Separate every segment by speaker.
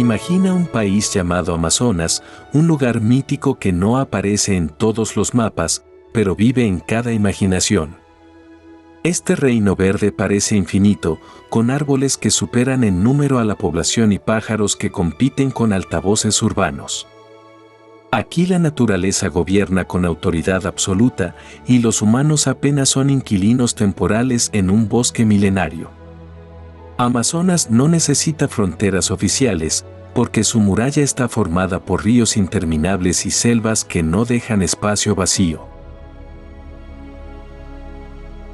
Speaker 1: Imagina un país llamado Amazonas, un lugar mítico que no aparece en todos los mapas, pero vive en cada imaginación. Este reino verde parece infinito, con árboles que superan en número a la población y pájaros que compiten con altavoces urbanos. Aquí la naturaleza gobierna con autoridad absoluta y los humanos apenas son inquilinos temporales en un bosque milenario. Amazonas no necesita fronteras oficiales, porque su muralla está formada por ríos interminables y selvas que no dejan espacio vacío.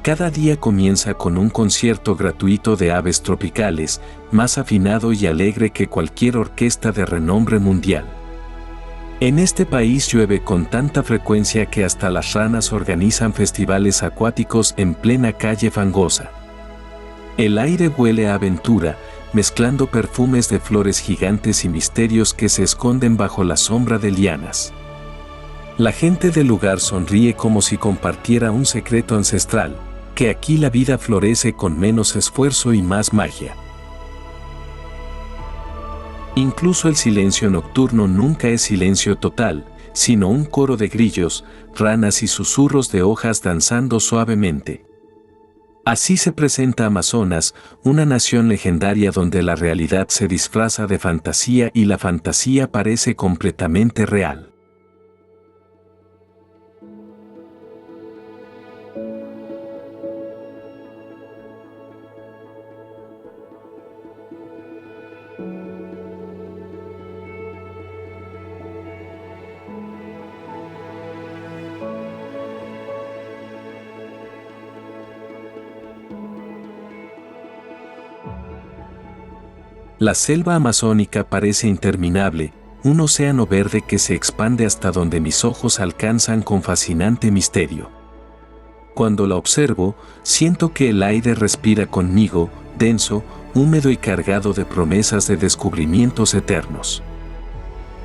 Speaker 1: Cada día comienza con un concierto gratuito de aves tropicales, más afinado y alegre que cualquier orquesta de renombre mundial. En este país llueve con tanta frecuencia que hasta las ranas organizan festivales acuáticos en plena calle fangosa. El aire huele a aventura, mezclando perfumes de flores gigantes y misterios que se esconden bajo la sombra de lianas. La gente del lugar sonríe como si compartiera un secreto ancestral, que aquí la vida florece con menos esfuerzo y más magia. Incluso el silencio nocturno nunca es silencio total, sino un coro de grillos, ranas y susurros de hojas danzando suavemente. Así se presenta Amazonas, una nación legendaria donde la realidad se disfraza de fantasía y la fantasía parece completamente real. La selva amazónica parece interminable, un océano verde que se expande hasta donde mis ojos alcanzan con fascinante misterio. Cuando la observo, siento que el aire respira conmigo, denso, húmedo y cargado de promesas de descubrimientos eternos.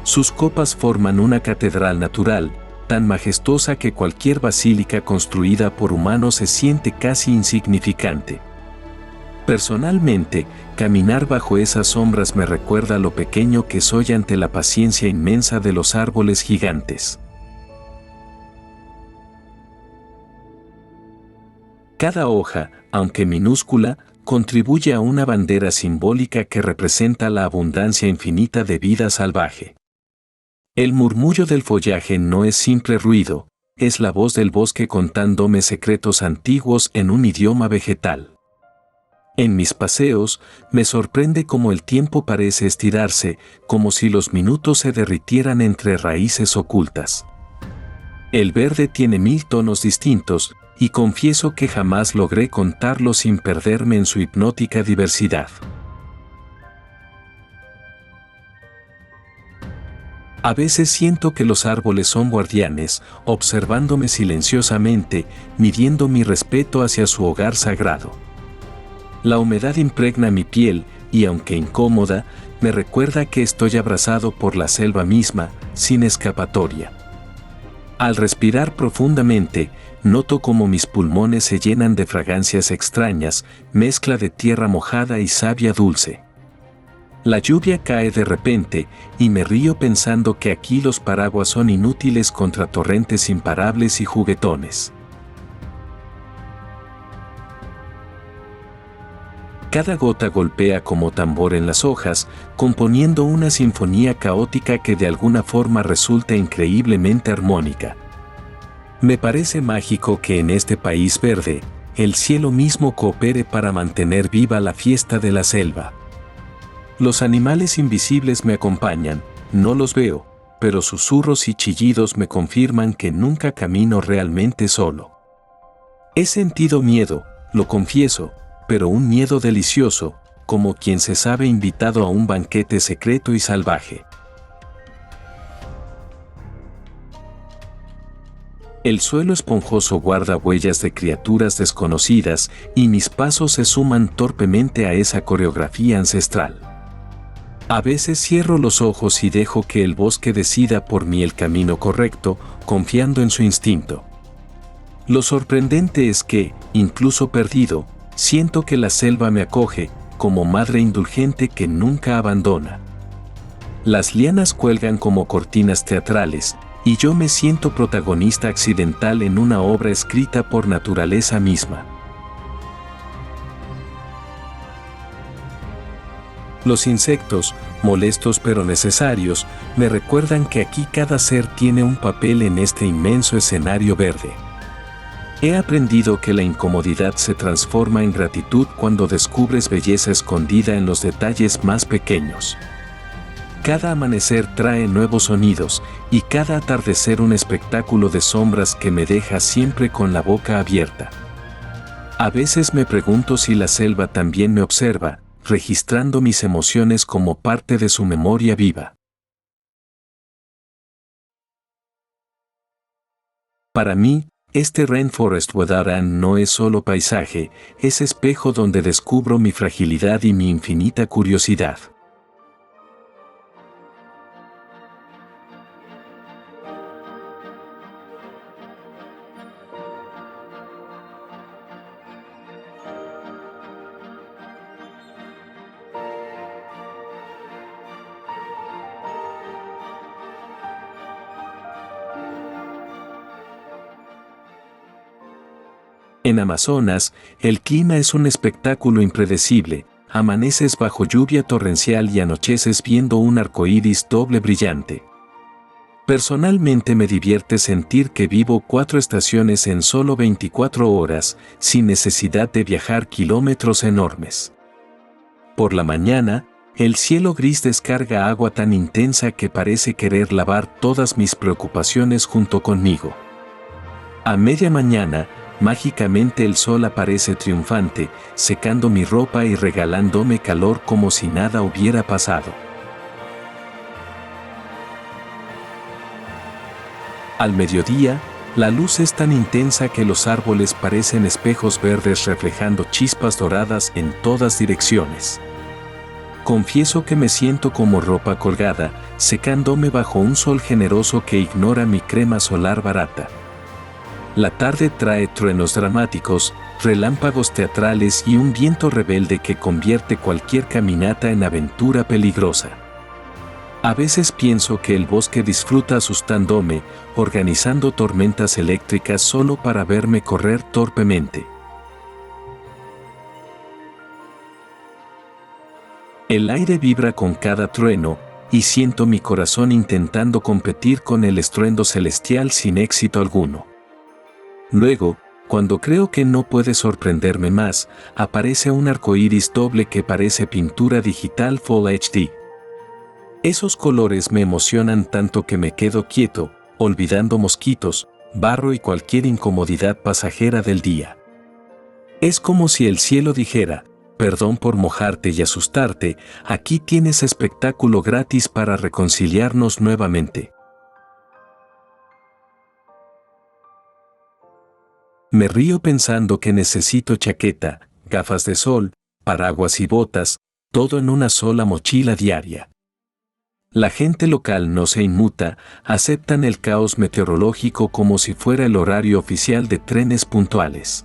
Speaker 1: Sus copas forman una catedral natural, tan majestuosa que cualquier basílica construida por humanos se siente casi insignificante. Personalmente, caminar bajo esas sombras me recuerda lo pequeño que soy ante la paciencia inmensa de los árboles gigantes. Cada hoja, aunque minúscula, contribuye a una bandera simbólica que representa la abundancia infinita de vida salvaje. El murmullo del follaje no es simple ruido, es la voz del bosque contándome secretos antiguos en un idioma vegetal. En mis paseos, me sorprende cómo el tiempo parece estirarse, como si los minutos se derritieran entre raíces ocultas. El verde tiene 1000 tonos distintos, y confieso que jamás logré contarlos sin perderme en su hipnótica diversidad. A veces siento que los árboles son guardianes, observándome silenciosamente, midiendo mi respeto hacia su hogar sagrado. La humedad impregna mi piel y, aunque incómoda, me recuerda que estoy abrazado por la selva misma, sin escapatoria. Al respirar profundamente, noto cómo mis pulmones se llenan de fragancias extrañas, mezcla de tierra mojada y savia dulce. La lluvia cae de repente y me río pensando que aquí los paraguas son inútiles contra torrentes imparables y juguetones. Cada gota golpea como tambor en las hojas, componiendo una sinfonía caótica que de alguna forma resulta increíblemente armónica. Me parece mágico que en este país verde, el cielo mismo coopere para mantener viva la fiesta de la selva. Los animales invisibles me acompañan, no los veo, pero susurros y chillidos me confirman que nunca camino realmente solo. He sentido miedo, lo confieso, pero un miedo delicioso, como quien se sabe invitado a un banquete secreto y salvaje. El suelo esponjoso guarda huellas de criaturas desconocidas y mis pasos se suman torpemente a esa coreografía ancestral. A veces cierro los ojos y dejo que el bosque decida por mí el camino correcto, confiando en su instinto. Lo sorprendente es que, incluso perdido, siento que la selva me acoge, como madre indulgente que nunca abandona. Las lianas cuelgan como cortinas teatrales, y yo me siento protagonista accidental en una obra escrita por naturaleza misma. Los insectos, molestos pero necesarios, me recuerdan que aquí cada ser tiene un papel en este inmenso escenario verde. He aprendido que la incomodidad se transforma en gratitud cuando descubres belleza escondida en los detalles más pequeños. Cada amanecer trae nuevos sonidos, y cada atardecer un espectáculo de sombras que me deja siempre con la boca abierta. A veces me pregunto si la selva también me observa, registrando mis emociones como parte de su memoria viva. Para mí, este Rainforest Wonderland no es solo paisaje, es espejo donde descubro mi fragilidad y mi infinita curiosidad. En Amazonas, el clima es un espectáculo impredecible. Amaneces bajo lluvia torrencial y anocheces viendo un arcoíris doble brillante. Personalmente me divierte sentir que vivo 4 estaciones en solo 24 horas, sin necesidad de viajar kilómetros enormes. Por la mañana, el cielo gris descarga agua tan intensa que parece querer lavar todas mis preocupaciones junto conmigo. A media mañana, mágicamente el sol aparece triunfante, secando mi ropa y regalándome calor como si nada hubiera pasado. Al mediodía, la luz es tan intensa que los árboles parecen espejos verdes reflejando chispas doradas en todas direcciones. Confieso que me siento como ropa colgada, secándome bajo un sol generoso que ignora mi crema solar barata. La tarde trae truenos dramáticos, relámpagos teatrales y un viento rebelde que convierte cualquier caminata en aventura peligrosa. A veces pienso que el bosque disfruta asustándome, organizando tormentas eléctricas solo para verme correr torpemente. El aire vibra con cada trueno, y siento mi corazón intentando competir con el estruendo celestial sin éxito alguno. Luego, cuando creo que no puede sorprenderme más, aparece un arcoíris doble que parece pintura digital Full HD. Esos colores me emocionan tanto que me quedo quieto, olvidando mosquitos, barro y cualquier incomodidad pasajera del día. Es como si el cielo dijera: perdón por mojarte y asustarte, aquí tienes espectáculo gratis para reconciliarnos nuevamente. Me río pensando que necesito chaqueta, gafas de sol, paraguas y botas, todo en una sola mochila diaria. La gente local no se inmuta, aceptan el caos meteorológico como si fuera el horario oficial de trenes puntuales.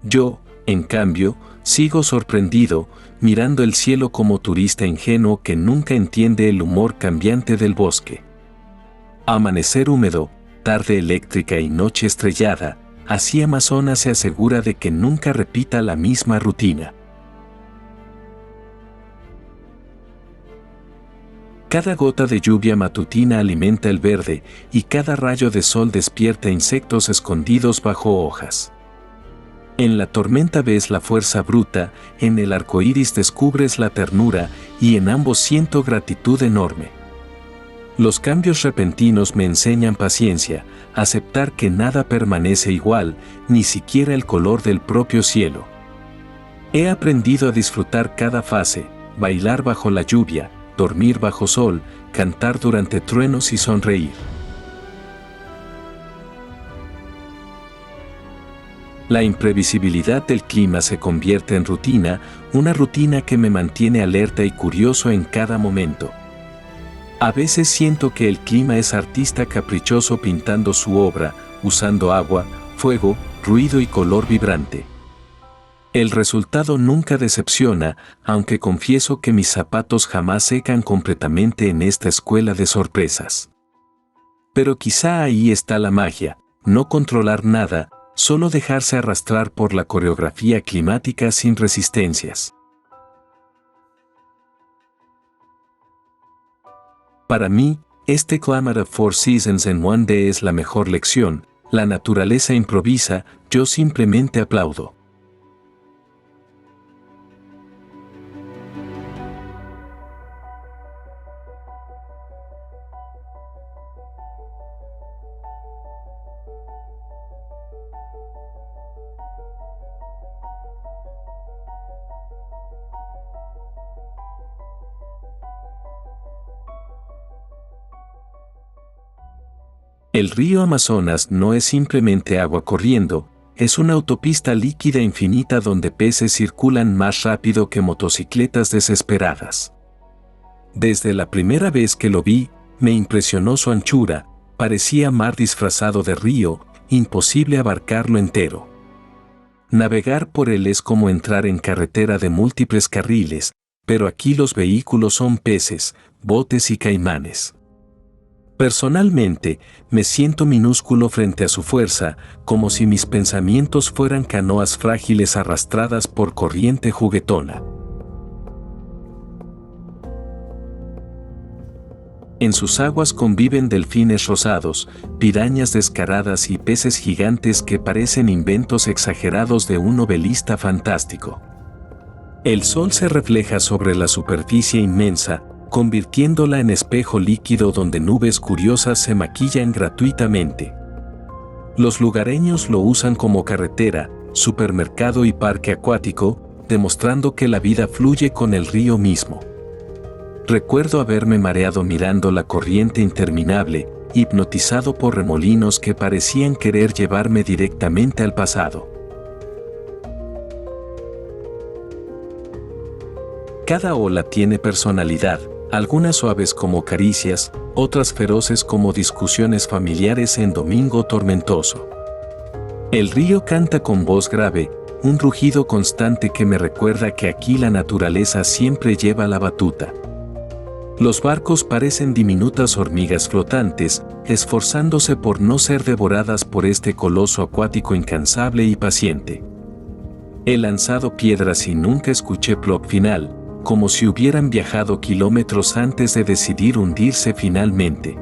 Speaker 1: Yo, en cambio, sigo sorprendido, mirando el cielo como turista ingenuo que nunca entiende el humor cambiante del bosque. Amanecer húmedo, tarde eléctrica y noche estrellada, así Amazonas se asegura de que nunca repita la misma rutina. Cada gota de lluvia matutina alimenta el verde y cada rayo de sol despierta insectos escondidos bajo hojas. En la tormenta ves la fuerza bruta, en el arcoíris descubres la ternura y en ambos siento gratitud enorme. Los cambios repentinos me enseñan paciencia, aceptar que nada permanece igual, ni siquiera el color del propio cielo. He aprendido a disfrutar cada fase, bailar bajo la lluvia, dormir bajo sol, cantar durante truenos y sonreír. La imprevisibilidad del clima se convierte en rutina, una rutina que me mantiene alerta y curioso en cada momento. A veces siento que el clima es artista caprichoso pintando su obra, usando agua, fuego, ruido y color vibrante. El resultado nunca decepciona, aunque confieso que mis zapatos jamás secan completamente en esta escuela de sorpresas. Pero quizá ahí está la magia, no controlar nada, solo dejarse arrastrar por la coreografía climática sin resistencias. Para mí, este Climate of Four Seasons in One Day es la mejor lección. La naturaleza improvisa, yo simplemente aplaudo. El río Amazonas no es simplemente agua corriendo, es una autopista líquida infinita donde peces circulan más rápido que motocicletas desesperadas. Desde la primera vez que lo vi, me impresionó su anchura, parecía mar disfrazado de río, imposible abarcarlo entero. Navegar por él es como entrar en carretera de múltiples carriles, pero aquí los vehículos son peces, botes y caimanes. Personalmente, me siento minúsculo frente a su fuerza, como si mis pensamientos fueran canoas frágiles arrastradas por corriente juguetona. En sus aguas conviven delfines rosados, pirañas descaradas y peces gigantes que parecen inventos exagerados de un novelista fantástico. El sol se refleja sobre la superficie inmensa, convirtiéndola en espejo líquido donde nubes curiosas se maquillan gratuitamente. Los lugareños lo usan como carretera, supermercado y parque acuático, demostrando que la vida fluye con el río mismo. Recuerdo haberme mareado mirando la corriente interminable, hipnotizado por remolinos que parecían querer llevarme directamente al pasado. Cada ola tiene personalidad, algunas suaves como caricias, otras feroces como discusiones familiares en domingo tormentoso. El río canta con voz grave, un rugido constante que me recuerda que aquí la naturaleza siempre lleva la batuta. Los barcos parecen diminutas hormigas flotantes, esforzándose por no ser devoradas por este coloso acuático incansable y paciente. He lanzado piedras y nunca escuché plop final, como si hubieran viajado kilómetros antes de decidir hundirse finalmente.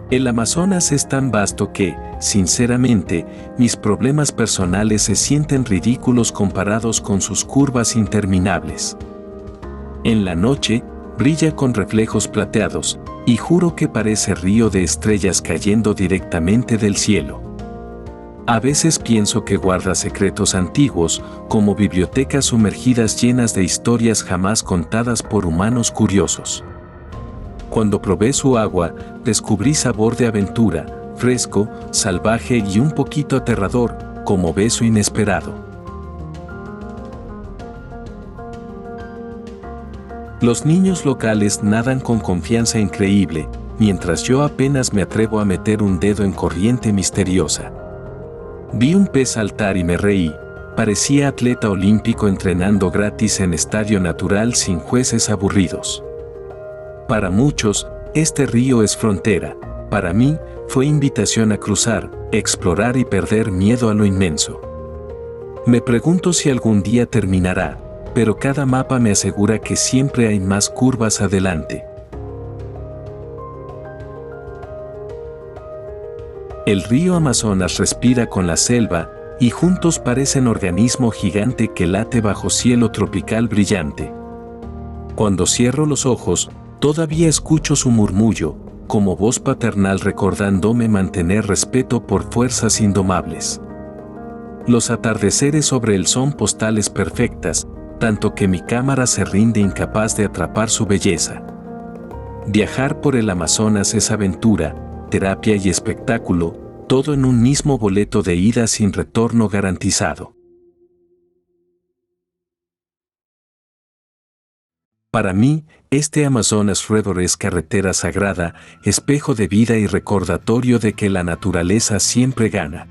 Speaker 1: El Amazonas es tan vasto que, sinceramente, mis problemas personales se sienten ridículos comparados con sus curvas interminables. En la noche, brilla con reflejos plateados, y juro que parece río de estrellas cayendo directamente del cielo. A veces pienso que guarda secretos antiguos, como bibliotecas sumergidas llenas de historias jamás contadas por humanos curiosos. Cuando probé su agua, descubrí sabor de aventura, fresco, salvaje y un poquito aterrador, como beso inesperado. Los niños locales nadan con confianza increíble, mientras yo apenas me atrevo a meter un dedo en corriente misteriosa. Vi un pez saltar y me reí, parecía atleta olímpico entrenando gratis en estadio natural sin jueces aburridos. Para muchos, este río es frontera, para mí, fue invitación a cruzar, explorar y perder miedo a lo inmenso. Me pregunto si algún día terminará, pero cada mapa me asegura que siempre hay más curvas adelante. El río Amazonas respira con la selva, y juntos parecen organismo gigante que late bajo cielo tropical brillante. Cuando cierro los ojos, todavía escucho su murmullo, como voz paternal recordándome mantener respeto por fuerzas indomables. Los atardeceres sobre él son postales perfectas, tanto que mi cámara se rinde incapaz de atrapar su belleza. Viajar por el Amazonas es aventura, terapia y espectáculo, todo en un mismo boleto de ida sin retorno garantizado. Para mí, Este Amazonas River es carretera sagrada, espejo de vida y recordatorio de que la naturaleza siempre gana.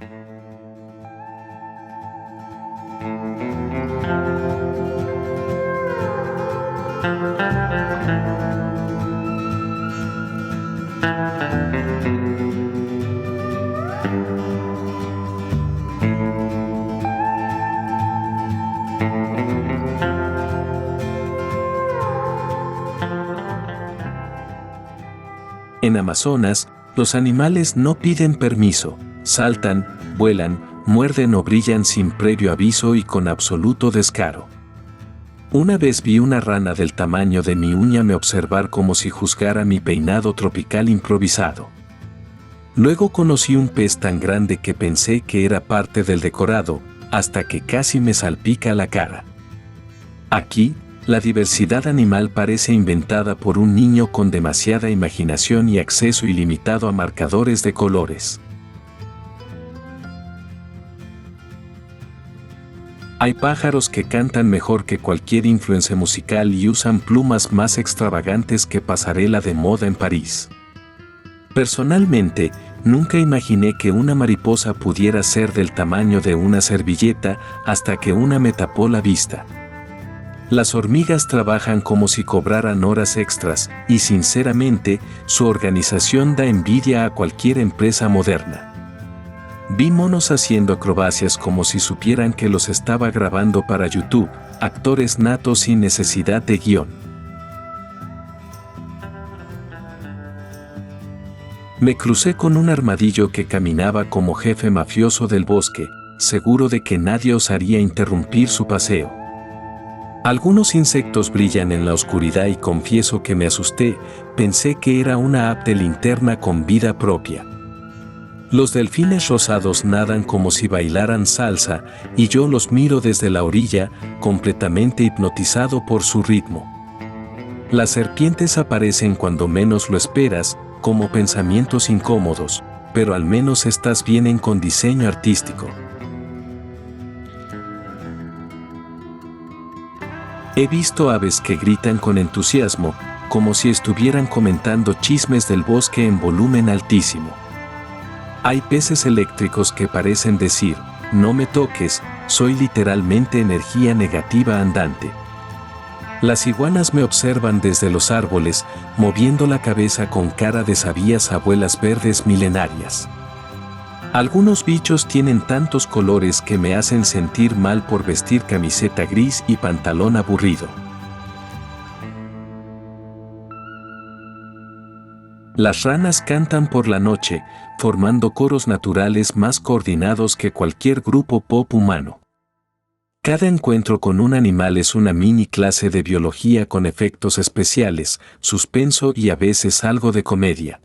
Speaker 1: En Amazonas, los animales no piden permiso, saltan, vuelan, muerden o brillan sin previo aviso y con absoluto descaro. Una vez vi una rana del tamaño de mi uña me observar como si juzgara mi peinado tropical improvisado. Luego conocí un pez tan grande que pensé que era parte del decorado, hasta que casi me salpica la cara. Aquí, la diversidad animal parece inventada por un niño con demasiada imaginación y acceso ilimitado a marcadores de colores. Hay pájaros que cantan mejor que cualquier influencer musical y usan plumas más extravagantes que pasarela de moda en París. Personalmente, nunca imaginé que una mariposa pudiera ser del tamaño de una servilleta hasta que una me tapó la vista. Las hormigas trabajan como si cobraran horas extras y sinceramente, su organización da envidia a cualquier empresa moderna. Vi monos haciendo acrobacias como si supieran que los estaba grabando para YouTube, actores natos sin necesidad de guión. Me crucé con un armadillo que caminaba como jefe mafioso del bosque, seguro de que nadie osaría interrumpir su paseo. Algunos insectos brillan en la oscuridad y confieso que me asusté, pensé que era una app de linterna con vida propia. Los delfines rosados nadan como si bailaran salsa y yo los miro desde la orilla, completamente hipnotizado por su ritmo. Las serpientes aparecen cuando menos lo esperas, como pensamientos incómodos, pero al menos estas vienen con diseño artístico. He visto aves que gritan con entusiasmo, como si estuvieran comentando chismes del bosque en volumen altísimo. Hay peces eléctricos que parecen decir, no me toques, soy literalmente energía negativa andante. Las iguanas me observan desde los árboles, moviendo la cabeza con cara de sabias abuelas verdes milenarias. Algunos bichos tienen tantos colores que me hacen sentir mal por vestir camiseta gris y pantalón aburrido. Las ranas cantan por la noche, formando coros naturales más coordinados que cualquier grupo pop humano. Cada encuentro con un animal es una mini clase de biología con efectos especiales, suspenso y a veces algo de comedia.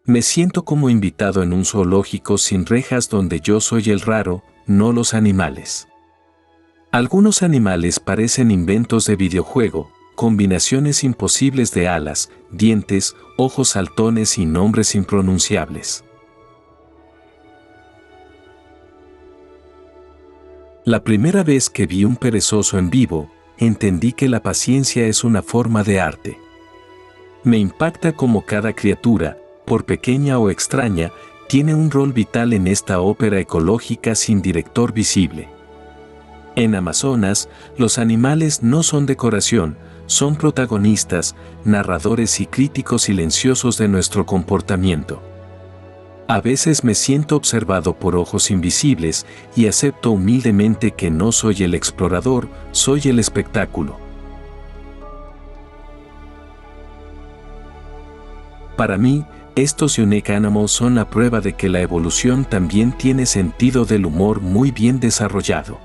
Speaker 1: Me siento como invitado en un zoológico sin rejas donde yo soy el raro, no los animales. Algunos animales parecen inventos de videojuego, combinaciones imposibles de alas, dientes, ojos saltones y nombres impronunciables. La primera vez que vi un perezoso en vivo, entendí que la paciencia es una forma de arte. Me impacta cómo cada criatura, por pequeña o extraña, tiene un rol vital en esta ópera ecológica sin director visible. En Amazonas, los animales no son decoración, son protagonistas, narradores y críticos silenciosos de nuestro comportamiento. A veces me siento observado por ojos invisibles y acepto humildemente que no soy el explorador, soy el espectáculo. Para mí, estos unique animals son la prueba de que la evolución también tiene sentido del humor muy bien desarrollado.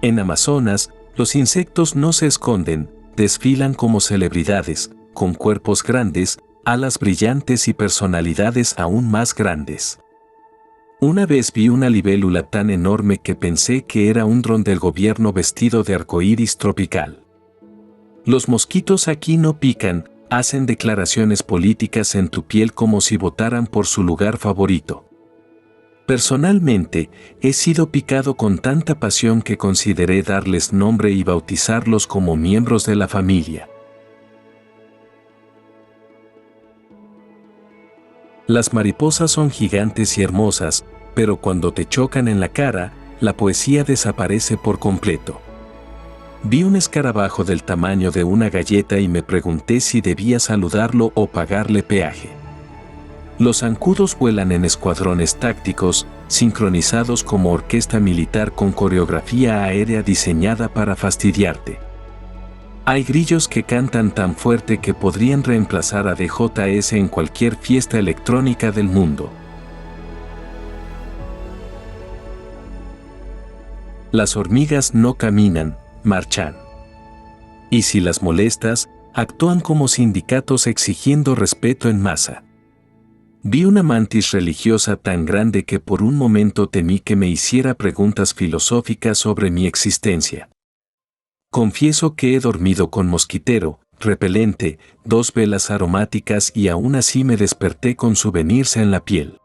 Speaker 1: En Amazonas, los insectos no se esconden, desfilan como celebridades, con cuerpos grandes, alas brillantes y personalidades aún más grandes. Una vez vi una libélula tan enorme que pensé que era un dron del gobierno vestido de arcoíris tropical. Los mosquitos aquí no pican, hacen declaraciones políticas en tu piel como si votaran por su lugar favorito. Personalmente, he sido picado con tanta pasión que consideré darles nombre y bautizarlos como miembros de la familia. Las mariposas son gigantes y hermosas, pero cuando te chocan en la cara, la poesía desaparece por completo. Vi un escarabajo del tamaño de una galleta y me pregunté si debía saludarlo o pagarle peaje. Los zancudos vuelan en escuadrones tácticos, sincronizados como orquesta militar con coreografía aérea diseñada para fastidiarte. Hay grillos que cantan tan fuerte que podrían reemplazar a DJS en cualquier fiesta electrónica del mundo. Las hormigas no caminan, marchan. Y si las molestas, actúan como sindicatos exigiendo respeto en masa. Vi una mantis religiosa tan grande que por un momento temí que me hiciera preguntas filosóficas sobre mi existencia. Confieso que he dormido con mosquitero, repelente, 2 velas aromáticas y aún así me desperté con souvenirs en la piel.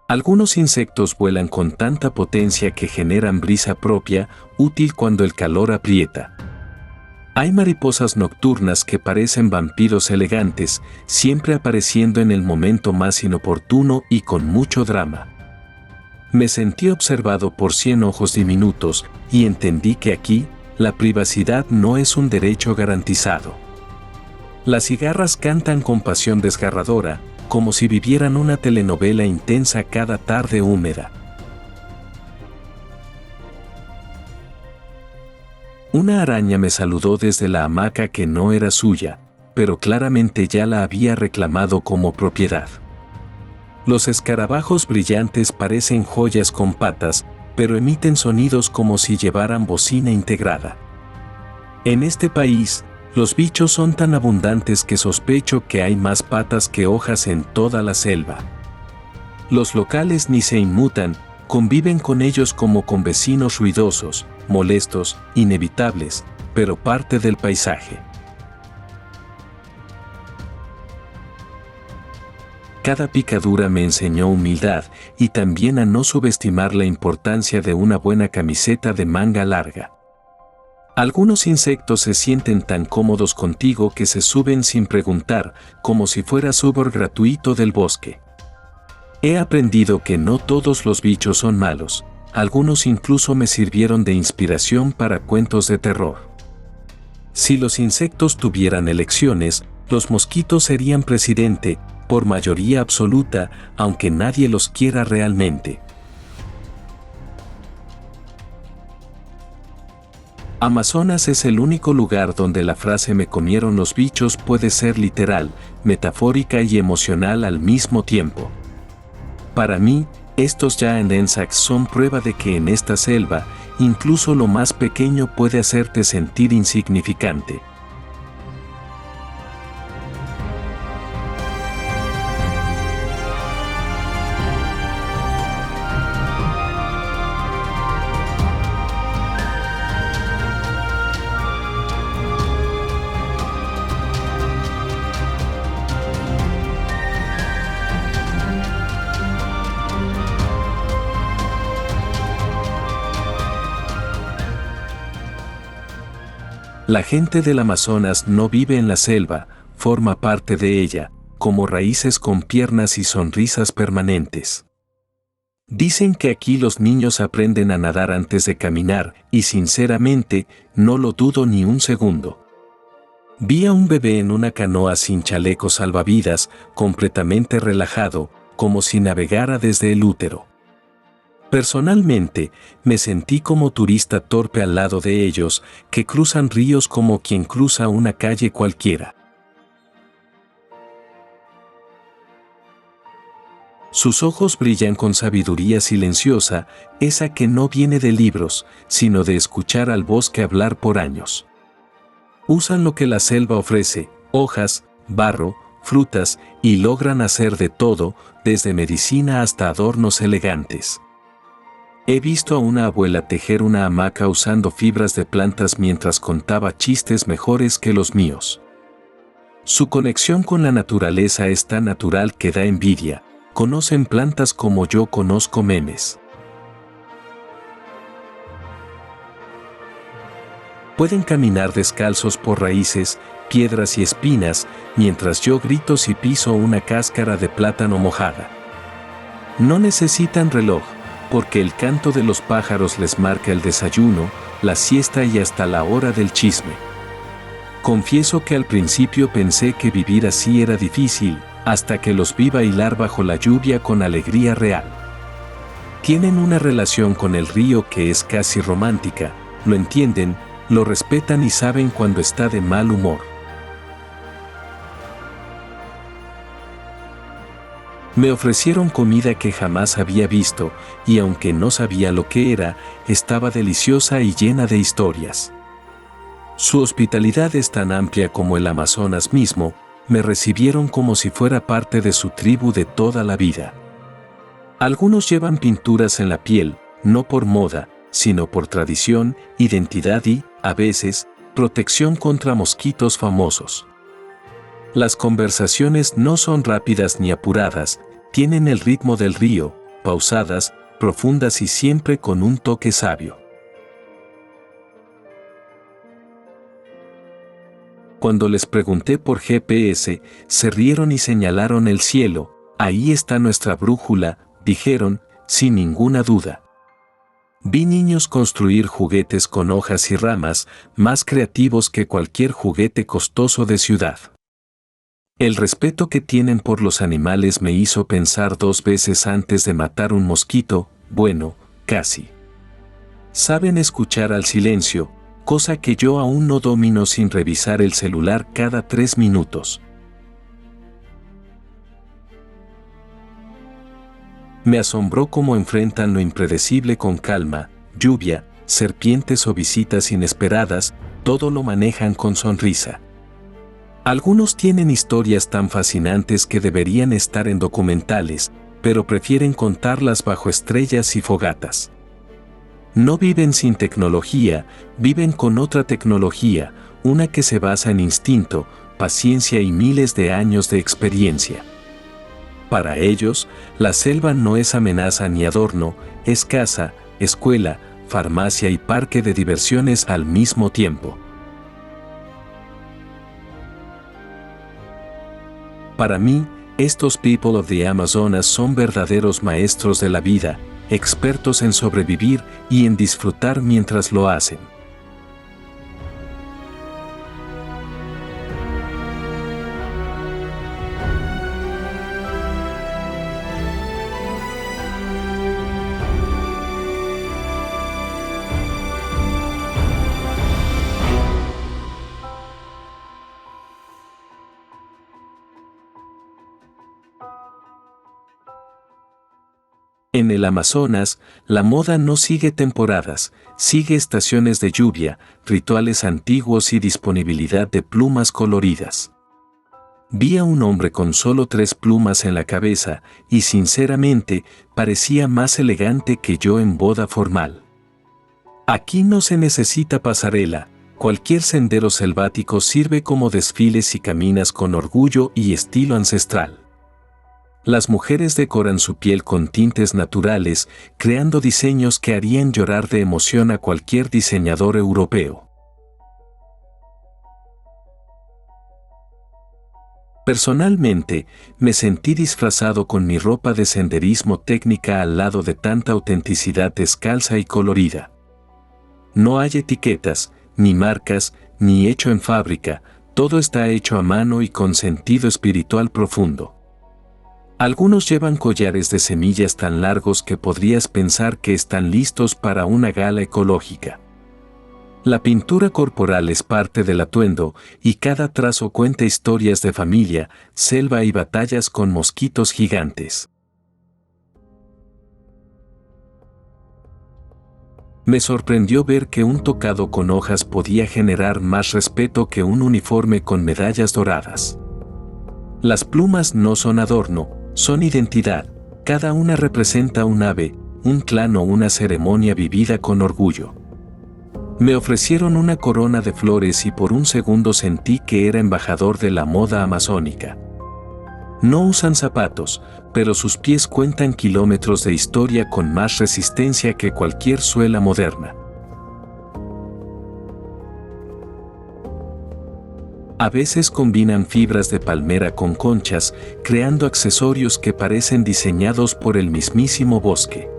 Speaker 1: Algunos insectos vuelan con tanta potencia que generan brisa propia, útil cuando el calor aprieta. Hay mariposas nocturnas que parecen vampiros elegantes, siempre apareciendo en el momento más inoportuno y con mucho drama. Me sentí observado por 100 ojos diminutos y entendí que aquí, la privacidad no es un derecho garantizado. Las cigarras cantan con pasión desgarradora, como si vivieran una telenovela intensa cada tarde húmeda. Una araña me saludó desde la hamaca que no era suya, pero claramente ya la había reclamado como propiedad. Los escarabajos brillantes parecen joyas con patas, pero emiten sonidos como si llevaran bocina integrada. En este país, los bichos son tan abundantes que sospecho que hay más patas que hojas en toda la selva. Los locales ni se inmutan, conviven con ellos como con vecinos ruidosos, molestos, inevitables, pero parte del paisaje. Cada picadura me enseñó humildad y también a no subestimar la importancia de una buena camiseta de manga larga. Algunos insectos se sienten tan cómodos contigo que se suben sin preguntar, como si fueras Uber gratuito del bosque. He aprendido que no todos los bichos son malos, algunos incluso me sirvieron de inspiración para cuentos de terror. Si los insectos tuvieran elecciones, los mosquitos serían presidente, por mayoría absoluta, aunque nadie los quiera realmente. Amazonas es el único lugar donde la frase "me comieron los bichos" puede ser literal, metafórica y emocional al mismo tiempo. Para mí, estos Giant Insects son prueba de que en esta selva, incluso lo más pequeño puede hacerte sentir insignificante. La gente del Amazonas no vive en la selva, forma parte de ella, como raíces con piernas y sonrisas permanentes. Dicen que aquí los niños aprenden a nadar antes de caminar, y sinceramente, no lo dudo ni un segundo. Vi a un bebé en una canoa sin chaleco salvavidas, completamente relajado, como si navegara desde el útero. Personalmente, me sentí como turista torpe al lado de ellos, que cruzan ríos como quien cruza una calle cualquiera. Sus ojos brillan con sabiduría silenciosa, esa que no viene de libros, sino de escuchar al bosque hablar por años. Usan lo que la selva ofrece, hojas, barro, frutas, y logran hacer de todo, desde medicina hasta adornos elegantes. He visto a una abuela tejer una hamaca usando fibras de plantas mientras contaba chistes mejores que los míos. Su conexión con la naturaleza es tan natural que da envidia. Conocen plantas como yo conozco memes. Pueden caminar descalzos por raíces, piedras y espinas, mientras yo grito si piso una cáscara de plátano mojada. No necesitan reloj, porque el canto de los pájaros les marca el desayuno, la siesta y hasta la hora del chisme. Confieso que al principio pensé que vivir así era difícil, hasta que los vi bailar bajo la lluvia con alegría real. Tienen una relación con el río que es casi romántica, lo entienden, lo respetan y saben cuando está de mal humor. Me ofrecieron comida que jamás había visto, y aunque no sabía lo que era, estaba deliciosa y llena de historias. Su hospitalidad es tan amplia como el Amazonas mismo, me recibieron como si fuera parte de su tribu de toda la vida. Algunos llevan pinturas en la piel, no por moda, sino por tradición, identidad y, a veces, protección contra mosquitos famosos. Las conversaciones no son rápidas ni apuradas, tienen el ritmo del río, pausadas, profundas y siempre con un toque sabio. Cuando les pregunté por GPS, se rieron y señalaron el cielo. Ahí está nuestra brújula, dijeron, sin ninguna duda. Vi niños construir juguetes con hojas y ramas, más creativos que cualquier juguete costoso de ciudad. El respeto que tienen por los animales me hizo pensar 2 veces antes de matar un mosquito, bueno, casi. Saben escuchar al silencio, cosa que yo aún no domino sin revisar el celular cada 3 minutos. Me asombró cómo enfrentan lo impredecible con calma, lluvia, serpientes o visitas inesperadas, todo lo manejan con sonrisa. Algunos tienen historias tan fascinantes que deberían estar en documentales, pero prefieren contarlas bajo estrellas y fogatas. No viven sin tecnología, viven con otra tecnología, una que se basa en instinto, paciencia y miles de años de experiencia. Para ellos, la selva no es amenaza ni adorno, es casa, escuela, farmacia y parque de diversiones al mismo tiempo. Para mí, estos people of the Amazonas son verdaderos maestros de la vida, expertos en sobrevivir y en disfrutar mientras lo hacen. En el Amazonas, la moda no sigue temporadas, sigue estaciones de lluvia, rituales antiguos y disponibilidad de plumas coloridas. Vi a un hombre con solo 3 plumas en la cabeza y sinceramente parecía más elegante que yo en boda formal. Aquí no se necesita pasarela, cualquier sendero selvático sirve como desfile si caminas con orgullo y estilo ancestral. Las mujeres decoran su piel con tintes naturales, creando diseños que harían llorar de emoción a cualquier diseñador europeo. Personalmente, me sentí disfrazado con mi ropa de senderismo técnica al lado de tanta autenticidad descalza y colorida. No hay etiquetas, ni marcas, ni hecho en fábrica, todo está hecho a mano y con sentido espiritual profundo. Algunos llevan collares de semillas tan largos que podrías pensar que están listos para una gala ecológica. La pintura corporal es parte del atuendo y cada trazo cuenta historias de familia, selva y batallas con mosquitos gigantes. Me sorprendió ver que un tocado con hojas podía generar más respeto que un uniforme con medallas doradas. Las plumas no son adorno, son identidad. Cada una representa un ave, un clan o una ceremonia vivida con orgullo. Me ofrecieron una corona de flores y por un segundo sentí que era embajador de la moda amazónica. No usan zapatos, pero sus pies cuentan kilómetros de historia con más resistencia que cualquier suela moderna. A veces combinan fibras de palmera con conchas, creando accesorios que parecen diseñados por el mismísimo bosque.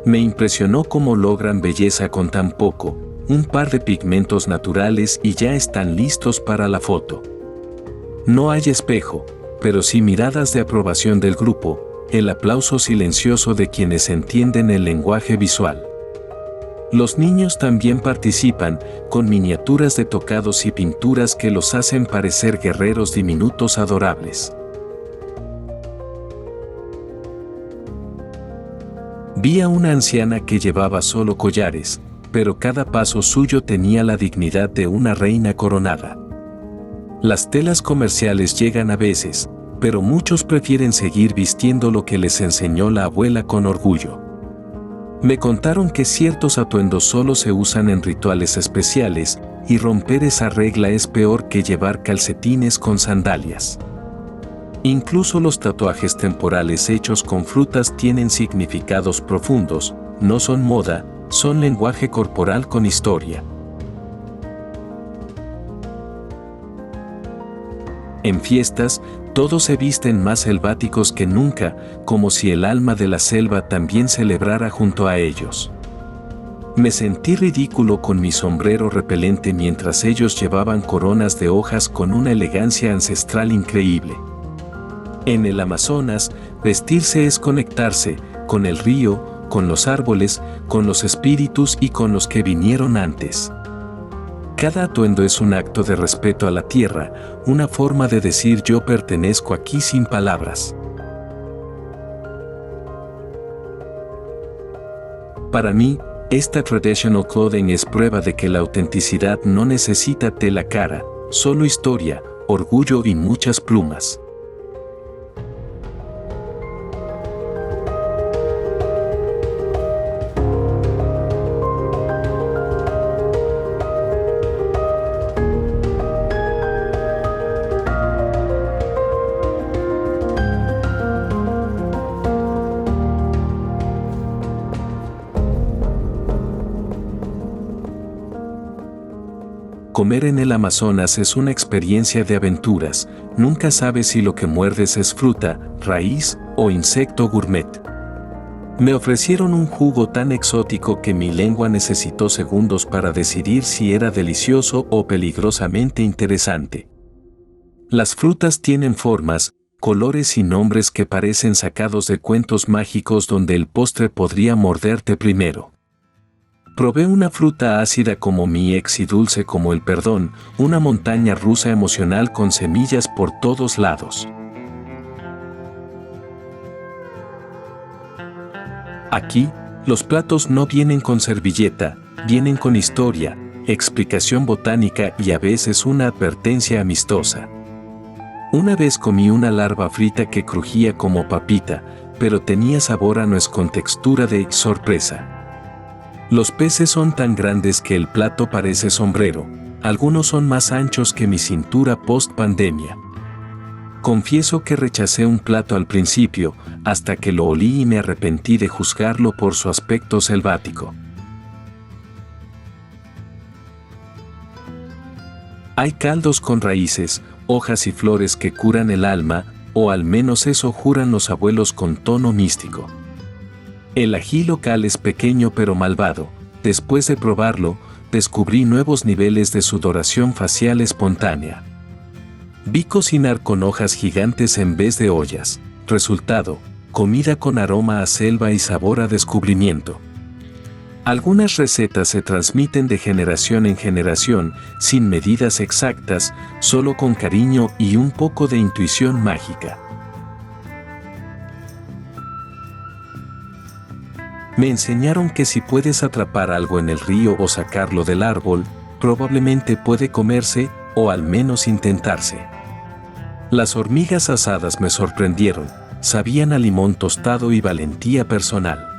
Speaker 1: Me impresionó cómo logran belleza con tan poco, un par de pigmentos naturales y ya están listos para la foto. No hay espejo, pero sí miradas de aprobación del grupo, el aplauso silencioso de quienes entienden el lenguaje visual. Los niños también participan, con miniaturas de tocados y pinturas que los hacen parecer guerreros diminutos adorables. Vi a una anciana que llevaba solo collares, pero cada paso suyo tenía la dignidad de una reina coronada. Las telas comerciales llegan a veces, pero muchos prefieren seguir vistiendo lo que les enseñó la abuela con orgullo. Me contaron que ciertos atuendos solo se usan en rituales especiales, y romper esa regla es peor que llevar calcetines con sandalias. Incluso los tatuajes temporales hechos con frutas tienen significados profundos, no son moda, son lenguaje corporal con historia. En fiestas, todos se visten más selváticos que nunca, como si el alma de la selva también celebrara junto a ellos. Me sentí ridículo con mi sombrero repelente mientras ellos llevaban coronas de hojas con una elegancia ancestral increíble. En el Amazonas, vestirse es conectarse con el río, con los árboles, con los espíritus y con los que vinieron antes. Cada atuendo es un acto de respeto a la tierra, una forma de decir yo pertenezco aquí sin palabras. Para mí, esta traditional clothing es prueba de que la autenticidad no necesita tela cara, solo historia, orgullo y muchas plumas. Comer en el Amazonas es una experiencia de aventuras, nunca sabes si lo que muerdes es fruta, raíz o insecto gourmet. Me ofrecieron un jugo tan exótico que mi lengua necesitó segundos para decidir si era delicioso o peligrosamente interesante. Las frutas tienen formas, colores y nombres que parecen sacados de cuentos mágicos donde el postre podría morderte primero. Probé una fruta ácida como mi ex y dulce como el perdón, una montaña rusa emocional con semillas por todos lados. Aquí, los platos no vienen con servilleta, vienen con historia, explicación botánica y a veces una advertencia amistosa. Una vez comí una larva frita que crujía como papita, pero tenía sabor a nuez con textura de sorpresa. Los peces son tan grandes que el plato parece sombrero, algunos son más anchos que mi cintura post-pandemia. Confieso que rechacé un plato al principio, hasta que lo olí y me arrepentí de juzgarlo por su aspecto selvático. Hay caldos con raíces, hojas y flores que curan el alma, o al menos eso juran los abuelos con tono místico. El ají local es pequeño pero malvado. Después de probarlo, descubrí nuevos niveles de sudoración facial espontánea. Vi cocinar con hojas gigantes en vez de ollas. Resultado, comida con aroma a selva y sabor a descubrimiento. Algunas recetas se transmiten de generación en generación, sin medidas exactas, solo con cariño y un poco de intuición mágica. Me enseñaron que si puedes atrapar algo en el río o sacarlo del árbol, probablemente puede comerse, o al menos intentarse. Las hormigas asadas me sorprendieron, sabían a limón tostado y valentía personal.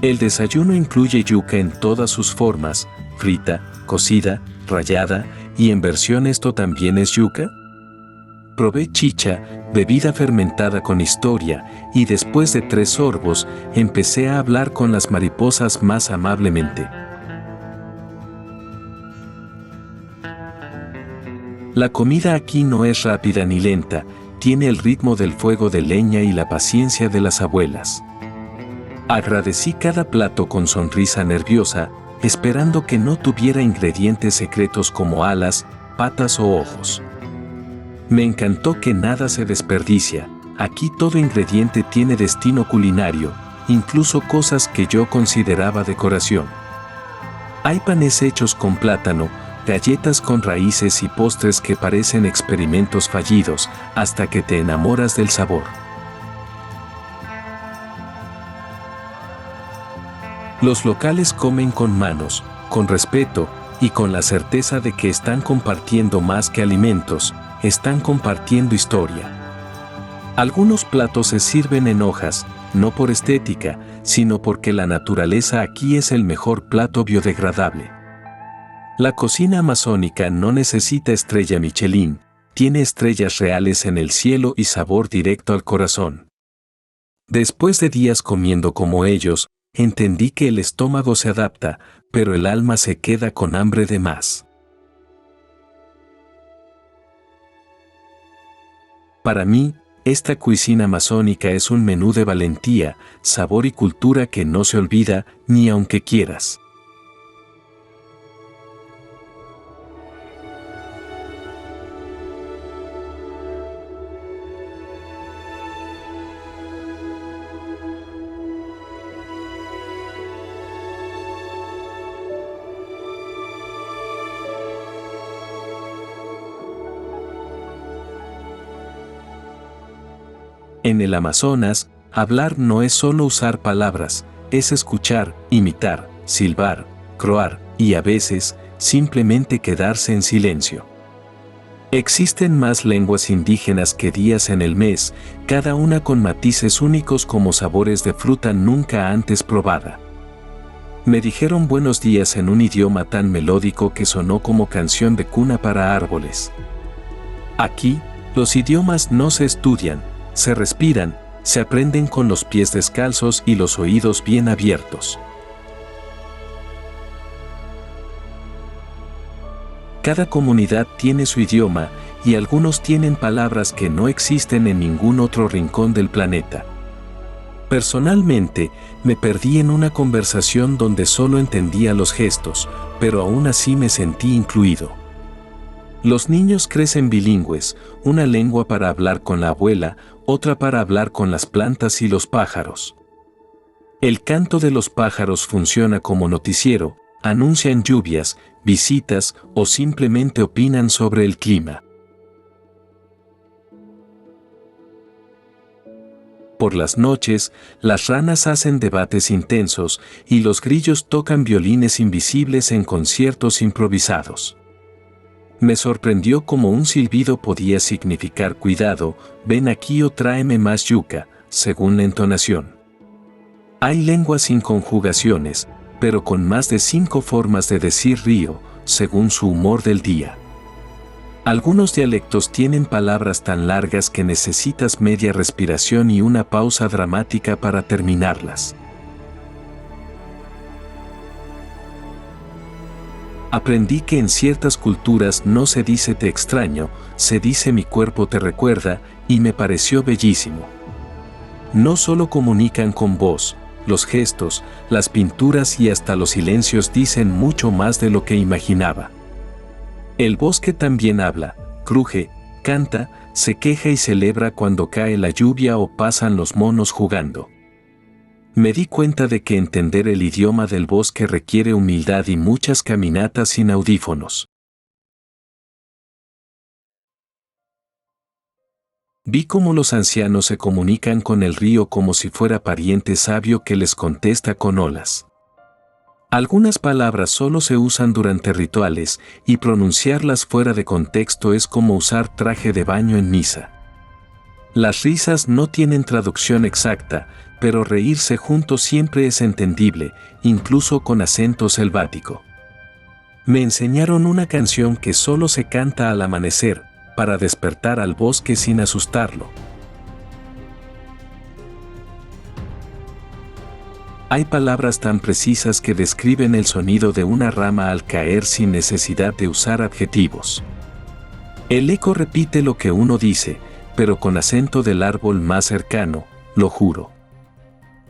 Speaker 1: El desayuno incluye yuca en todas sus formas, frita, cocida, rallada, y en versión ¿esto también es yuca? Probé chicha, bebida fermentada con historia, y después de 3 sorbos, empecé a hablar con las mariposas más amablemente. La comida aquí no es rápida ni lenta, tiene el ritmo del fuego de leña y la paciencia de las abuelas. Agradecí cada plato con sonrisa nerviosa, esperando que no tuviera ingredientes secretos como alas, patas o ojos. Me encantó que nada se desperdicia, aquí todo ingrediente tiene destino culinario, incluso cosas que yo consideraba decoración. Hay panes hechos con plátano, galletas con raíces y postres que parecen experimentos fallidos, hasta que te enamoras del sabor. Los locales comen con manos, con respeto, y con la certeza de que están compartiendo más que alimentos, están compartiendo historia. Algunos platos se sirven en hojas, no por estética, sino porque la naturaleza aquí es el mejor plato biodegradable. La cocina amazónica no necesita estrella Michelin, tiene estrellas reales en el cielo y sabor directo al corazón. Después de días comiendo como ellos, entendí que el estómago se adapta, pero el alma se queda con hambre de más. Para mí, esta cuisina amazónica es un menú de valentía, sabor y cultura que no se olvida, ni aunque quieras. En el Amazonas, hablar no es solo usar palabras, es escuchar, imitar, silbar, croar y a veces, simplemente quedarse en silencio. Existen más lenguas indígenas que días en el mes, cada una con matices únicos como sabores de fruta nunca antes probada. Me dijeron buenos días en un idioma tan melódico que sonó como canción de cuna para árboles. Aquí, los idiomas no se estudian, se respiran, se aprenden con los pies descalzos y los oídos bien abiertos. Cada comunidad tiene su idioma y algunos tienen palabras que no existen en ningún otro rincón del planeta. Personalmente, me perdí en una conversación donde solo entendía los gestos, pero aún así me sentí incluido. Los niños crecen bilingües, una lengua para hablar con la abuela, otra para hablar con las plantas y los pájaros. El canto de los pájaros funciona como noticiero, anuncian lluvias, visitas o simplemente opinan sobre el clima. Por las noches, las ranas hacen debates intensos y los grillos tocan violines invisibles en conciertos improvisados. Me sorprendió cómo un silbido podía significar cuidado, ven aquí o tráeme más yuca, según la entonación. Hay lenguas sin conjugaciones, pero con más de 5 formas de decir río, según su humor del día. Algunos dialectos tienen palabras tan largas que necesitas media respiración y una pausa dramática para terminarlas. Aprendí que en ciertas culturas no se dice te extraño, se dice mi cuerpo te recuerda, y me pareció bellísimo. No solo comunican con voz, los gestos, las pinturas y hasta los silencios dicen mucho más de lo que imaginaba. El bosque también habla, cruje, canta, se queja y celebra cuando cae la lluvia o pasan los monos jugando. Me di cuenta de que entender el idioma del bosque requiere humildad y muchas caminatas sin audífonos. Vi cómo los ancianos se comunican con el río como si fuera pariente sabio que les contesta con olas. Algunas palabras solo se usan durante rituales y pronunciarlas fuera de contexto es como usar traje de baño en misa. Las risas no tienen traducción exacta, pero reírse juntos siempre es entendible, incluso con acento selvático. Me enseñaron una canción que solo se canta al amanecer, para despertar al bosque sin asustarlo. Hay palabras tan precisas que describen el sonido de una rama al caer sin necesidad de usar adjetivos. El eco repite lo que uno dice, pero con acento del árbol más cercano, lo juro.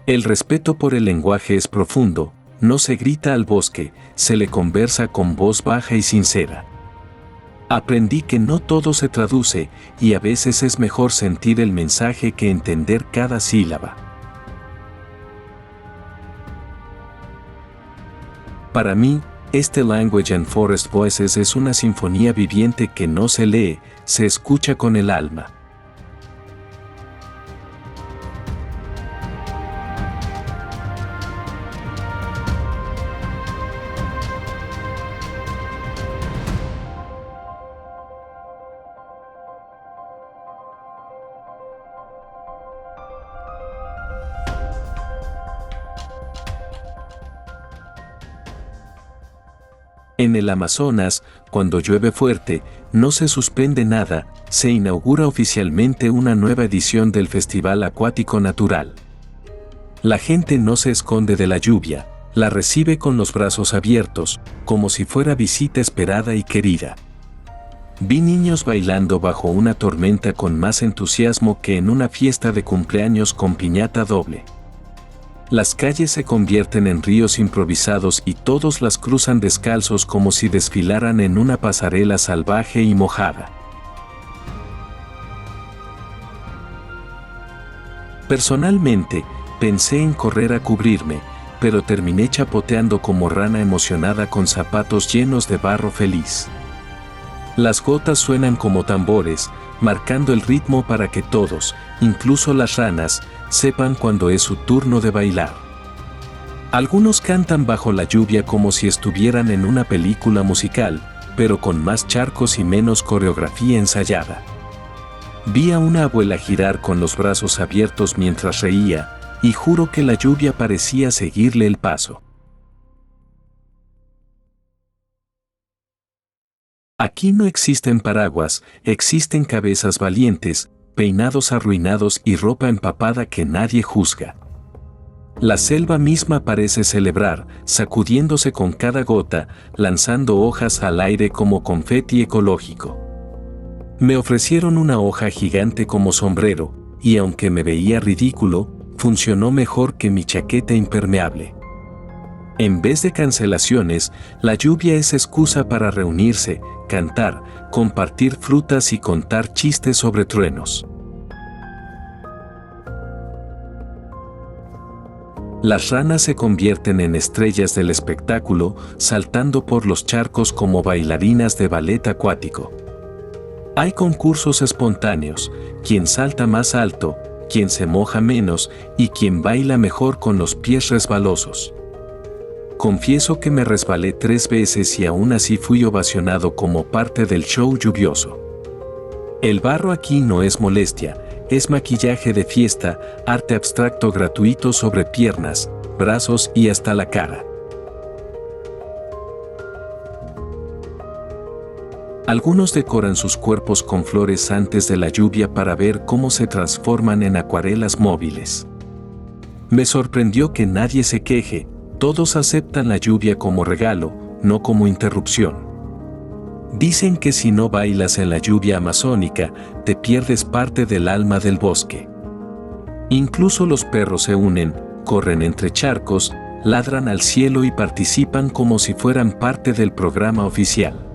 Speaker 1: El respeto por el lenguaje es profundo, no se grita al bosque, se le conversa con voz baja y sincera. Aprendí que no todo se traduce y a veces es mejor sentir el mensaje que entender cada sílaba. Para mí, este Language and Forest Voices es una sinfonía viviente que no se lee, se escucha con el alma. En el Amazonas, cuando llueve fuerte, no se suspende nada, se inaugura oficialmente una nueva edición del Festival Acuático Natural. La gente no se esconde de la lluvia, la recibe con los brazos abiertos, como si fuera visita esperada y querida. Vi niños bailando bajo una tormenta con más entusiasmo que en una fiesta de cumpleaños con piñata doble. Las calles se convierten en ríos improvisados y todos las cruzan descalzos como si desfilaran en una pasarela salvaje y mojada. Personalmente, pensé en correr a cubrirme, pero terminé chapoteando como rana emocionada con zapatos llenos de barro feliz. Las gotas suenan como tambores, marcando el ritmo para que todos, incluso las ranas, sepan cuando es su turno de bailar. Algunos cantan bajo la lluvia como si estuvieran en una película musical, pero con más charcos y menos coreografía ensayada. Vi a una abuela girar con los brazos abiertos mientras reía, y juro que la lluvia parecía seguirle el paso. Aquí no existen paraguas, existen cabezas valientes, peinados arruinados y ropa empapada que nadie juzga. La selva misma parece celebrar, sacudiéndose con cada gota, lanzando hojas al aire como confeti ecológico. Me ofrecieron una hoja gigante como sombrero, y aunque me veía ridículo, funcionó mejor que mi chaqueta impermeable. En vez de cancelaciones, la lluvia es excusa para reunirse, cantar, compartir frutas y contar chistes sobre truenos. Las ranas se convierten en estrellas del espectáculo, saltando por los charcos como bailarinas de ballet acuático. Hay concursos espontáneos, quien salta más alto, quien se moja menos y quien baila mejor con los pies resbalosos. Confieso que me resbalé 3 veces y aún así fui ovacionado como parte del show lluvioso. El barro aquí no es molestia, es maquillaje de fiesta, arte abstracto gratuito sobre piernas, brazos y hasta la cara. Algunos decoran sus cuerpos con flores antes de la lluvia para ver cómo se transforman en acuarelas móviles. Me sorprendió que nadie se queje, todos aceptan la lluvia como regalo, no como interrupción. Dicen que si no bailas en la lluvia amazónica, te pierdes parte del alma del bosque. Incluso los perros se unen, corren entre charcos, ladran al cielo y participan como si fueran parte del programa oficial.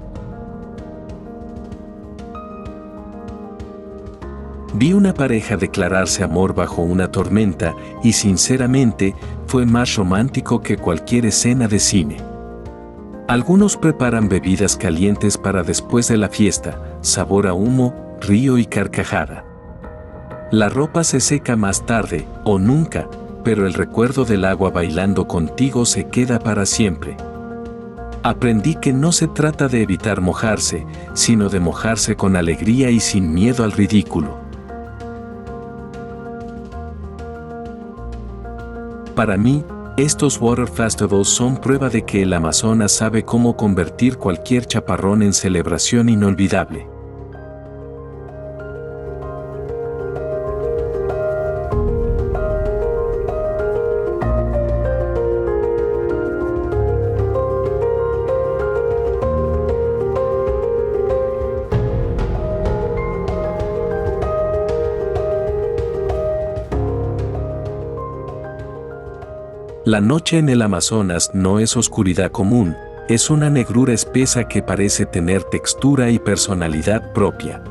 Speaker 1: Vi una pareja declararse amor bajo una tormenta y sinceramente fue más romántico que cualquier escena de cine. Algunos preparan bebidas calientes para después de la fiesta, sabor a humo, río y carcajada. La ropa se seca más tarde, o nunca, pero el recuerdo del agua bailando contigo se queda para siempre. Aprendí que no se trata de evitar mojarse, sino de mojarse con alegría y sin miedo al ridículo. Para mí, estos Water Festivals son prueba de que el Amazonas sabe cómo convertir cualquier chaparrón en celebración inolvidable. La noche en el Amazonas no es oscuridad común, es una negrura espesa que parece tener textura y personalidad propia.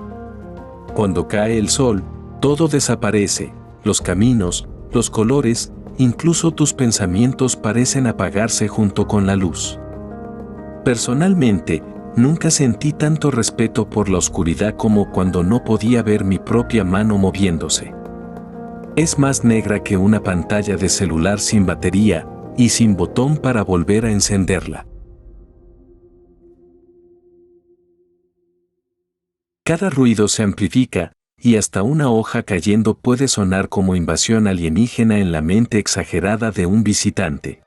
Speaker 1: Cuando cae el sol, todo desaparece, los caminos, los colores, incluso tus pensamientos parecen apagarse junto con la luz. Personalmente, nunca sentí tanto respeto por la oscuridad como cuando no podía ver mi propia mano moviéndose. Es más negra que una pantalla de celular sin batería y sin botón para volver a encenderla. Cada ruido se amplifica, y hasta una hoja cayendo puede sonar como invasión alienígena en la mente exagerada de un visitante.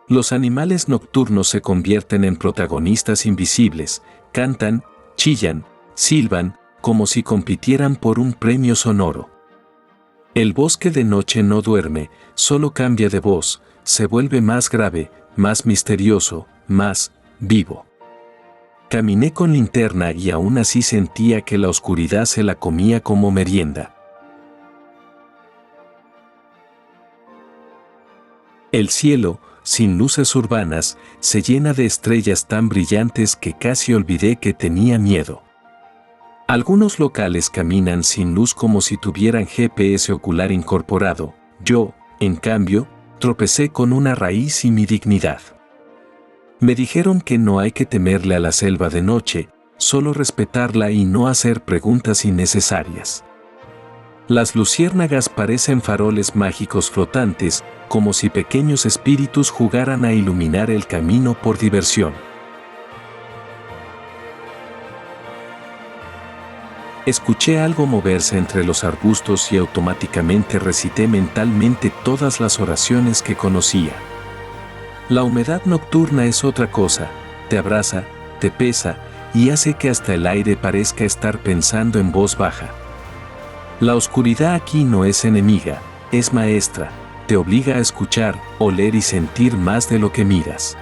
Speaker 1: Los animales nocturnos se convierten en protagonistas invisibles, cantan, chillan, silban, como si compitieran por un premio sonoro. El bosque de noche no duerme, solo cambia de voz, se vuelve más grave, más misterioso, más vivo. Caminé con linterna y aún así sentía que la oscuridad se la comía como merienda. El cielo, sin luces urbanas, se llena de estrellas tan brillantes que casi olvidé que tenía miedo. Algunos locales caminan sin luz como si tuvieran GPS ocular incorporado. Yo, en cambio, tropecé con una raíz y mi dignidad. Me dijeron que no hay que temerle a la selva de noche, solo respetarla y no hacer preguntas innecesarias. Las luciérnagas parecen faroles mágicos flotantes, como si pequeños espíritus jugaran a iluminar el camino por diversión. Escuché algo moverse entre los arbustos y automáticamente recité mentalmente todas las oraciones que conocía. La humedad nocturna es otra cosa, te abraza, te pesa y hace que hasta el aire parezca estar pensando en voz baja. La oscuridad aquí no es enemiga, es maestra, te obliga a escuchar, oler y sentir más de lo que miras.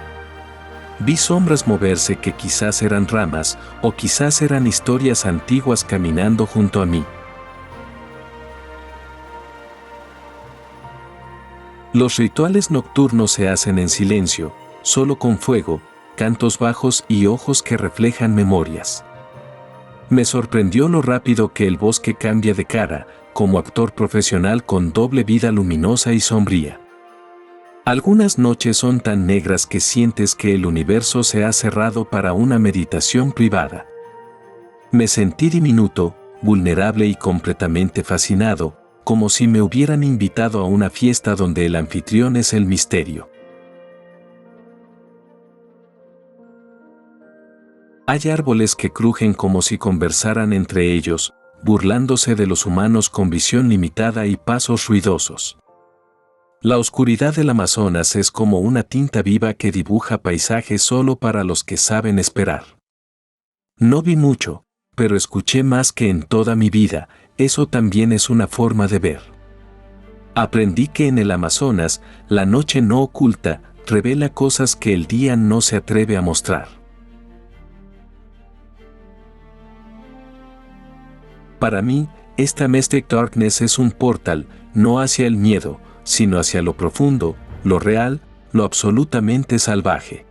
Speaker 1: Vi sombras moverse que quizás eran ramas o quizás eran historias antiguas caminando junto a mí. Los rituales nocturnos se hacen en silencio, solo con fuego, cantos bajos y ojos que reflejan memorias. Me sorprendió lo rápido que el bosque cambia de cara, como actor profesional con doble vida luminosa y sombría. Algunas noches son tan negras que sientes que el universo se ha cerrado para una meditación privada. Me sentí diminuto, vulnerable y completamente fascinado, como si me hubieran invitado a una fiesta donde el anfitrión es el misterio. Hay árboles que crujen como si conversaran entre ellos, burlándose de los humanos con visión limitada y pasos ruidosos. La oscuridad del Amazonas es como una tinta viva que dibuja paisajes solo para los que saben esperar. No vi mucho, pero escuché más que en toda mi vida, eso también es una forma de ver. Aprendí que en el Amazonas, la noche no oculta, revela cosas que el día no se atreve a mostrar. Para mí, esta Mystic Darkness es un portal, no hacia el miedo, sino hacia lo profundo, lo real, lo absolutamente salvaje.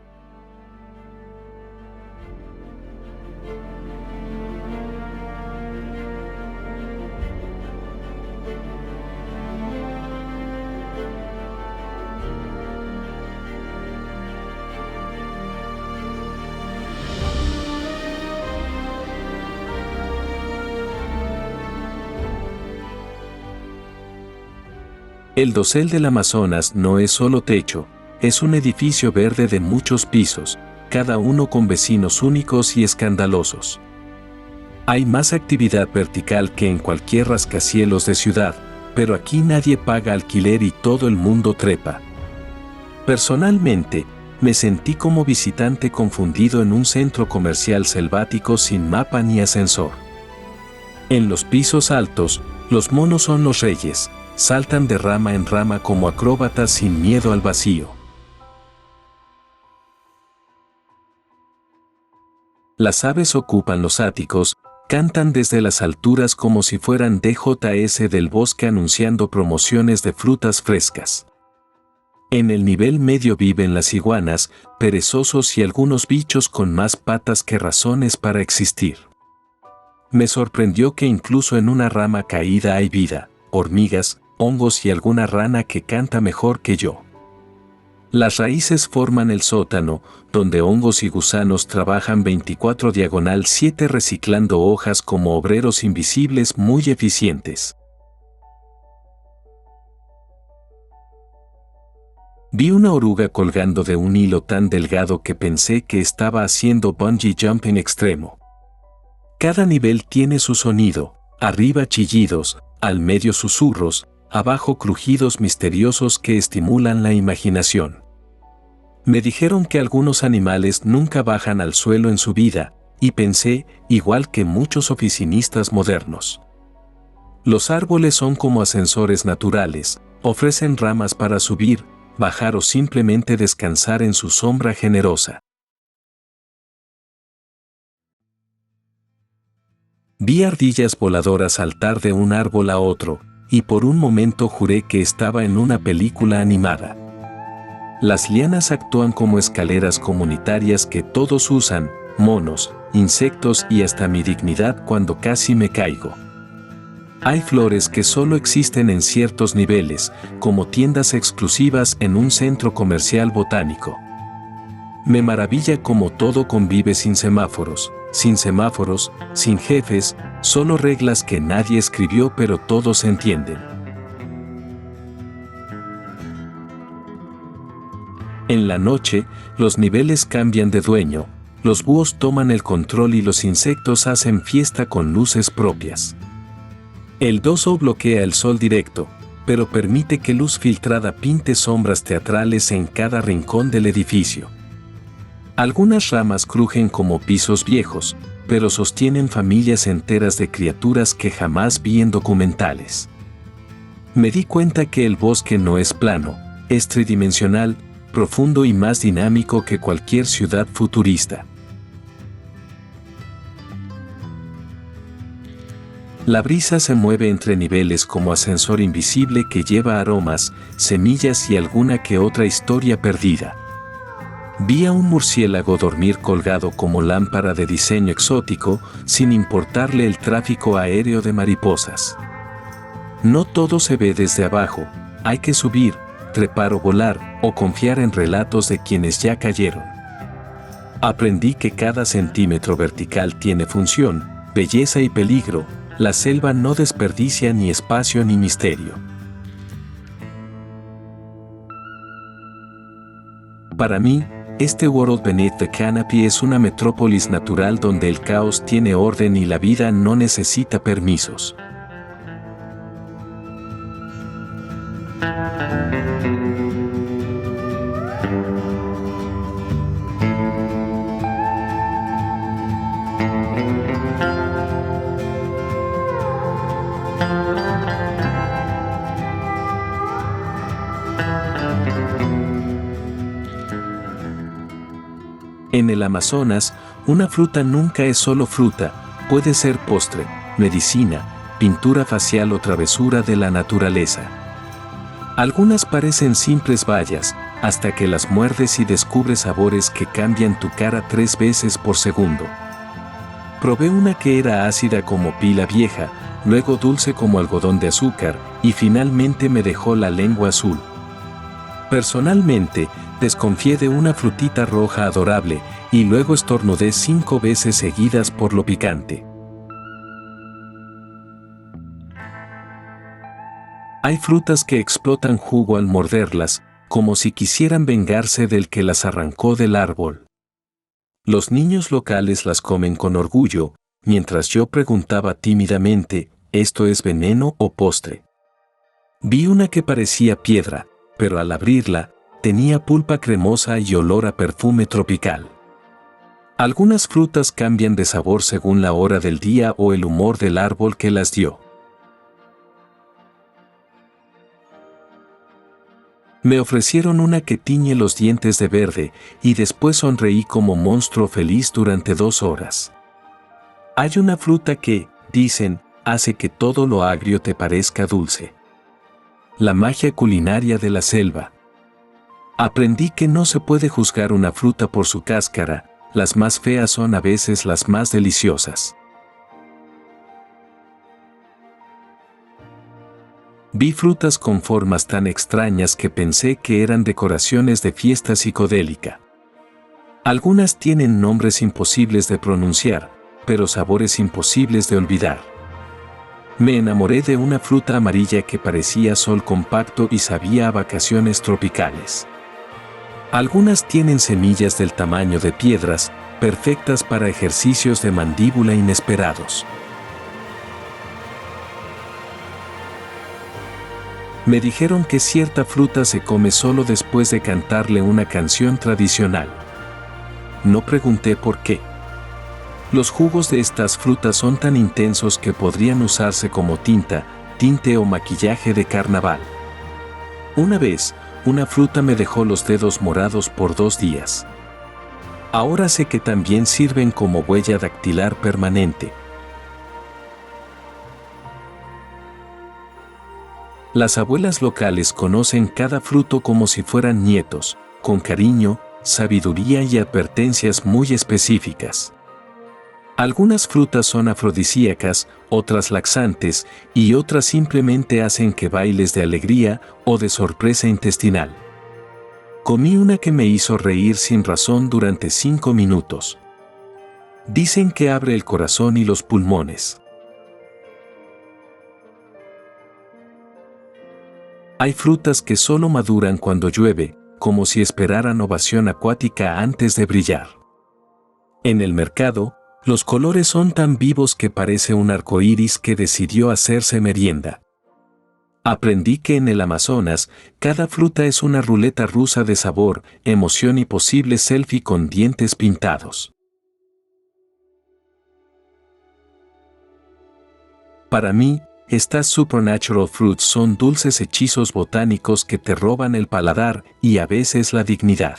Speaker 1: El dosel del Amazonas no es solo techo, es un edificio verde de muchos pisos, cada uno con vecinos únicos y escandalosos. Hay más actividad vertical que en cualquier rascacielos de ciudad, pero aquí nadie paga alquiler y todo el mundo trepa. Personalmente, me sentí como visitante confundido en un centro comercial selvático sin mapa ni ascensor. En los pisos altos, los monos son los reyes, saltan de rama en rama como acróbatas sin miedo al vacío. Las aves ocupan los áticos, cantan desde las alturas como si fueran DJS del bosque anunciando promociones de frutas frescas. En el nivel medio viven las iguanas, perezosos y algunos bichos con más patas que razones para existir. Me sorprendió que incluso en una rama caída hay vida, hormigas, hongos y alguna rana que canta mejor que yo. Las raíces forman el sótano, donde hongos y gusanos trabajan 24/7 reciclando hojas como obreros invisibles muy eficientes. Vi una oruga colgando de un hilo tan delgado que pensé que estaba haciendo bungee jumping extremo. Cada nivel tiene su sonido, arriba chillidos, al medio susurros, abajo crujidos misteriosos que estimulan la imaginación. Me dijeron que algunos animales nunca bajan al suelo en su vida, y pensé, igual que muchos oficinistas modernos. Los árboles son como ascensores naturales, ofrecen ramas para subir, bajar o simplemente descansar en su sombra generosa. Vi ardillas voladoras saltar de un árbol a otro, y por un momento juré que estaba en una película animada. Las lianas actúan como escaleras comunitarias que todos usan, monos, insectos y hasta mi dignidad cuando casi me caigo. Hay flores que solo existen en ciertos niveles, como tiendas exclusivas en un centro comercial botánico. Me maravilla cómo todo convive sin semáforos, sin jefes, solo reglas que nadie escribió pero todos entienden. En la noche, los niveles cambian de dueño, los búhos toman el control y los insectos hacen fiesta con luces propias. El doso bloquea el sol directo, pero permite que luz filtrada pinte sombras teatrales en cada rincón del edificio. Algunas ramas crujen como pisos viejos, pero sostienen familias enteras de criaturas que jamás vi en documentales. Me di cuenta que el bosque no es plano, es tridimensional, profundo y más dinámico que cualquier ciudad futurista. La brisa se mueve entre niveles como ascensor invisible que lleva aromas, semillas y alguna que otra historia perdida. Vi a un murciélago dormir colgado como lámpara de diseño exótico, sin importarle el tráfico aéreo de mariposas. No todo se ve desde abajo, hay que subir, trepar o volar, o confiar en relatos de quienes ya cayeron. Aprendí que cada centímetro vertical tiene función, belleza y peligro, la selva no desperdicia ni espacio ni misterio. Para mí, este World Beneath the Canopy es una metrópolis natural donde el caos tiene orden y la vida no necesita permisos. En el Amazonas, una fruta nunca es solo fruta, puede ser postre, medicina, pintura facial o travesura de la naturaleza. Algunas parecen simples bayas, hasta que las muerdes y descubres sabores que cambian tu cara 3 veces por segundo. Probé una que era ácida como pila vieja, luego dulce como algodón de azúcar, y finalmente me dejó la lengua azul. Personalmente, desconfié de una frutita roja adorable, y luego estornudé 5 veces seguidas por lo picante. Hay frutas que explotan jugo al morderlas, como si quisieran vengarse del que las arrancó del árbol. Los niños locales las comen con orgullo, mientras yo preguntaba tímidamente, ¿esto es veneno o postre? Vi una que parecía piedra, pero al abrirla, tenía pulpa cremosa y olor a perfume tropical. Algunas frutas cambian de sabor según la hora del día o el humor del árbol que las dio. Me ofrecieron una que tiñe los dientes de verde, y después sonreí como monstruo feliz durante 2 horas. Hay una fruta que, dicen, hace que todo lo agrio te parezca dulce. La magia culinaria de la selva. Aprendí que no se puede juzgar una fruta por su cáscara, las más feas son a veces las más deliciosas. Vi frutas con formas tan extrañas que pensé que eran decoraciones de fiesta psicodélica. Algunas tienen nombres imposibles de pronunciar, pero sabores imposibles de olvidar. Me enamoré de una fruta amarilla que parecía sol compacto y sabía a vacaciones tropicales. Algunas tienen semillas del tamaño de piedras, perfectas para ejercicios de mandíbula inesperados. Me dijeron que cierta fruta se come solo después de cantarle una canción tradicional. No pregunté por qué. Los jugos de estas frutas son tan intensos que podrían usarse como tinta, tinte o maquillaje de carnaval. Una vez, una fruta me dejó los dedos morados por 2 días. Ahora sé que también sirven como huella dactilar permanente. Las abuelas locales conocen cada fruto como si fueran nietos, con cariño, sabiduría y advertencias muy específicas. Algunas frutas son afrodisíacas, otras laxantes, y otras simplemente hacen que bailes de alegría o de sorpresa intestinal. Comí una que me hizo reír sin razón durante 5 minutos. Dicen que abre el corazón y los pulmones. Hay frutas que solo maduran cuando llueve, como si esperaran ovación acuática antes de brillar. En el mercado, los colores son tan vivos que parece un arco iris que decidió hacerse merienda. Aprendí que en el Amazonas, cada fruta es una ruleta rusa de sabor, emoción y posible selfie con dientes pintados. Para mí, estas supernatural fruits son dulces hechizos botánicos que te roban el paladar y a veces la dignidad.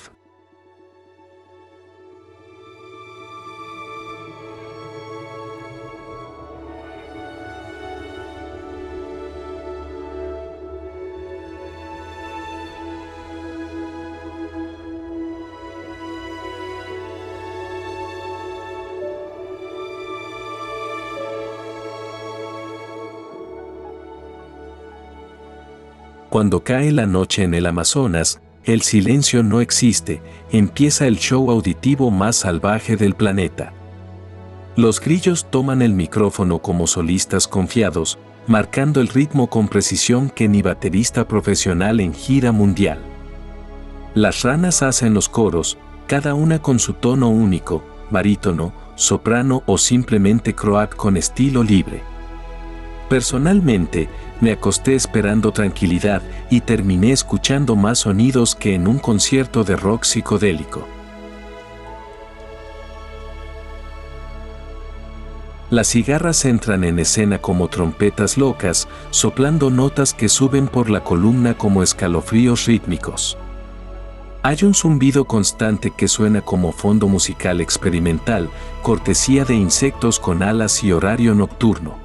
Speaker 1: Cuando cae la noche en el Amazonas, el silencio no existe, empieza el show auditivo más salvaje del planeta. Los grillos toman el micrófono como solistas confiados, marcando el ritmo con precisión que ni baterista profesional en gira mundial. Las ranas hacen los coros, cada una con su tono único, barítono, soprano o simplemente croat con estilo libre. Personalmente, me acosté esperando tranquilidad y terminé escuchando más sonidos que en un concierto de rock psicodélico. Las cigarras entran en escena como trompetas locas, soplando notas que suben por la columna como escalofríos rítmicos. Hay un zumbido constante que suena como fondo musical experimental, cortesía de insectos con alas y horario nocturno.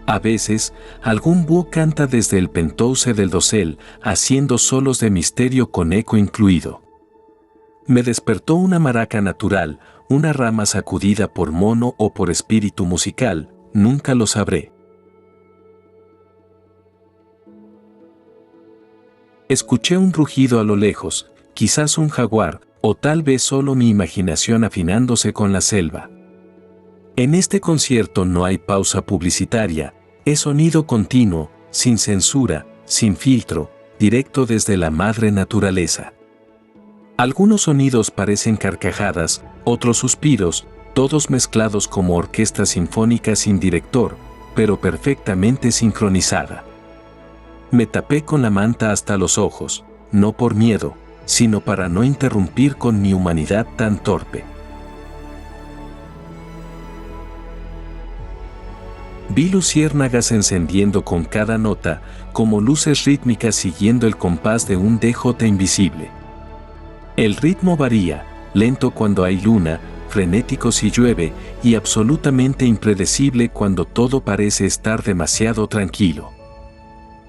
Speaker 1: A veces, algún búho canta desde el penthouse del dosel, haciendo solos de misterio con eco incluido. Me despertó una maraca natural, una rama sacudida por mono o por espíritu musical, nunca lo sabré. Escuché un rugido a lo lejos, quizás un jaguar, o tal vez solo mi imaginación afinándose con la selva. En este concierto no hay pausa publicitaria, es sonido continuo, sin censura, sin filtro, directo desde la madre naturaleza. Algunos sonidos parecen carcajadas, otros suspiros, todos mezclados como orquesta sinfónica sin director, pero perfectamente sincronizada. Me tapé con la manta hasta los ojos, no por miedo, sino para no interrumpir con mi humanidad tan torpe. Vi luciérnagas encendiendo con cada nota, como luces rítmicas siguiendo el compás de un DJ invisible. El ritmo varía, lento cuando hay luna, frenético si llueve, y absolutamente impredecible cuando todo parece estar demasiado tranquilo.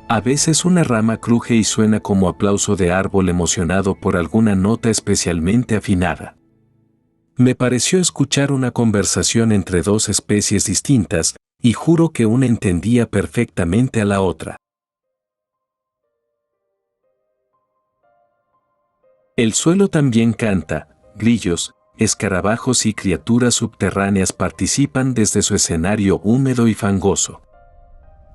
Speaker 1: A veces una rama cruje y suena como aplauso de árbol emocionado por alguna nota especialmente afinada. Me pareció escuchar una conversación entre dos especies distintas, y juro que una entendía perfectamente a la otra. El suelo también canta, grillos, escarabajos y criaturas subterráneas participan desde su escenario húmedo y fangoso.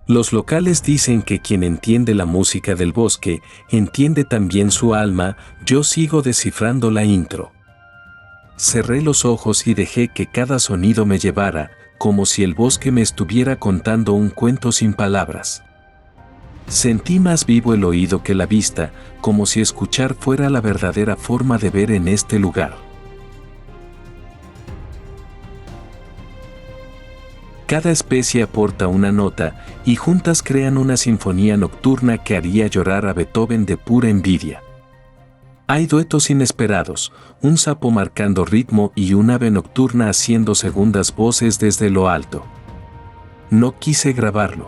Speaker 1: Los locales dicen que quien entiende la música del bosque, entiende también su alma. Yo sigo descifrando la intro. Cerré los ojos y dejé que cada sonido me llevara, como si el bosque me estuviera contando un cuento sin palabras. Sentí más vivo el oído que la vista, como si escuchar fuera la verdadera forma de ver en este lugar. Cada especie aporta una nota, y juntas crean una sinfonía nocturna que haría llorar a Beethoven de pura envidia. Hay duetos inesperados, un sapo marcando ritmo y un ave nocturna haciendo segundas voces desde lo alto. No quise grabarlo.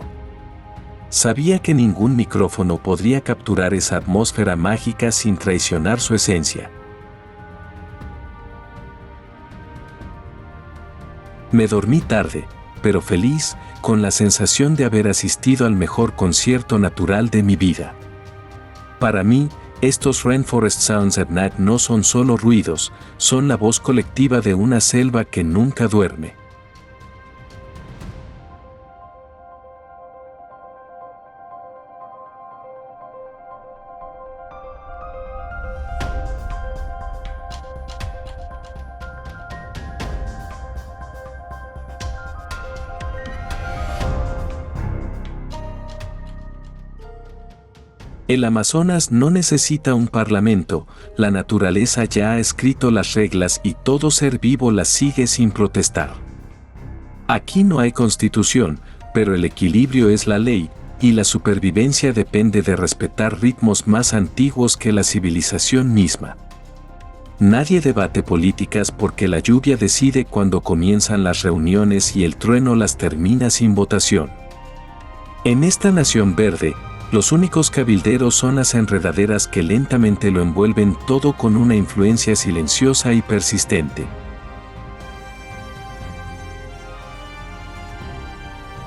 Speaker 1: Sabía que ningún micrófono podría capturar esa atmósfera mágica sin traicionar su esencia. Me dormí tarde, pero feliz, con la sensación de haber asistido al mejor concierto natural de mi vida. Para mí, estos Rainforest Sounds at Night no son solo ruidos, son la voz colectiva de una selva que nunca duerme. El Amazonas no necesita un parlamento, la naturaleza ya ha escrito las reglas y todo ser vivo las sigue sin protestar. Aquí no hay constitución, pero el equilibrio es la ley, y la supervivencia depende de respetar ritmos más antiguos que la civilización misma. Nadie debate políticas porque la lluvia decide cuándo comienzan las reuniones y el trueno las termina sin votación. En esta nación verde, los únicos cabilderos son las enredaderas que lentamente lo envuelven todo con una influencia silenciosa y persistente.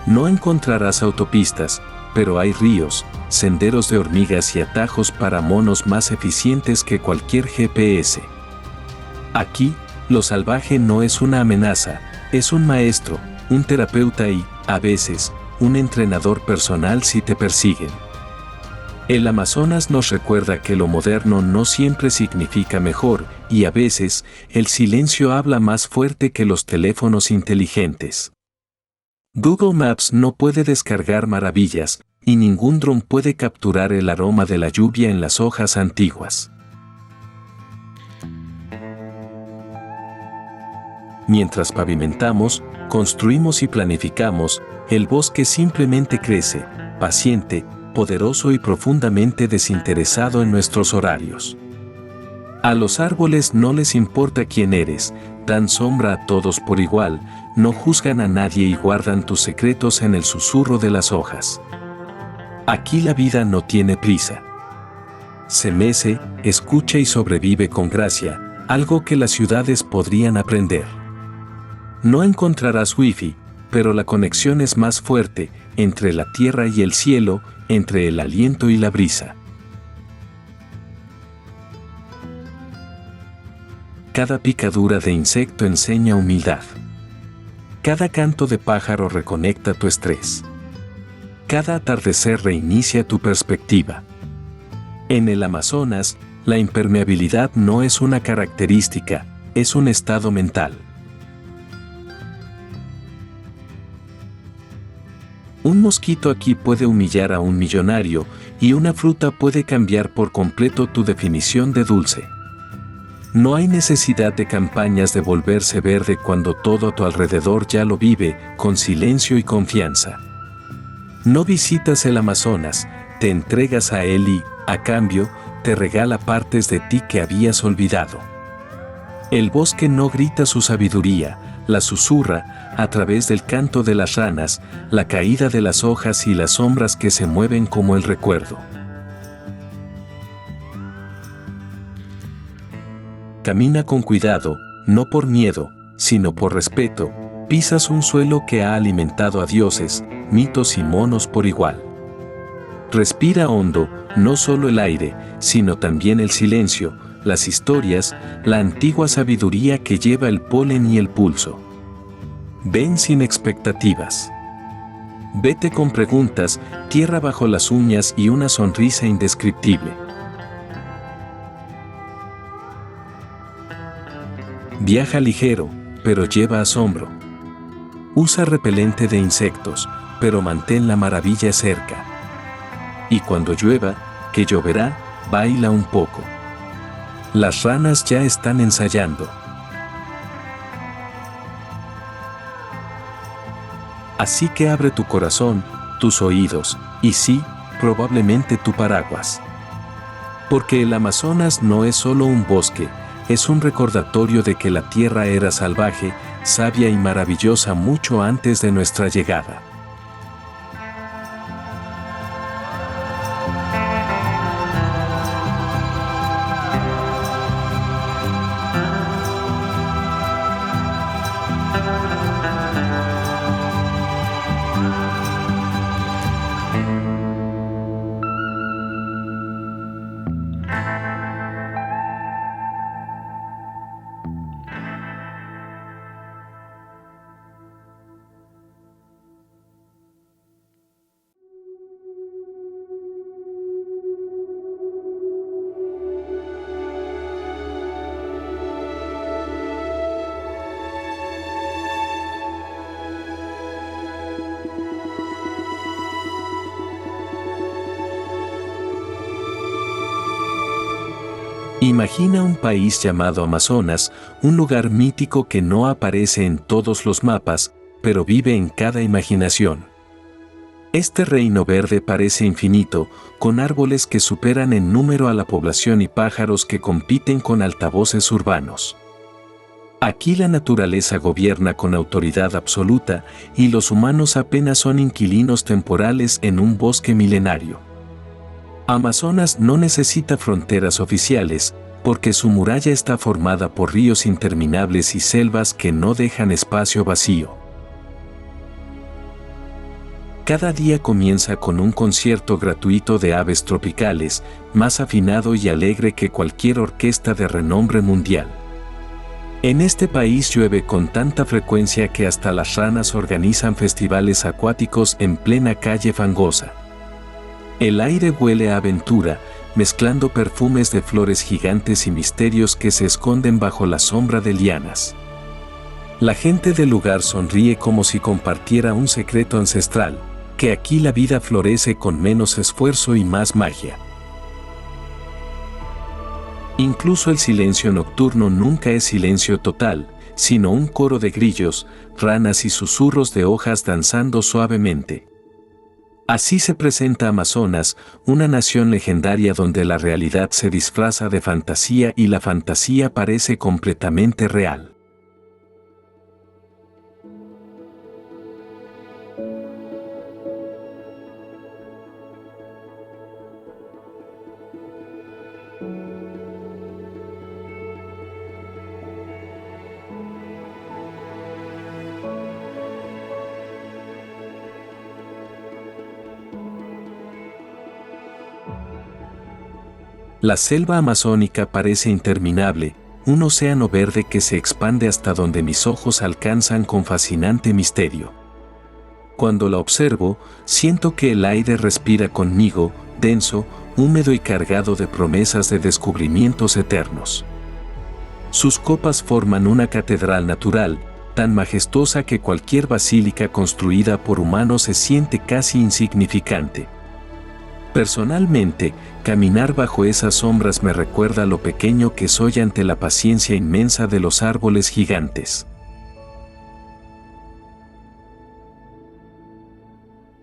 Speaker 1: No encontrarás autopistas, pero hay ríos, senderos de hormigas y atajos para monos más eficientes que cualquier GPS. Aquí, lo salvaje no es una amenaza, es un maestro, un terapeuta y, a veces, un entrenador personal si te persiguen. El Amazonas nos recuerda que lo moderno no siempre significa mejor, y a veces, el silencio habla más fuerte que los teléfonos inteligentes. Google Maps no puede descargar maravillas, y ningún dron puede capturar el aroma de la lluvia en las hojas antiguas. Mientras pavimentamos, construimos y planificamos, el bosque simplemente crece, paciente, poderoso y profundamente desinteresado en nuestros horarios. A los árboles no les importa quién eres, dan sombra a todos por igual, no juzgan a nadie y guardan tus secretos en el susurro de las hojas. Aquí la vida no tiene prisa. Se mece, escucha y sobrevive con gracia, algo que las ciudades podrían aprender. No encontrarás wifi, pero la conexión es más fuerte, entre la tierra y el cielo, entre el aliento y la brisa. Cada picadura de insecto enseña humildad. Cada canto de pájaro reconecta tu estrés. Cada atardecer reinicia tu perspectiva. En el Amazonas, la impermeabilidad no es una característica, es un estado mental. Un mosquito aquí puede humillar a un millonario y una fruta puede cambiar por completo tu definición de dulce. No hay necesidad de campañas de volverse verde cuando todo a tu alrededor ya lo vive, con silencio y confianza. No visitas el Amazonas, te entregas a él y, a cambio, te regala partes de ti que habías olvidado. El bosque no grita su sabiduría, la susurra a través del canto de las ranas, la caída de las hojas y las sombras que se mueven como el recuerdo. Camina con cuidado, no por miedo, sino por respeto. Pisas un suelo que ha alimentado a dioses, mitos y monos por igual. Respira hondo, no solo el aire, sino también el silencio, las historias, la antigua sabiduría que lleva el polen y el pulso. Ven sin expectativas. Vete con preguntas, tierra bajo las uñas y una sonrisa indescriptible. Viaja ligero, pero lleva asombro. Usa repelente de insectos, pero mantén la maravilla cerca. Y cuando llueva, que lloverá, baila un poco. Las ranas ya están ensayando. Así que abre tu corazón, tus oídos, y sí, probablemente tu paraguas. Porque el Amazonas no es solo un bosque, es un recordatorio de que la tierra era salvaje, sabia y maravillosa mucho antes de nuestra llegada. Imagina un país llamado Amazonas, un lugar mítico que no aparece en todos los mapas, pero vive en cada imaginación. Este reino verde parece infinito, con árboles que superan en número a la población y pájaros que compiten con altavoces urbanos. Aquí la naturaleza gobierna con autoridad absoluta y los humanos apenas son inquilinos temporales en un bosque milenario. Amazonas no necesita fronteras oficiales, porque su muralla está formada por ríos interminables y selvas que no dejan espacio vacío. Cada día comienza con un concierto gratuito de aves tropicales, más afinado y alegre que cualquier orquesta de renombre mundial. En este país llueve con tanta frecuencia que hasta las ranas organizan festivales acuáticos en plena calle fangosa. El aire huele a aventura, mezclando perfumes de flores gigantes y misterios que se esconden bajo la sombra de lianas. La gente del lugar sonríe como si compartiera un secreto ancestral, que aquí la vida florece con menos esfuerzo y más magia. Incluso el silencio nocturno nunca es silencio total, sino un coro de grillos, ranas y susurros de hojas danzando suavemente. Así se presenta Amazonas, una nación legendaria donde la realidad se disfraza de fantasía y la fantasía parece completamente real. La selva amazónica parece interminable, un océano verde que se expande hasta donde mis ojos alcanzan con fascinante misterio. Cuando la observo, siento que el aire respira conmigo, denso, húmedo y cargado de promesas de descubrimientos eternos. Sus copas forman una catedral natural, tan majestuosa que cualquier basílica construida por humanos se siente casi insignificante. Personalmente, caminar bajo esas sombras me recuerda lo pequeño que soy ante la paciencia inmensa de los árboles gigantes.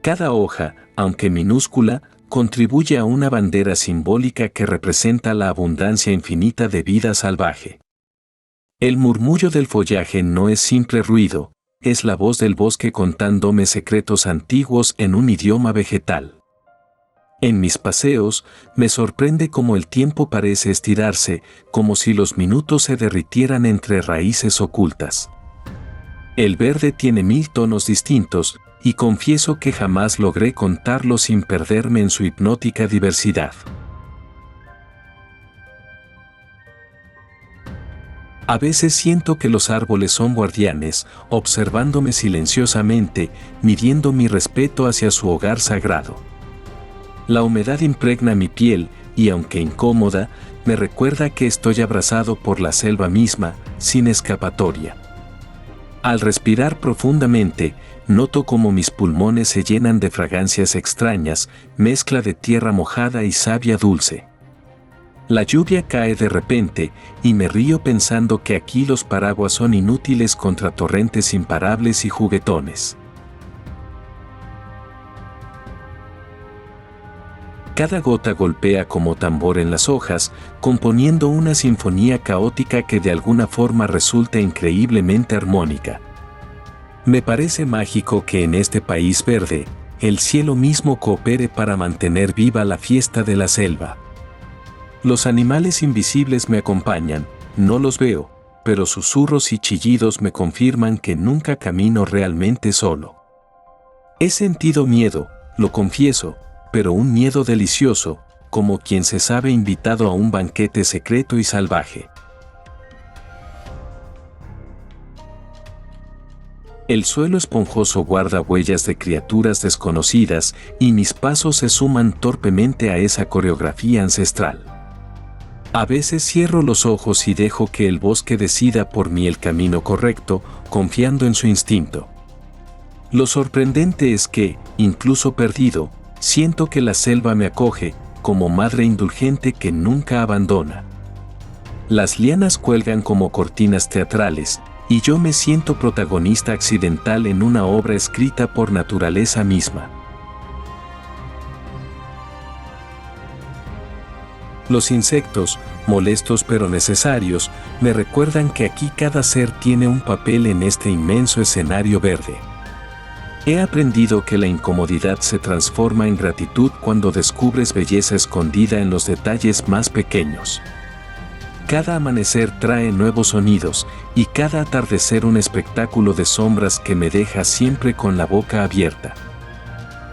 Speaker 1: Cada hoja, aunque minúscula, contribuye a una bandera simbólica que representa la abundancia infinita de vida salvaje. El murmullo del follaje no es simple ruido, es la voz del bosque contándome secretos antiguos en un idioma vegetal. En mis paseos, me sorprende cómo el tiempo parece estirarse, como si los minutos se derritieran entre raíces ocultas. El verde tiene 1000 tonos distintos, y confieso que jamás logré contarlo sin perderme en su hipnótica diversidad. A veces siento que los árboles son guardianes, observándome silenciosamente, midiendo mi respeto hacia su hogar sagrado. La humedad impregna mi piel, y aunque incómoda, me recuerda que estoy abrazado por la selva misma, sin escapatoria. Al respirar profundamente, noto cómo mis pulmones se llenan de fragancias extrañas, mezcla de tierra mojada y savia dulce. La lluvia cae de repente, y me río pensando que aquí los paraguas son inútiles contra torrentes imparables y juguetones. Cada gota golpea como tambor en las hojas, componiendo una sinfonía caótica que de alguna forma resulta increíblemente armónica. Me parece mágico que en este país verde, el cielo mismo coopere para mantener viva la fiesta de la selva. Los animales invisibles me acompañan, no los veo, pero susurros y chillidos me confirman que nunca camino realmente solo. He sentido miedo, lo confieso, pero un miedo delicioso, como quien se sabe invitado a un banquete secreto y salvaje. El suelo esponjoso guarda huellas de criaturas desconocidas y mis pasos se suman torpemente a esa coreografía ancestral. A veces cierro los ojos y dejo que el bosque decida por mí el camino correcto, confiando en su instinto. Lo sorprendente es que, incluso perdido, siento que la selva me acoge, como madre indulgente que nunca abandona. Las lianas cuelgan como cortinas teatrales, y yo me siento protagonista accidental en una obra escrita por naturaleza misma. Los insectos, molestos pero necesarios, me recuerdan que aquí cada ser tiene un papel en este inmenso escenario verde. He aprendido que la incomodidad se transforma en gratitud cuando descubres belleza escondida en los detalles más pequeños. Cada amanecer trae nuevos sonidos, y cada atardecer un espectáculo de sombras que me deja siempre con la boca abierta.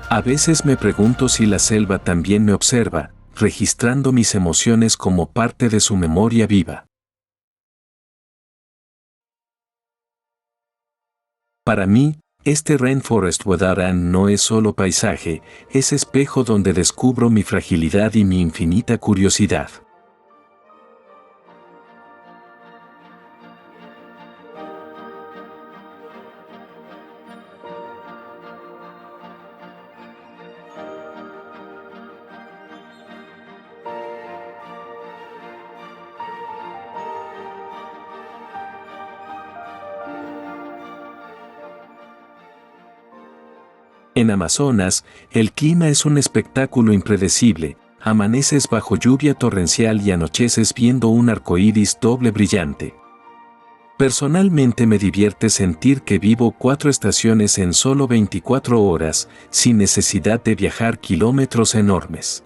Speaker 1: A veces me pregunto si la selva también me observa, registrando mis emociones como parte de su memoria viva. Para mí, este Rainforest Without End no es solo paisaje, es espejo donde descubro mi fragilidad y mi infinita curiosidad. En Amazonas, el clima es un espectáculo impredecible, amaneces bajo lluvia torrencial y anocheces viendo un arcoíris doble brillante. Personalmente me divierte sentir que vivo 4 estaciones en solo 24 horas, sin necesidad de viajar kilómetros enormes.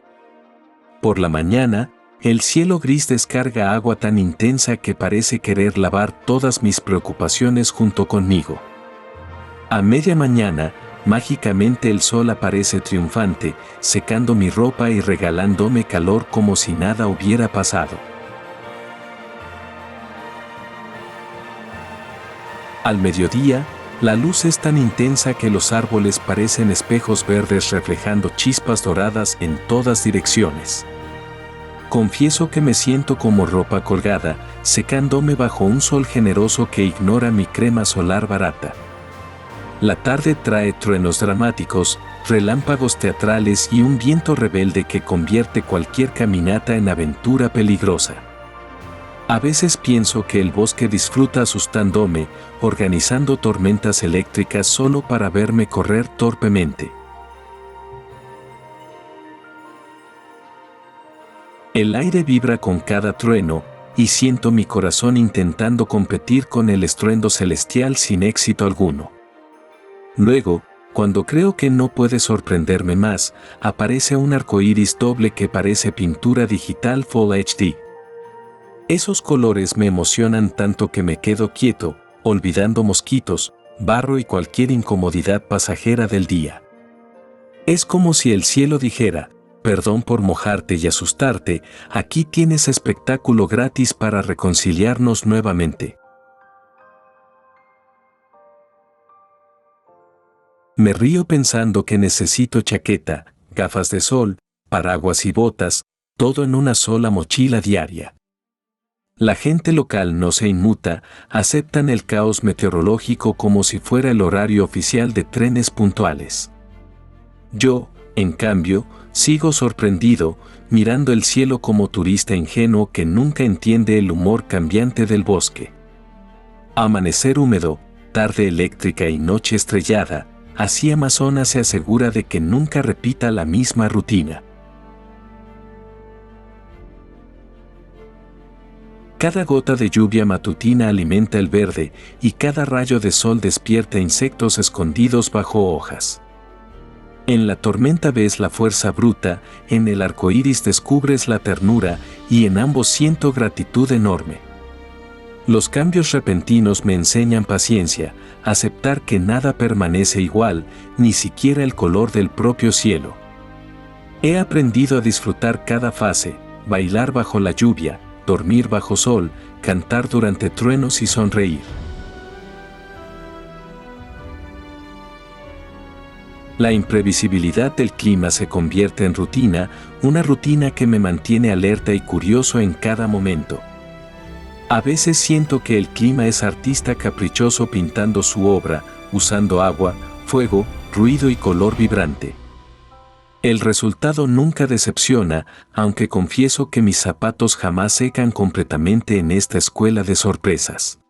Speaker 1: Por la mañana, el cielo gris descarga agua tan intensa que parece querer lavar todas mis preocupaciones junto conmigo. A media mañana, mágicamente el sol aparece triunfante, secando mi ropa y regalándome calor como si nada hubiera pasado. Al mediodía, La luz es tan intensa que los árboles parecen espejos verdes reflejando chispas doradas en todas direcciones. Confieso que me siento como ropa colgada, secándome bajo un sol generoso que ignora mi crema solar barata. La tarde trae truenos dramáticos, relámpagos teatrales y un viento rebelde que convierte cualquier caminata en aventura peligrosa. A veces pienso que el bosque disfruta asustándome, organizando tormentas eléctricas solo para verme correr torpemente. El aire vibra con cada trueno, y siento mi corazón intentando competir con el estruendo celestial sin éxito alguno. Luego, cuando creo que no puede sorprenderme más, aparece un arcoíris doble que parece pintura digital Full HD. Esos colores me emocionan tanto que me quedo quieto, olvidando mosquitos, barro y cualquier incomodidad pasajera del día. Es como si el cielo dijera: perdón por mojarte y asustarte, aquí tienes espectáculo gratis para reconciliarnos nuevamente. Me río pensando que necesito chaqueta, gafas de sol, paraguas y botas, todo en una sola mochila diaria. La gente local no se inmuta, aceptan el caos meteorológico como si fuera el horario oficial de trenes puntuales. Yo, en cambio, sigo sorprendido, mirando el cielo como turista ingenuo que nunca entiende el humor cambiante del bosque. Amanecer húmedo, tarde eléctrica y noche estrellada, así Amazonas se asegura de que nunca repita la misma rutina. Cada gota de lluvia matutina alimenta el verde y cada rayo de sol despierta insectos escondidos bajo hojas. En la tormenta ves la fuerza bruta, en el arcoíris descubres la ternura y en ambos siento gratitud enorme. Los cambios repentinos me enseñan paciencia, aceptar que nada permanece igual, ni siquiera el color del propio cielo. He aprendido a disfrutar cada fase, bailar bajo la lluvia, dormir bajo sol, cantar durante truenos y sonreír. La imprevisibilidad del clima se convierte en rutina, una rutina que me mantiene alerta y curioso en cada momento. A veces siento que el clima es artista caprichoso pintando su obra, usando agua, fuego, ruido y color vibrante. El resultado nunca decepciona, aunque confieso que mis zapatos jamás secan completamente en esta escuela de sorpresas.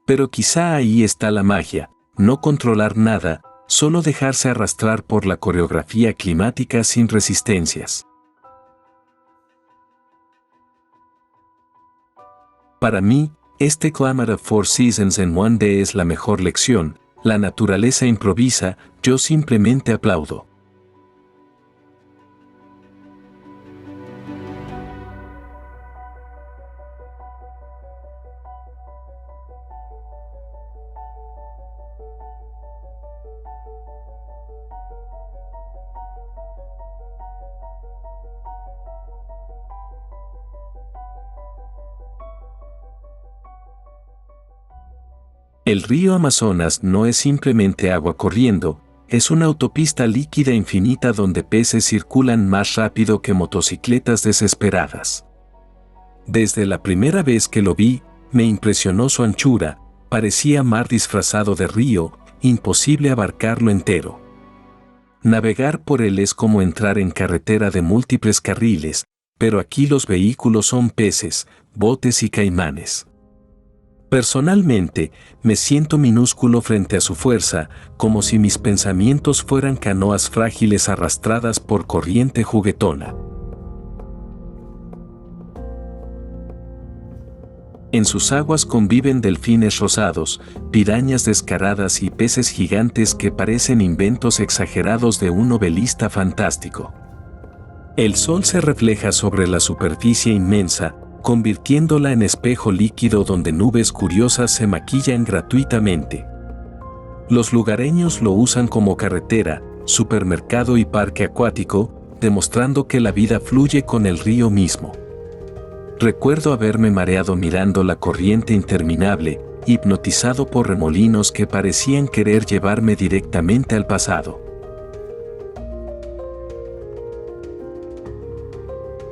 Speaker 1: Pero quizá ahí está la magia, no controlar nada, solo dejarse arrastrar por la coreografía climática sin resistencias. Para mí, este Climate of Four Seasons in One Day es la mejor lección. La naturaleza improvisa, yo simplemente aplaudo. El río Amazonas no es simplemente agua corriendo, es una autopista líquida infinita donde peces circulan más rápido que motocicletas desesperadas. Desde la primera vez que lo vi, me impresionó su anchura, parecía mar disfrazado de río, imposible abarcarlo entero. Navegar por él es como entrar en carretera de múltiples carriles, pero aquí los vehículos son peces, botes y caimanes. Personalmente, me siento minúsculo frente a su fuerza, como si mis pensamientos fueran canoas frágiles arrastradas por corriente juguetona. En sus aguas conviven delfines rosados, pirañas descaradas y peces gigantes que parecen inventos exagerados de un novelista fantástico. El sol se refleja sobre la superficie inmensa, convirtiéndola en espejo líquido donde nubes curiosas se maquillan gratuitamente. Los lugareños lo usan como carretera, supermercado y parque acuático, demostrando que la vida fluye con el río mismo. Recuerdo haberme mareado mirando la corriente interminable, hipnotizado por remolinos que parecían querer llevarme directamente al pasado.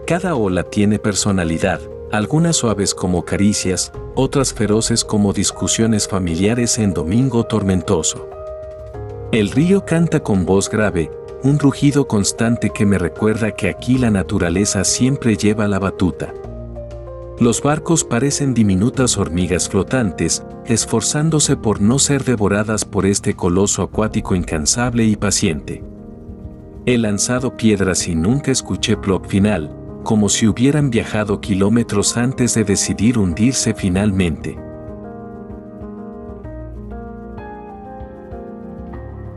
Speaker 1: Cada ola tiene personalidad, algunas suaves como caricias, otras feroces como discusiones familiares en domingo tormentoso. El río canta con voz grave, un rugido constante que me recuerda que aquí la naturaleza siempre lleva la batuta. Los barcos parecen diminutas hormigas flotantes, esforzándose por no ser devoradas por este coloso acuático incansable y paciente. He lanzado piedras y nunca escuché plop final, como si hubieran viajado kilómetros antes de decidir hundirse finalmente.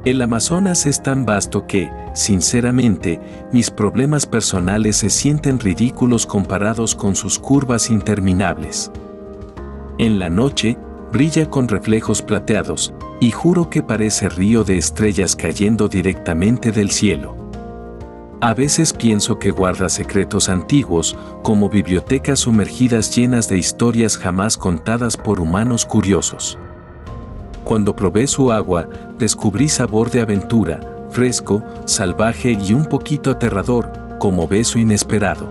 Speaker 1: El Amazonas es tan vasto que, sinceramente, mis problemas personales se sienten ridículos comparados con sus curvas interminables. En la noche, brilla con reflejos plateados, y juro que parece río de estrellas cayendo directamente del cielo. A veces pienso que guarda secretos antiguos, como bibliotecas sumergidas llenas de historias jamás contadas por humanos curiosos. Cuando probé su agua, descubrí sabor de aventura, fresco, salvaje y un poquito aterrador, como beso inesperado.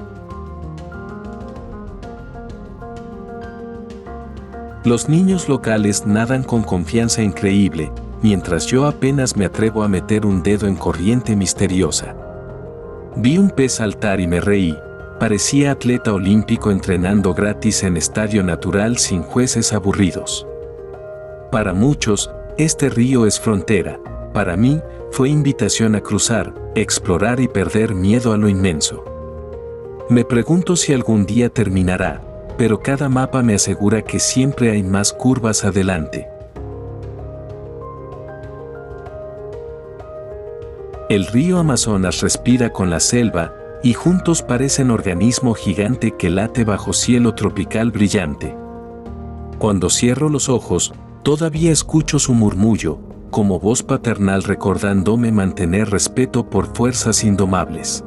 Speaker 1: Los niños locales nadan con confianza increíble, mientras yo apenas me atrevo a meter un dedo en corriente misteriosa. Vi un pez saltar y me reí, parecía atleta olímpico entrenando gratis en estadio natural sin jueces aburridos. Para muchos, este río es frontera, para mí, fue invitación a cruzar, explorar y perder miedo a lo inmenso. Me pregunto si algún día terminará, pero cada mapa me asegura que siempre hay más curvas adelante. El río Amazonas respira con la selva, y juntos parecen organismo gigante que late bajo cielo tropical brillante. Cuando cierro los ojos, todavía escucho su murmullo, como voz paternal recordándome mantener respeto por fuerzas indomables.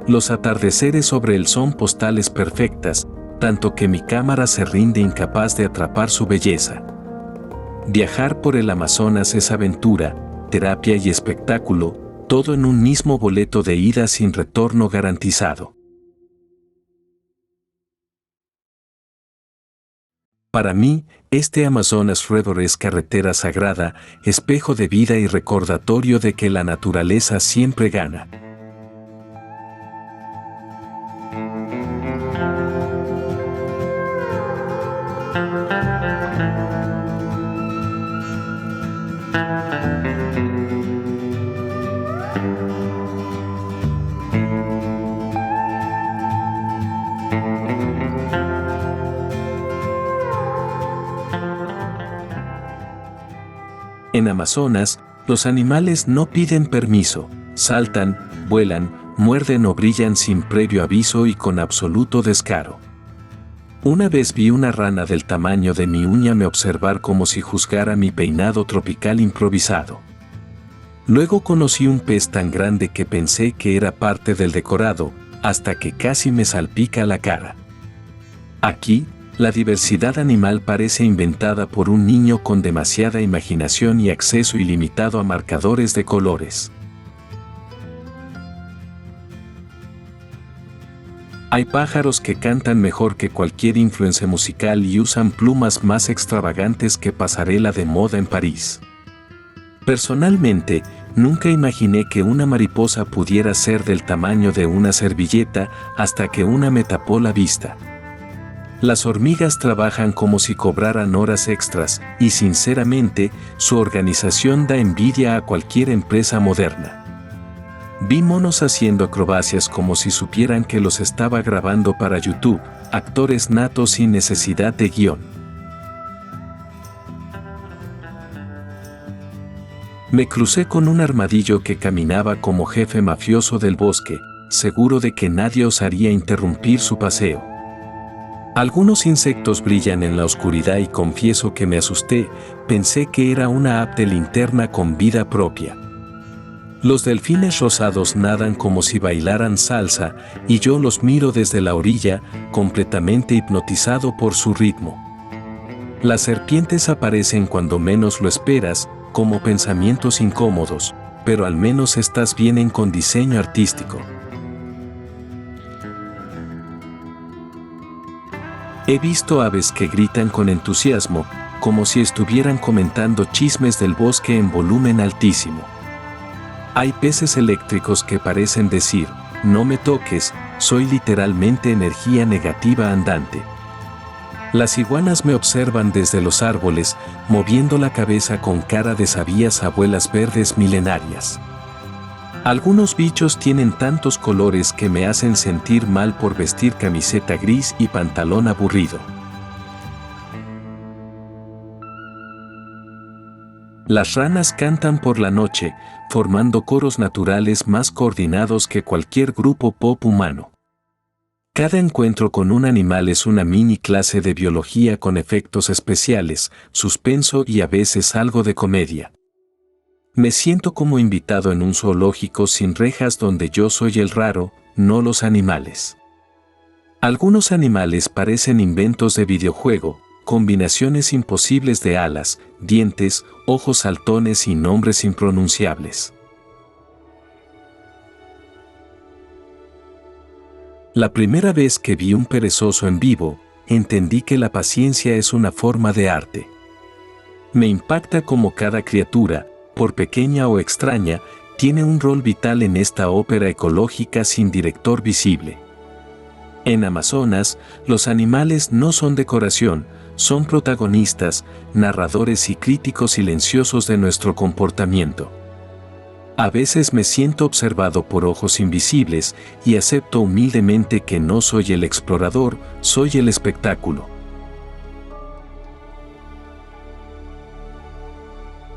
Speaker 1: Los atardeceres sobre él son postales perfectas, tanto que mi cámara se rinde incapaz de atrapar su belleza. Viajar por el Amazonas es aventura, terapia y espectáculo, todo en un mismo boleto de ida sin retorno garantizado. Para mí, este Amazonas River es carretera sagrada, espejo de vida y recordatorio de que la naturaleza siempre gana. En Amazonas, los animales no piden permiso, saltan, vuelan, muerden o brillan sin previo aviso y con absoluto descaro. Una vez vi una rana del tamaño de mi uña me observar como si juzgara mi peinado tropical improvisado. Luego conocí un pez tan grande que pensé que era parte del decorado, hasta que casi me salpica la cara. Aquí, la diversidad animal parece inventada por un niño con demasiada imaginación y acceso ilimitado a marcadores de colores. Hay pájaros que cantan mejor que cualquier influencia musical y usan plumas más extravagantes que pasarela de moda en París. Personalmente, nunca imaginé que una mariposa pudiera ser del tamaño de una servilleta hasta que una me tapó la vista. Las hormigas trabajan como si cobraran horas extras, y sinceramente, su organización da envidia a cualquier empresa moderna. Vi monos haciendo acrobacias como si supieran que los estaba grabando para YouTube, actores natos sin necesidad de guión. Me crucé con un armadillo que caminaba como jefe mafioso del bosque, seguro de que nadie osaría interrumpir su paseo. Algunos insectos brillan en la oscuridad y confieso que me asusté, pensé que era una app de linterna con vida propia. Los delfines rosados nadan como si bailaran salsa y yo los miro desde la orilla, completamente hipnotizado por su ritmo. Las serpientes aparecen cuando menos lo esperas, como pensamientos incómodos, pero al menos estas vienen con diseño artístico. He visto aves que gritan con entusiasmo, como si estuvieran comentando chismes del bosque en volumen altísimo. Hay peces eléctricos que parecen decir, no me toques, soy literalmente energía negativa andante. Las iguanas me observan desde los árboles, moviendo la cabeza con cara de sabias abuelas verdes milenarias. Algunos bichos tienen tantos colores que me hacen sentir mal por vestir camiseta gris y pantalón aburrido. Las ranas cantan por la noche, formando coros naturales más coordinados que cualquier grupo pop humano. Cada encuentro con un animal es una mini clase de biología con efectos especiales, suspenso y a veces algo de comedia. Me siento como invitado en un zoológico sin rejas donde yo soy el raro, no los animales. Algunos animales parecen inventos de videojuego, combinaciones imposibles de alas, dientes, ojos saltones y nombres impronunciables. La primera vez que vi un perezoso en vivo, entendí que la paciencia es una forma de arte. Me impacta cómo cada criatura, por pequeña o extraña, tiene un rol vital en esta ópera ecológica sin director visible. En Amazonas, los animales no son decoración, son protagonistas, narradores y críticos silenciosos de nuestro comportamiento. A veces me siento observado por ojos invisibles y acepto humildemente que no soy el explorador, soy el espectáculo.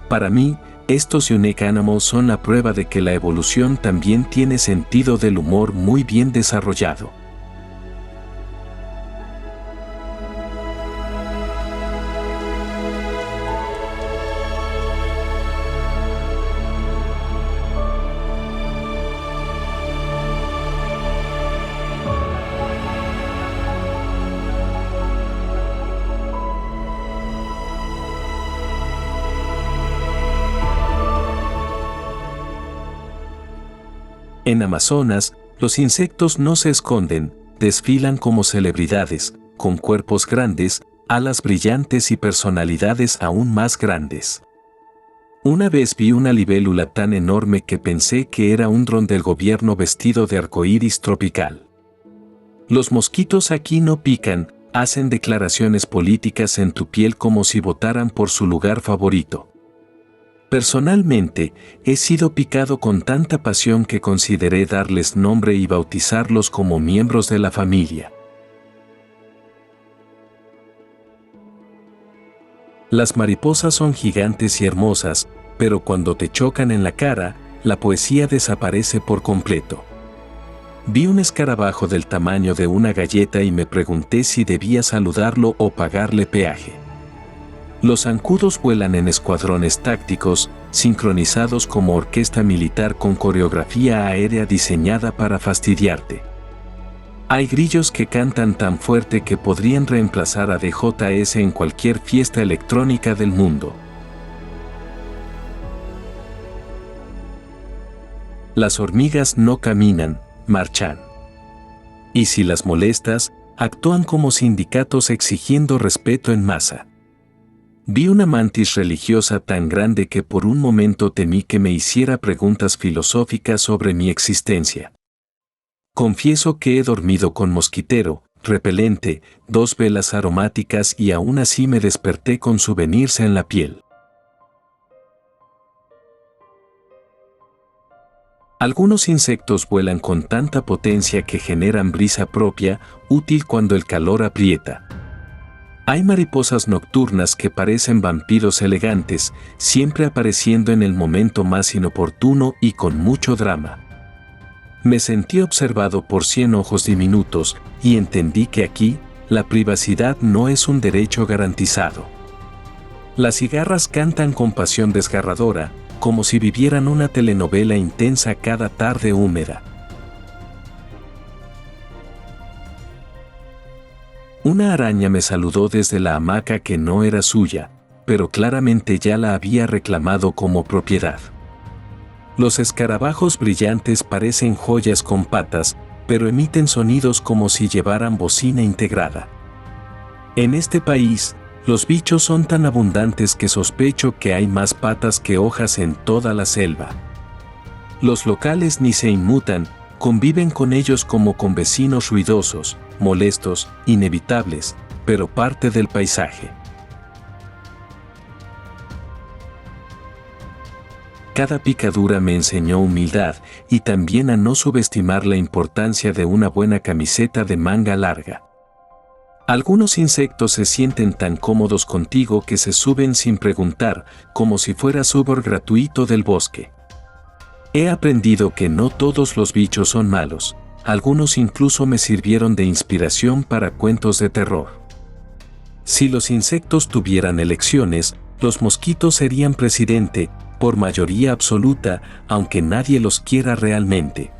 Speaker 1: Para mí, estos unique animals son la prueba de que la evolución también tiene sentido del humor muy bien desarrollado. En Amazonas, los insectos no se esconden, desfilan como celebridades, con cuerpos grandes, alas brillantes y personalidades aún más grandes. Una vez vi una libélula tan enorme que pensé que era un dron del gobierno vestido de arcoíris tropical. Los mosquitos aquí no pican, hacen declaraciones políticas en tu piel como si votaran por su lugar favorito. Personalmente, he sido picado con tanta pasión que consideré darles nombre y bautizarlos como miembros de la familia. Las mariposas son gigantes y hermosas, pero cuando te chocan en la cara, la poesía desaparece por completo. Vi un escarabajo del tamaño de una galleta y me pregunté si debía saludarlo o pagarle peaje. Los zancudos vuelan en escuadrones tácticos, sincronizados como orquesta militar con coreografía aérea diseñada para fastidiarte. Hay grillos que cantan tan fuerte que podrían reemplazar a DJS en cualquier fiesta electrónica del mundo. Las hormigas no caminan, marchan. Y si las molestas, actúan como sindicatos exigiendo respeto en masa. Vi una mantis religiosa tan grande que por un momento temí que me hiciera preguntas filosóficas sobre mi existencia. Confieso que he dormido con mosquitero, repelente, 2 velas aromáticas y aún así me desperté con souvenirs en la piel. Algunos insectos vuelan con tanta potencia que generan brisa propia, útil cuando el calor aprieta. Hay mariposas nocturnas que parecen vampiros elegantes, siempre apareciendo en el momento más inoportuno y con mucho drama. Me sentí observado por 100 ojos diminutos y entendí que aquí, la privacidad no es un derecho garantizado. Las cigarras cantan con pasión desgarradora, como si vivieran una telenovela intensa cada tarde húmeda. Una araña me saludó desde la hamaca que no era suya, pero claramente ya la había reclamado como propiedad. Los escarabajos brillantes parecen joyas con patas, pero emiten sonidos como si llevaran bocina integrada. En este país, los bichos son tan abundantes que sospecho que hay más patas que hojas en toda la selva. Los locales ni se inmutan, conviven con ellos como con vecinos ruidosos, molestos, inevitables, pero parte del paisaje. Cada picadura me enseñó humildad y también a no subestimar la importancia de una buena camiseta de manga larga. Algunos insectos se sienten tan cómodos contigo que se suben sin preguntar, como si fueras Uber gratuito del bosque. He aprendido que no todos los bichos son malos, algunos incluso me sirvieron de inspiración para cuentos de terror. Si los insectos tuvieran elecciones, los mosquitos serían presidente, por mayoría absoluta, aunque nadie los quiera realmente.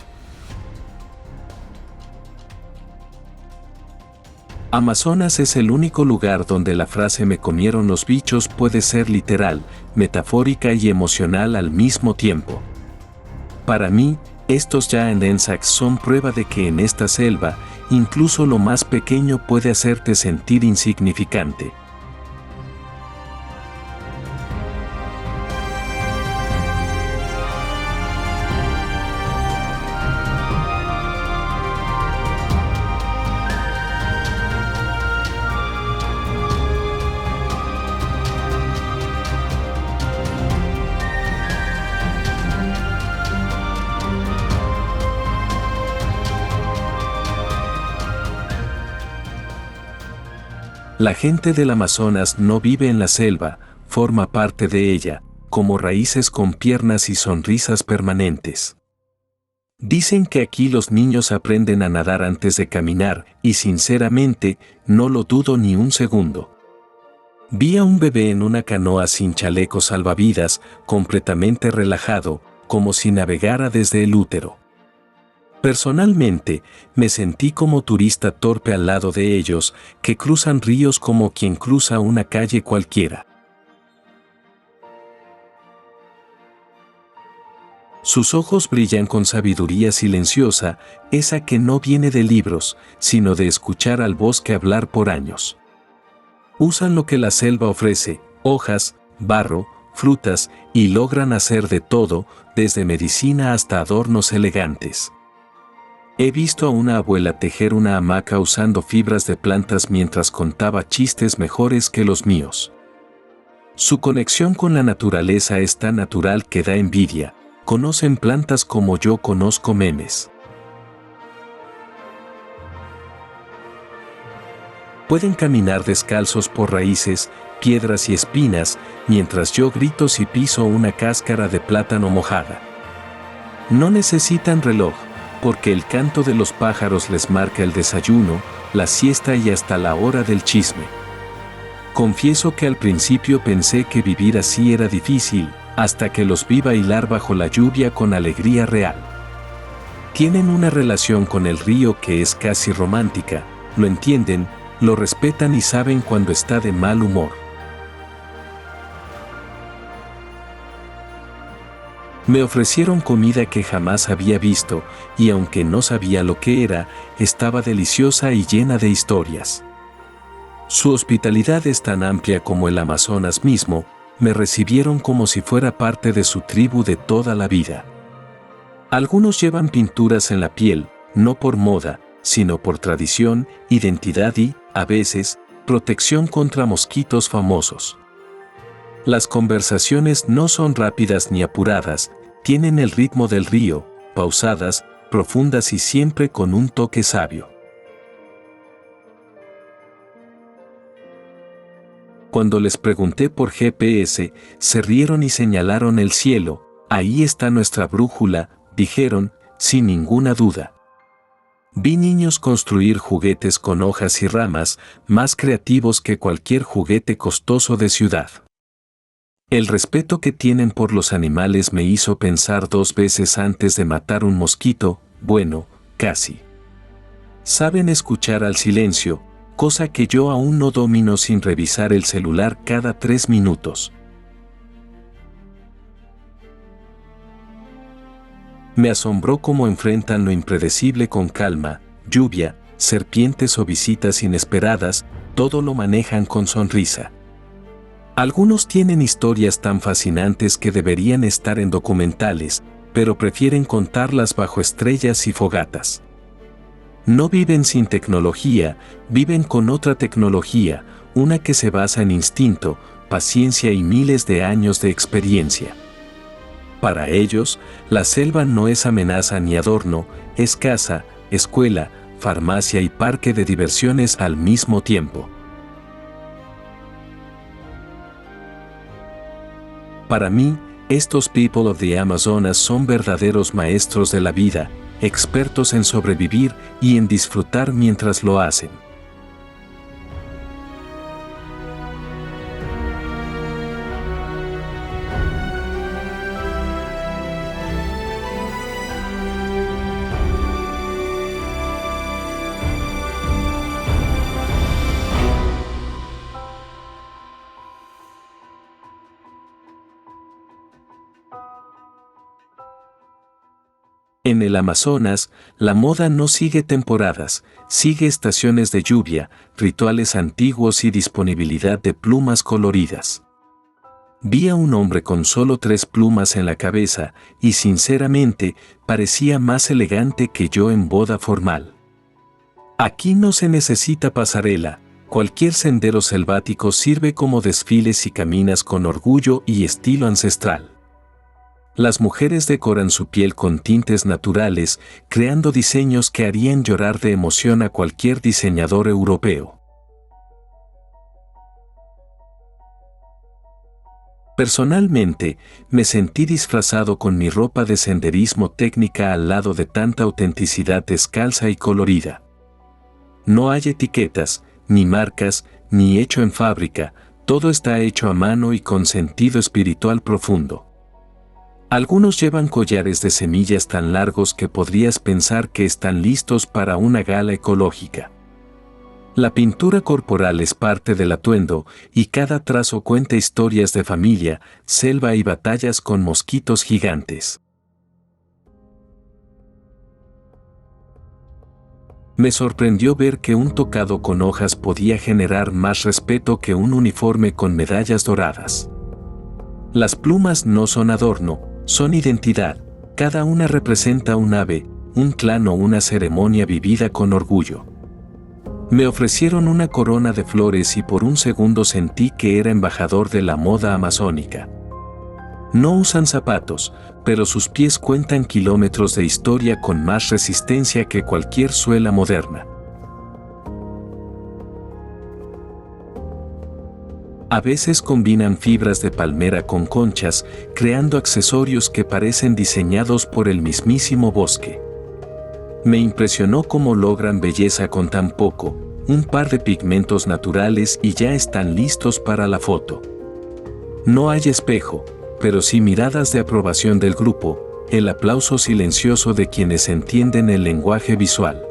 Speaker 1: Amazonas es el único lugar donde la frase "me comieron los bichos" puede ser literal, metafórica y emocional al mismo tiempo. Para mí, estos Giant Insects son prueba de que en esta selva, incluso lo más pequeño puede hacerte sentir insignificante. La gente del Amazonas no vive en la selva, forma parte de ella, como raíces con piernas y sonrisas permanentes. Dicen que aquí los niños aprenden a nadar antes de caminar, y sinceramente, no lo dudo ni un segundo. Vi a un bebé en una canoa sin chaleco salvavidas, completamente relajado, como si navegara desde el útero. Personalmente, me sentí como turista torpe al lado de ellos, que cruzan ríos como quien cruza una calle cualquiera. Sus ojos brillan con sabiduría silenciosa, esa que no viene de libros, sino de escuchar al bosque hablar por años. Usan lo que la selva ofrece, hojas, barro, frutas, y logran hacer de todo, desde medicina hasta adornos elegantes. He visto a una abuela tejer una hamaca usando fibras de plantas mientras contaba chistes mejores que los míos. Su conexión con la naturaleza es tan natural que da envidia. Conocen plantas como yo conozco memes. Pueden caminar descalzos por raíces, piedras y espinas, mientras yo grito si piso una cáscara de plátano mojada. No necesitan reloj, porque el canto de los pájaros les marca el desayuno, la siesta y hasta la hora del chisme. Confieso que al principio pensé que vivir así era difícil, hasta que los vi bailar bajo la lluvia con alegría real. Tienen una relación con el río que es casi romántica, lo entienden, lo respetan y saben cuando está de mal humor. Me ofrecieron comida que jamás había visto, y aunque no sabía lo que era, estaba deliciosa y llena de historias. Su hospitalidad es tan amplia como el Amazonas mismo, me recibieron como si fuera parte de su tribu de toda la vida. Algunos llevan pinturas en la piel, no por moda, sino por tradición, identidad y, a veces, protección contra mosquitos famosos. Las conversaciones no son rápidas ni apuradas, tienen el ritmo del río, pausadas, profundas y siempre con un toque sabio. Cuando les pregunté por GPS, se rieron y señalaron el cielo. Ahí está nuestra brújula, dijeron, sin ninguna duda. Vi niños construir juguetes con hojas y ramas, más creativos que cualquier juguete costoso de ciudad. El respeto que tienen por los animales me hizo pensar 2 veces antes de matar un mosquito, bueno, casi. Saben escuchar al silencio, cosa que yo aún no domino sin revisar el celular cada 3 minutos. Me asombró cómo enfrentan lo impredecible con calma, lluvia, serpientes o visitas inesperadas, todo lo manejan con sonrisa. Algunos tienen historias tan fascinantes que deberían estar en documentales, pero prefieren contarlas bajo estrellas y fogatas. No viven sin tecnología, viven con otra tecnología, una que se basa en instinto, paciencia y miles de años de experiencia. Para ellos, la selva no es amenaza ni adorno, es casa, escuela, farmacia y parque de diversiones al mismo tiempo. Para mí, estos people of the Amazonas son verdaderos maestros de la vida, expertos en sobrevivir y en disfrutar mientras lo hacen. En el Amazonas, la moda no sigue temporadas, sigue estaciones de lluvia, rituales antiguos y disponibilidad de plumas coloridas. Vi a un hombre con solo 3 plumas en la cabeza y sinceramente parecía más elegante que yo en boda formal. Aquí no se necesita pasarela, cualquier sendero selvático sirve como desfile si caminas con orgullo y estilo ancestral. Las mujeres decoran su piel con tintes naturales, creando diseños que harían llorar de emoción a cualquier diseñador europeo. Personalmente, me sentí disfrazado con mi ropa de senderismo técnica al lado de tanta autenticidad descalza y colorida. No hay etiquetas, ni marcas, ni hecho en fábrica, todo está hecho a mano y con sentido espiritual profundo. Algunos llevan collares de semillas tan largos que podrías pensar que están listos para una gala ecológica. La pintura corporal es parte del atuendo y cada trazo cuenta historias de familia, selva y batallas con mosquitos gigantes. Me sorprendió ver que un tocado con hojas podía generar más respeto que un uniforme con medallas doradas. Las plumas no son adorno, son identidad, cada una representa un ave, un clan o una ceremonia vivida con orgullo. Me ofrecieron una corona de flores y por un segundo sentí que era embajador de la moda amazónica. No usan zapatos, pero sus pies cuentan kilómetros de historia con más resistencia que cualquier suela moderna. A veces combinan fibras de palmera con conchas, creando accesorios que parecen diseñados por el mismísimo bosque. Me impresionó cómo logran belleza con tan poco, un par de pigmentos naturales y ya están listos para la foto. No hay espejo, pero sí miradas de aprobación del grupo, el aplauso silencioso de quienes entienden el lenguaje visual.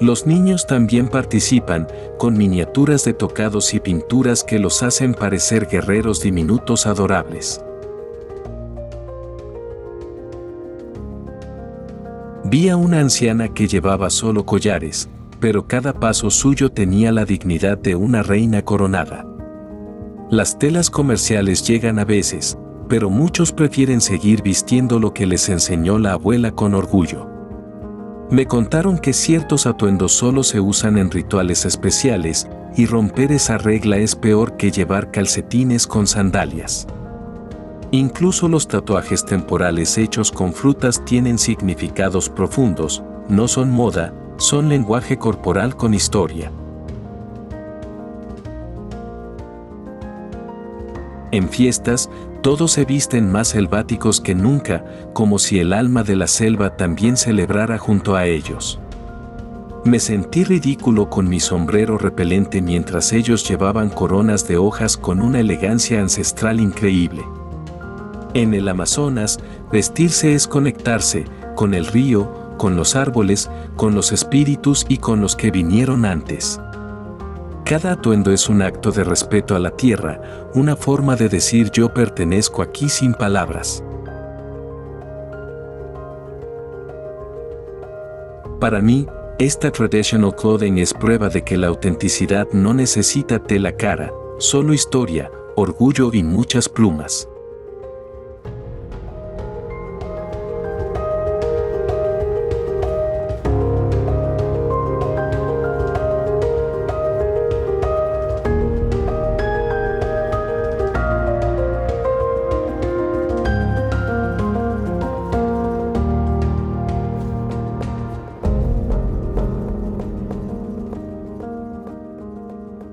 Speaker 1: Los niños también participan, con miniaturas de tocados y pinturas que los hacen parecer guerreros diminutos adorables. Vi a una anciana que llevaba solo collares, pero cada paso suyo tenía la dignidad de una reina coronada. Las telas comerciales llegan a veces, pero muchos prefieren seguir vistiendo lo que les enseñó la abuela con orgullo. Me contaron que ciertos atuendos solo se usan en rituales especiales, y romper esa regla es peor que llevar calcetines con sandalias. Incluso los tatuajes temporales hechos con frutas tienen significados profundos, no son moda, son lenguaje corporal con historia. En fiestas, todos se visten más selváticos que nunca, como si el alma de la selva también celebrara junto a ellos. Me sentí ridículo con mi sombrero repelente mientras ellos llevaban coronas de hojas con una elegancia ancestral increíble. En el Amazonas, vestirse es conectarse con el río, con los árboles, con los espíritus y con los que vinieron antes. Cada atuendo es un acto de respeto a la tierra, una forma de decir yo pertenezco aquí sin palabras. Para mí, esta traditional clothing es prueba de que la autenticidad no necesita tela cara, solo historia, orgullo y muchas plumas.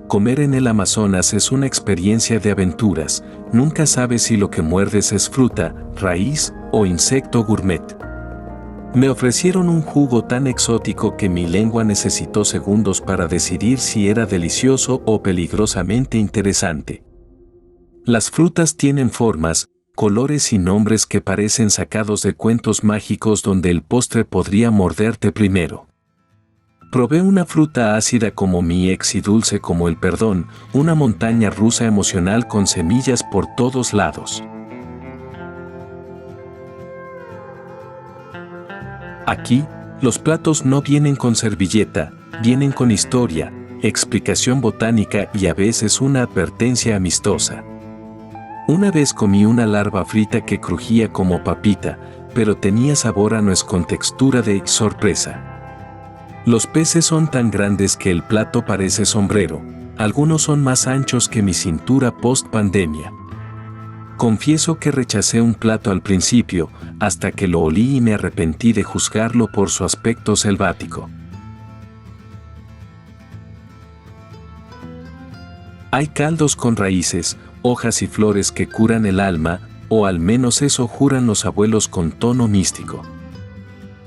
Speaker 1: Comer en el Amazonas es una experiencia de aventuras, nunca sabes si lo que muerdes es fruta, raíz o insecto gourmet. Me ofrecieron un jugo tan exótico que mi lengua necesitó segundos para decidir si era delicioso o peligrosamente interesante. Las frutas tienen formas, colores y nombres que parecen sacados de cuentos mágicos donde el postre podría morderte primero. Probé una fruta ácida como mi ex y dulce como el perdón, una montaña rusa emocional con semillas por todos lados. Aquí, los platos no vienen con servilleta, vienen con historia, explicación botánica y a veces una advertencia amistosa. Una vez comí una larva frita que crujía como papita, pero tenía sabor a nuez con textura de sorpresa. Los peces son tan grandes que el plato parece sombrero, algunos son más anchos que mi cintura post-pandemia. Confieso que rechacé un plato al principio, hasta que lo olí y me arrepentí de juzgarlo por su aspecto selvático. Hay caldos con raíces, hojas y flores que curan el alma, o al menos eso juran los abuelos con tono místico.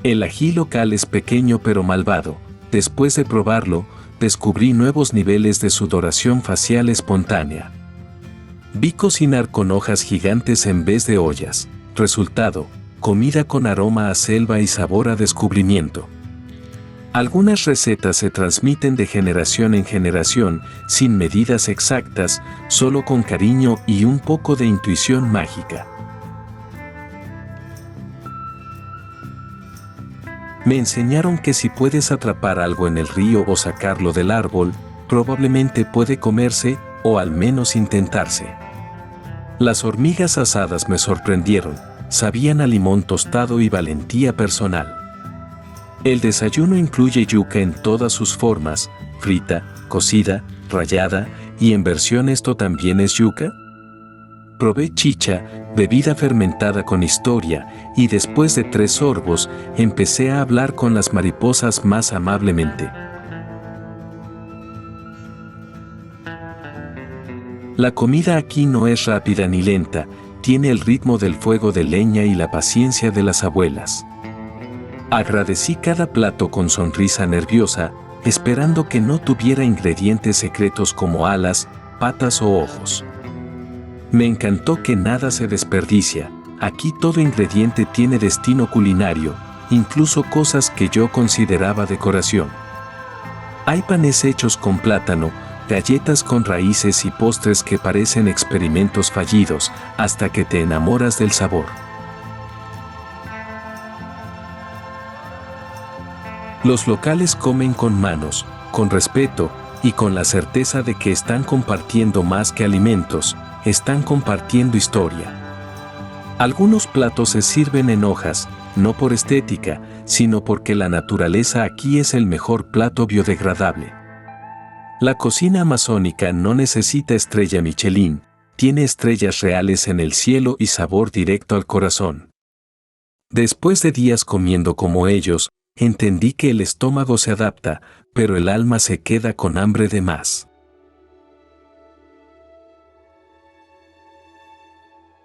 Speaker 1: El ají local es pequeño pero malvado. Después de probarlo, descubrí nuevos niveles de sudoración facial espontánea. Vi cocinar con hojas gigantes en vez de ollas. Resultado, comida con aroma a selva y sabor a descubrimiento. Algunas recetas se transmiten de generación en generación, sin medidas exactas, solo con cariño y un poco de intuición mágica. Me enseñaron que si puedes atrapar algo en el río o sacarlo del árbol, probablemente puede comerse, o al menos intentarse. Las hormigas asadas me sorprendieron, sabían a limón tostado y valentía personal. El desayuno incluye yuca en todas sus formas, frita, cocida, rallada, y en versión ¿esto también es yuca? Probé chicha, bebida fermentada con historia, y después de 3 sorbos, empecé a hablar con las mariposas más amablemente. La comida aquí no es rápida ni lenta, tiene el ritmo del fuego de leña y la paciencia de las abuelas. Agradecí cada plato con sonrisa nerviosa, esperando que no tuviera ingredientes secretos como alas, patas o ojos. Me encantó que nada se desperdicia, aquí todo ingrediente tiene destino culinario, incluso cosas que yo consideraba decoración. Hay panes hechos con plátano, galletas con raíces y postres que parecen experimentos fallidos, hasta que te enamoras del sabor. Los locales comen con manos, con respeto, y con la certeza de que están compartiendo más que alimentos, están compartiendo historia. Algunos platos se sirven en hojas, no por estética, sino porque la naturaleza aquí es el mejor plato biodegradable. La cocina amazónica no necesita estrella Michelin, tiene estrellas reales en el cielo y sabor directo al corazón. Después de días comiendo como ellos, entendí que el estómago se adapta, pero el alma se queda con hambre de más.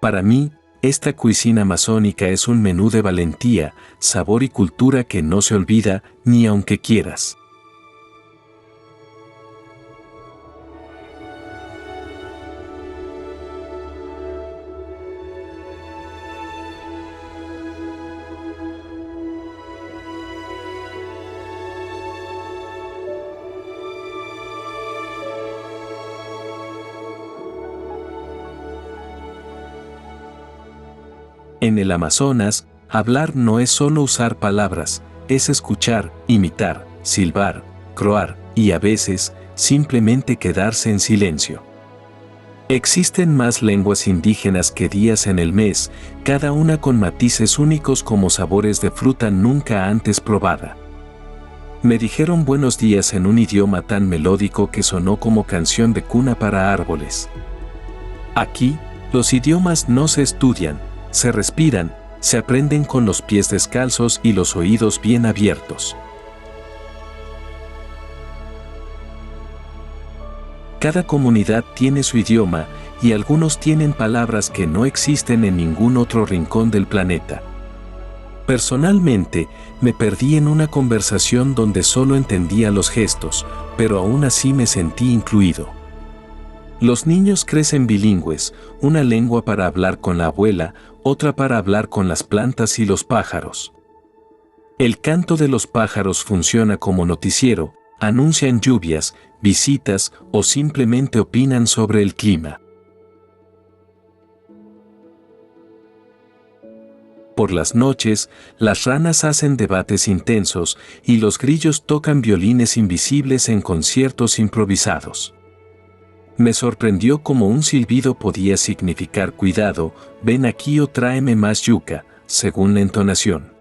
Speaker 1: Para mí, esta cuisina amazónica es un menú de valentía, sabor y cultura que no se olvida, ni aunque quieras. En el Amazonas, hablar no es solo usar palabras, es escuchar, imitar, silbar, croar y a veces, simplemente quedarse en silencio. Existen más lenguas indígenas que días en el mes, cada una con matices únicos como sabores de fruta nunca antes probada. Me dijeron buenos días en un idioma tan melódico que sonó como canción de cuna para árboles. Aquí, los idiomas no se estudian, se respiran, se aprenden con los pies descalzos y los oídos bien abiertos. Cada comunidad tiene su idioma y algunos tienen palabras que no existen en ningún otro rincón del planeta. Personalmente, me perdí en una conversación donde solo entendía los gestos, pero aún así me sentí incluido. Los niños crecen bilingües, una lengua para hablar con la abuela, otra para hablar con las plantas y los pájaros. El canto de los pájaros funciona como noticiero, anuncian lluvias, visitas o simplemente opinan sobre el clima. Por las noches, las ranas hacen debates intensos y los grillos tocan violines invisibles en conciertos improvisados. Me sorprendió cómo un silbido podía significar cuidado, ven aquí o tráeme más yuca, según la entonación.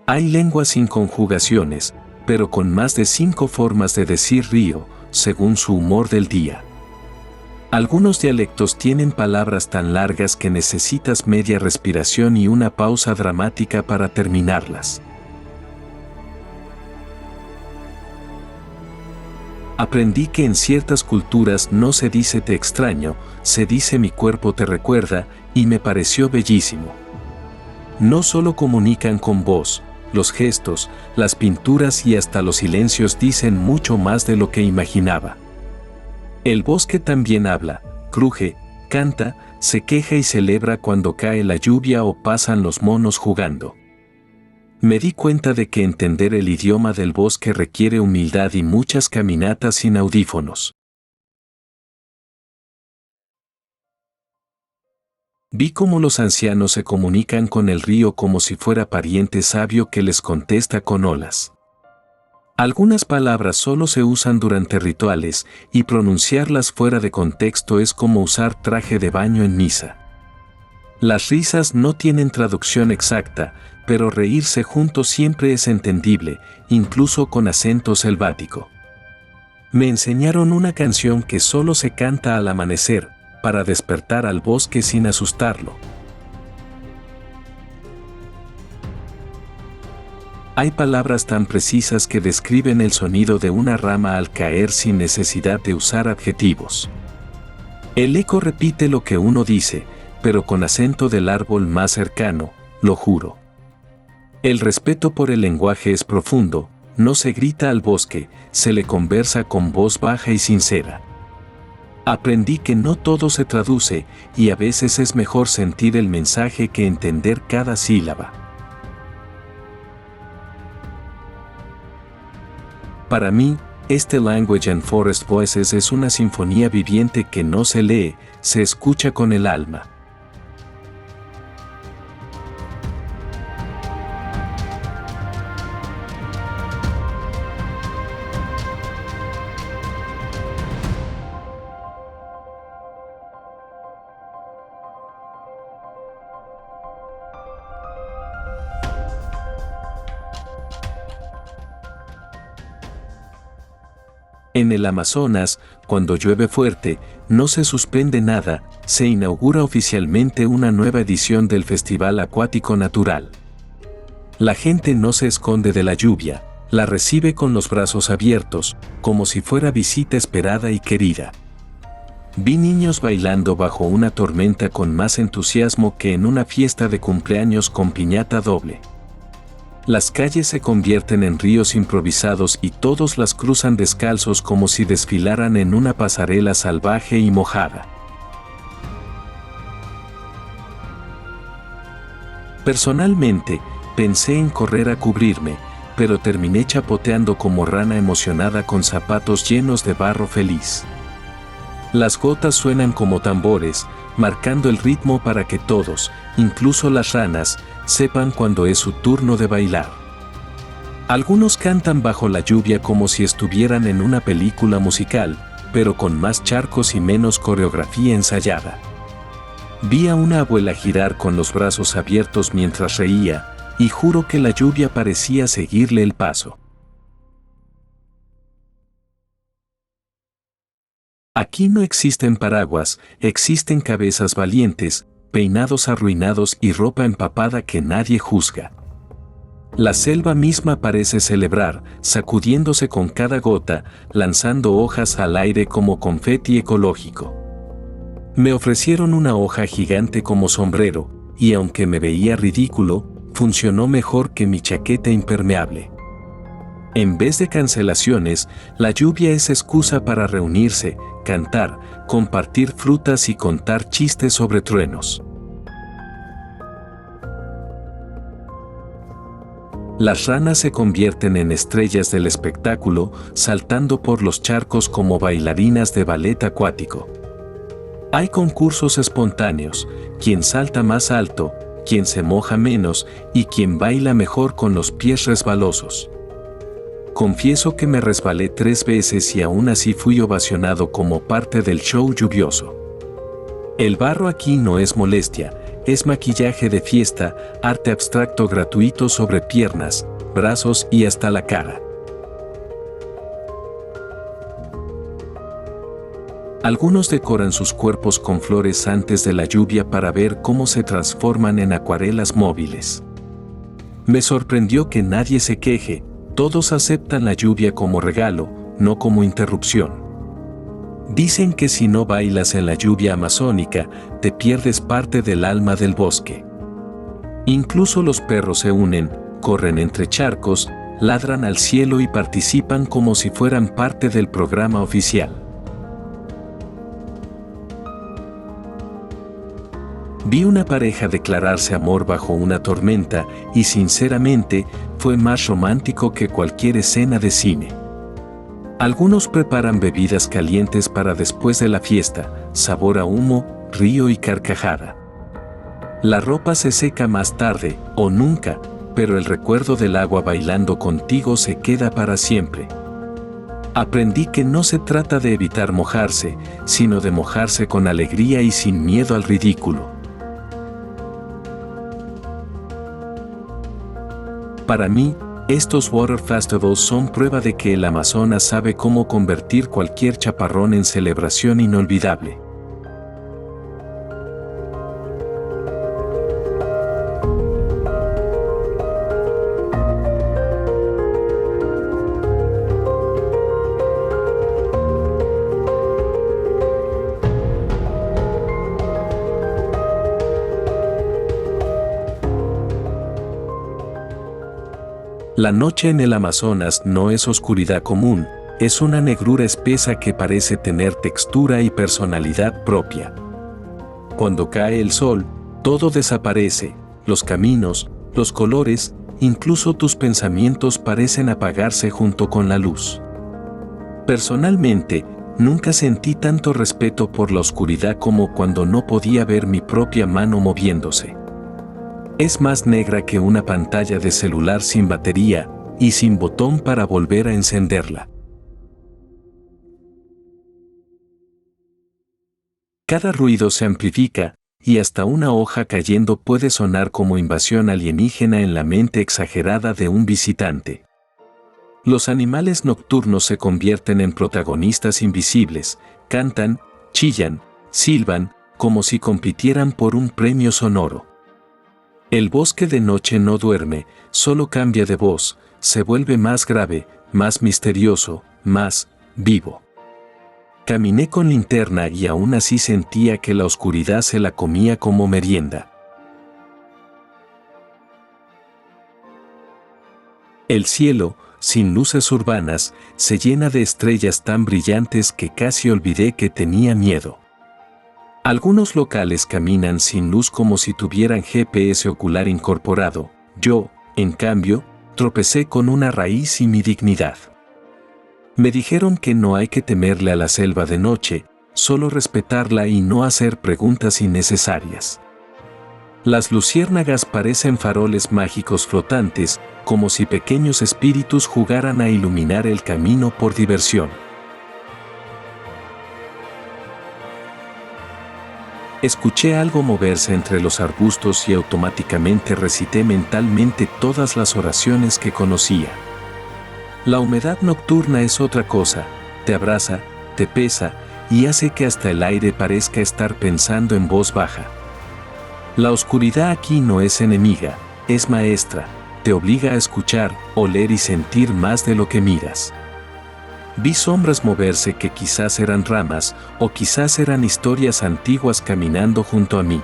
Speaker 1: Hay lenguas sin conjugaciones, pero con más de 5 formas de decir río, según su humor del día. Algunos dialectos tienen palabras tan largas que necesitas media respiración y una pausa dramática para terminarlas. Aprendí que en ciertas culturas no se dice te extraño, se dice mi cuerpo te recuerda, y me pareció bellísimo. No solo comunican con voz, los gestos, las pinturas y hasta los silencios dicen mucho más de lo que imaginaba. El bosque también habla, cruje, canta, se queja y celebra cuando cae la lluvia o pasan los monos jugando. Me di cuenta de que entender el idioma del bosque requiere humildad y muchas caminatas sin audífonos. Vi cómo los ancianos se comunican con el río como si fuera pariente sabio que les contesta con olas. Algunas palabras solo se usan durante rituales y pronunciarlas fuera de contexto es como usar traje de baño en misa. Las risas no tienen traducción exacta, pero reírse juntos siempre es entendible, incluso con acento selvático. Me enseñaron una canción que solo se canta al amanecer, para despertar al bosque sin asustarlo. Hay palabras tan precisas que describen el sonido de una rama al caer sin necesidad de usar adjetivos. El eco repite lo que uno dice, pero con acento del árbol más cercano, lo juro. El respeto por el lenguaje es profundo, no se grita al bosque, se le conversa con voz baja y sincera. Aprendí que no todo se traduce y a veces es mejor sentir el mensaje que entender cada sílaba. Para mí, este Language and Forest Voices es una sinfonía viviente que no se lee, se escucha con el alma. En el Amazonas, cuando llueve fuerte, no se suspende nada, se inaugura oficialmente una nueva edición del Festival Acuático Natural. La gente no se esconde de la lluvia, la recibe con los brazos abiertos, como si fuera visita esperada y querida. Vi niños bailando bajo una tormenta con más entusiasmo que en una fiesta de cumpleaños con piñata doble. Las calles se convierten en ríos improvisados y todos las cruzan descalzos como si desfilaran en una pasarela salvaje y mojada. Personalmente, pensé en correr a cubrirme, pero terminé chapoteando como rana emocionada con zapatos llenos de barro feliz. Las gotas suenan como tambores, marcando el ritmo para que todos, incluso las ranas, sepan cuando es su turno de bailar. Algunos cantan bajo la lluvia como si estuvieran en una película musical, pero con más charcos y menos coreografía ensayada. Vi a una abuela girar con los brazos abiertos mientras reía, y juro que la lluvia parecía seguirle el paso. Aquí no existen paraguas, existen cabezas valientes, peinados arruinados y ropa empapada que nadie juzga. La selva misma parece celebrar, sacudiéndose con cada gota, lanzando hojas al aire como confeti ecológico. Me ofrecieron una hoja gigante como sombrero, y aunque me veía ridículo, funcionó mejor que mi chaqueta impermeable. En vez de cancelaciones, la lluvia es excusa para reunirse, cantar, compartir frutas y contar chistes sobre truenos. Las ranas se convierten en estrellas del espectáculo, saltando por los charcos como bailarinas de ballet acuático. Hay concursos espontáneos, quien salta más alto, quien se moja menos y quien baila mejor con los pies resbalosos. Confieso que me resbalé 3 veces y aún así fui ovacionado como parte del show lluvioso. El barro aquí no es molestia, es maquillaje de fiesta, arte abstracto gratuito sobre piernas, brazos y hasta la cara. Algunos decoran sus cuerpos con flores antes de la lluvia para ver cómo se transforman en acuarelas móviles. Me sorprendió que nadie se queje, todos aceptan la lluvia como regalo, no como interrupción. Dicen que si no bailas en la lluvia amazónica, te pierdes parte del alma del bosque. Incluso los perros se unen, corren entre charcos, ladran al cielo y participan como si fueran parte del programa oficial. Vi una pareja declararse amor bajo una tormenta y sinceramente fue más romántico que cualquier escena de cine. Algunos preparan bebidas calientes para después de la fiesta, sabor a humo, río y carcajada. La ropa se seca más tarde o nunca, pero el recuerdo del agua bailando contigo se queda para siempre. Aprendí que no se trata de evitar mojarse, sino de mojarse con alegría y sin miedo al ridículo. Para mí, estos Water Festivals son prueba de que el Amazonas sabe cómo convertir cualquier chaparrón en celebración inolvidable. La noche en el Amazonas no es oscuridad común, es una negrura espesa que parece tener textura y personalidad propia. Cuando cae el sol, todo desaparece, los caminos, los colores, incluso tus pensamientos parecen apagarse junto con la luz. Personalmente, nunca sentí tanto respeto por la oscuridad como cuando no podía ver mi propia mano moviéndose. Es más negra que una pantalla de celular sin batería y sin botón para volver a encenderla. Cada ruido se amplifica, y hasta una hoja cayendo puede sonar como invasión alienígena en la mente exagerada de un visitante. Los animales nocturnos se convierten en protagonistas invisibles, cantan, chillan, silban, como si compitieran por un premio sonoro. El bosque de noche no duerme, solo cambia de voz, se vuelve más grave, más misterioso, más vivo. Caminé con linterna y aún así sentía que la oscuridad se la comía como merienda. El cielo, sin luces urbanas, se llena de estrellas tan brillantes que casi olvidé que tenía miedo. Algunos locales caminan sin luz como si tuvieran GPS ocular incorporado. Yo, en cambio, tropecé con una raíz y mi dignidad. Me dijeron que no hay que temerle a la selva de noche, solo respetarla y no hacer preguntas innecesarias. Las luciérnagas parecen faroles mágicos flotantes, como si pequeños espíritus jugaran a iluminar el camino por diversión. Escuché algo moverse entre los arbustos y automáticamente recité mentalmente todas las oraciones que conocía. La humedad nocturna es otra cosa, te abraza, te pesa y hace que hasta el aire parezca estar pensando en voz baja. La oscuridad aquí no es enemiga, es maestra, te obliga a escuchar, oler y sentir más de lo que miras. Vi sombras moverse que quizás eran ramas o quizás eran historias antiguas caminando junto a mí.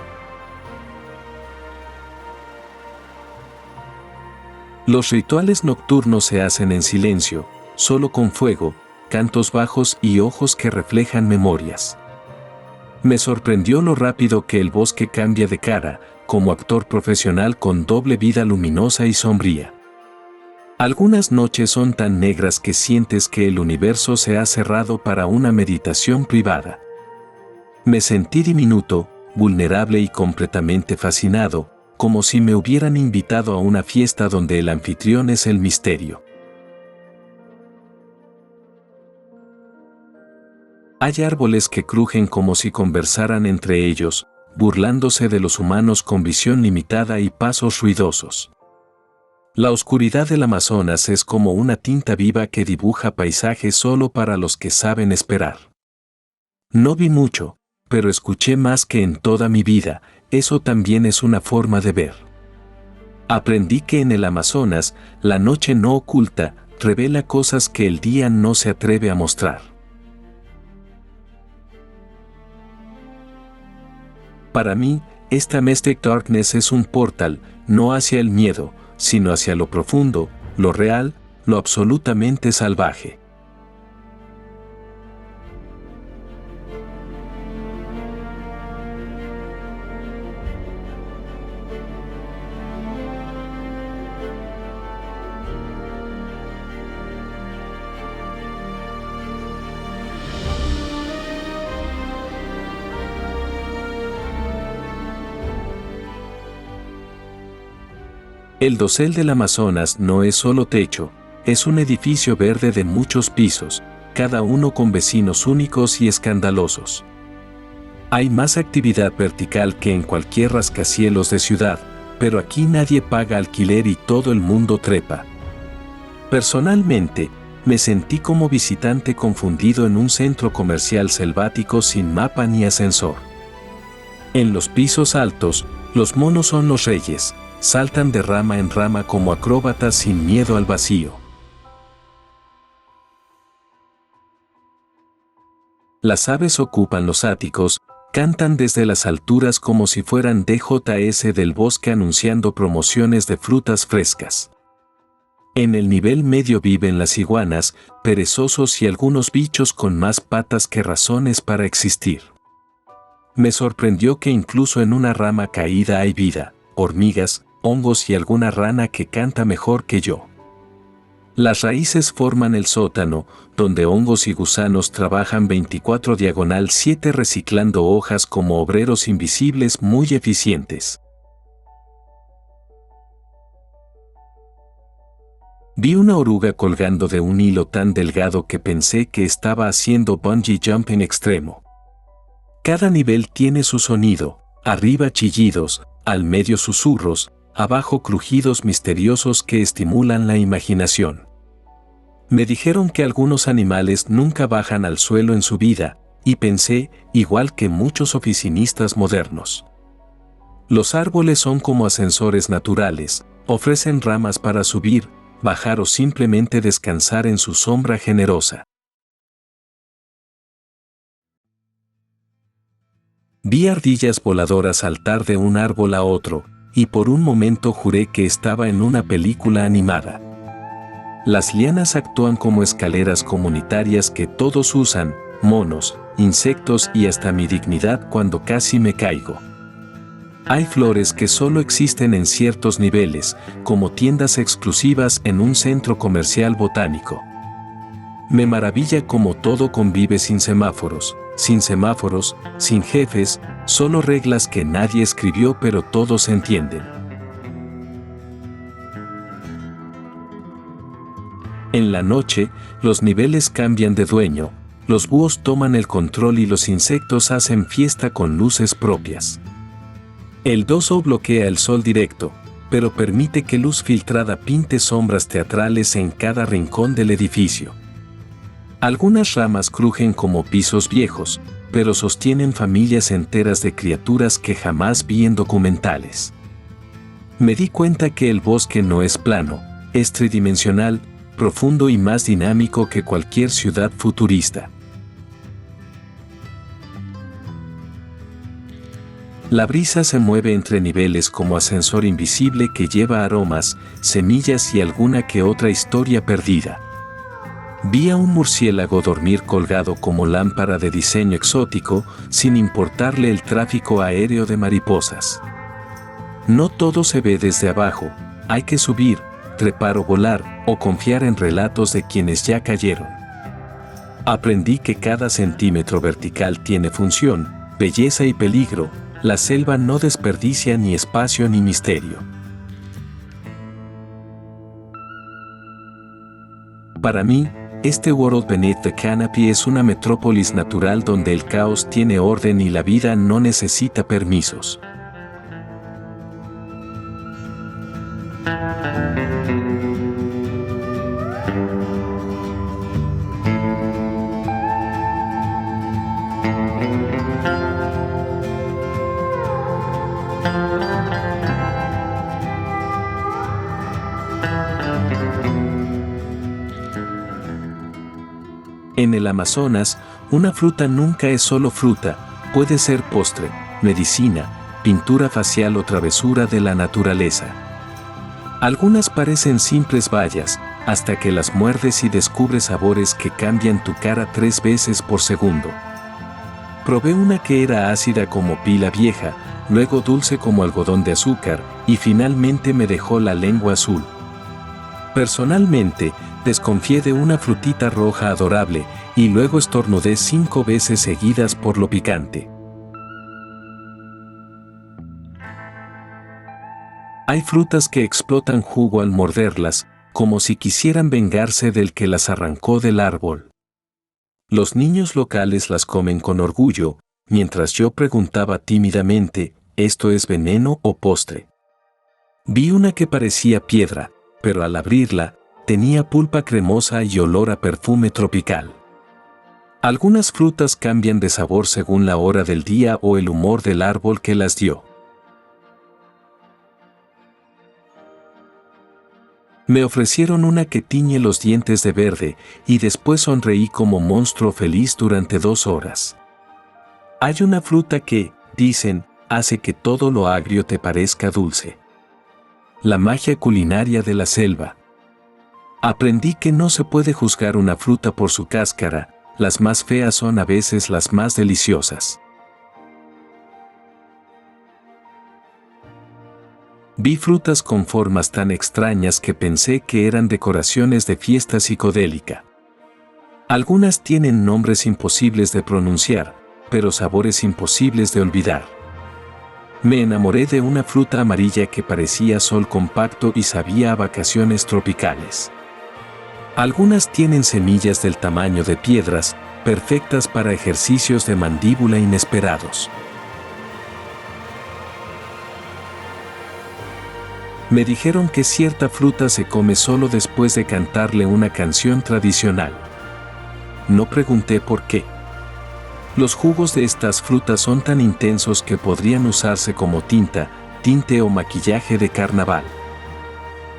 Speaker 1: Los rituales nocturnos se hacen en silencio, solo con fuego, cantos bajos y ojos que reflejan memorias. Me sorprendió lo rápido que el bosque cambia de cara, como actor profesional con doble vida luminosa y sombría. Algunas noches son tan negras que sientes que el universo se ha cerrado para una meditación privada. Me sentí diminuto, vulnerable y completamente fascinado, como si me hubieran invitado a una fiesta donde el anfitrión es el misterio. Hay árboles que crujen como si conversaran entre ellos, burlándose de los humanos con visión limitada y pasos ruidosos. La oscuridad del Amazonas es como una tinta viva que dibuja paisajes solo para los que saben esperar. No vi mucho, pero escuché más que en toda mi vida, eso también es una forma de ver. Aprendí que en el Amazonas, la noche no oculta, revela cosas que el día no se atreve a mostrar. Para mí, esta Mystic Darkness es un portal, no hacia el miedo, sino hacia lo profundo, lo real, lo absolutamente salvaje. El dosel del Amazonas no es solo techo, es un edificio verde de muchos pisos, cada uno con vecinos únicos y escandalosos. Hay más actividad vertical que en cualquier rascacielos de ciudad, pero aquí nadie paga alquiler y todo el mundo trepa. Personalmente, me sentí como visitante confundido en un centro comercial selvático sin mapa ni ascensor. En los pisos altos, los monos son los reyes. Saltan de rama en rama como acróbatas sin miedo al vacío. Las aves ocupan los áticos, cantan desde las alturas como si fueran DJS del bosque anunciando promociones de frutas frescas. En el nivel medio viven las iguanas, perezosos y algunos bichos con más patas que razones para existir. Me sorprendió que incluso en una rama caída hay vida, hormigas, hongos y alguna rana que canta mejor que yo. Las raíces forman el sótano, donde hongos y gusanos trabajan 24/7 reciclando hojas como obreros invisibles muy eficientes. Vi una oruga colgando de un hilo tan delgado que pensé que estaba haciendo bungee jumping extremo. Cada nivel tiene su sonido, arriba chillidos, al medio susurros, abajo crujidos misteriosos que estimulan la imaginación. Me dijeron que algunos animales nunca bajan al suelo en su vida, y pensé, igual que muchos oficinistas modernos. Los árboles son como ascensores naturales, ofrecen ramas para subir, bajar o simplemente descansar en su sombra generosa. Vi ardillas voladoras saltar de un árbol a otro, y por un momento juré que estaba en una película animada. Las lianas actúan como escaleras comunitarias que todos usan, monos, insectos y hasta mi dignidad cuando casi me caigo. Hay flores que solo existen en ciertos niveles, como tiendas exclusivas en un centro comercial botánico. Me maravilla cómo todo convive sin semáforos, sin semáforos, sin jefes, solo reglas que nadie escribió pero todos entienden. En la noche, los niveles cambian de dueño, los búhos toman el control y los insectos hacen fiesta con luces propias. El doso bloquea el sol directo, pero permite que luz filtrada pinte sombras teatrales en cada rincón del edificio. Algunas ramas crujen como pisos viejos, pero sostienen familias enteras de criaturas que jamás vi en documentales. Me di cuenta que el bosque no es plano, es tridimensional, profundo y más dinámico que cualquier ciudad futurista. La brisa se mueve entre niveles como ascensor invisible que lleva aromas, semillas y alguna que otra historia perdida. Vi a un murciélago dormir colgado como lámpara de diseño exótico, sin importarle el tráfico aéreo de mariposas. No todo se ve desde abajo, hay que subir, trepar o volar, o confiar en relatos de quienes ya cayeron. Aprendí que cada centímetro vertical tiene función, belleza y peligro. La selva no desperdicia ni espacio ni misterio. Para mí, este World Beneath the Canopy es una metrópolis natural donde el caos tiene orden y la vida no necesita permisos. En el Amazonas, una fruta nunca es solo fruta, puede ser postre, medicina, pintura facial o travesura de la naturaleza. Algunas parecen simples bayas, hasta que las muerdes y descubres sabores que cambian tu cara 3 veces por segundo. Probé una que era ácida como pila vieja, luego dulce como algodón de azúcar, y finalmente me dejó la lengua azul. Personalmente, desconfié de una frutita roja adorable, y luego estornudé 5 veces seguidas por lo picante. Hay frutas que explotan jugo al morderlas, como si quisieran vengarse del que las arrancó del árbol. Los niños locales las comen con orgullo, mientras yo preguntaba tímidamente, ¿esto es veneno o postre? Vi una que parecía piedra, pero al abrirla, tenía pulpa cremosa y olor a perfume tropical. Algunas frutas cambian de sabor según la hora del día o el humor del árbol que las dio. Me ofrecieron una que tiñe los dientes de verde, y después sonreí como monstruo feliz durante 2 horas. Hay una fruta que, dicen, hace que todo lo agrio te parezca dulce. La magia culinaria de la selva. Aprendí que no se puede juzgar una fruta por su cáscara, las más feas son a veces las más deliciosas. Vi frutas con formas tan extrañas que pensé que eran decoraciones de fiesta psicodélica. Algunas tienen nombres imposibles de pronunciar, pero sabores imposibles de olvidar. Me enamoré de una fruta amarilla que parecía sol compacto y sabía a vacaciones tropicales. Algunas tienen semillas del tamaño de piedras, perfectas para ejercicios de mandíbula inesperados. Me dijeron que cierta fruta se come solo después de cantarle una canción tradicional. No pregunté por qué. Los jugos de estas frutas son tan intensos que podrían usarse como tinta, tinte o maquillaje de carnaval.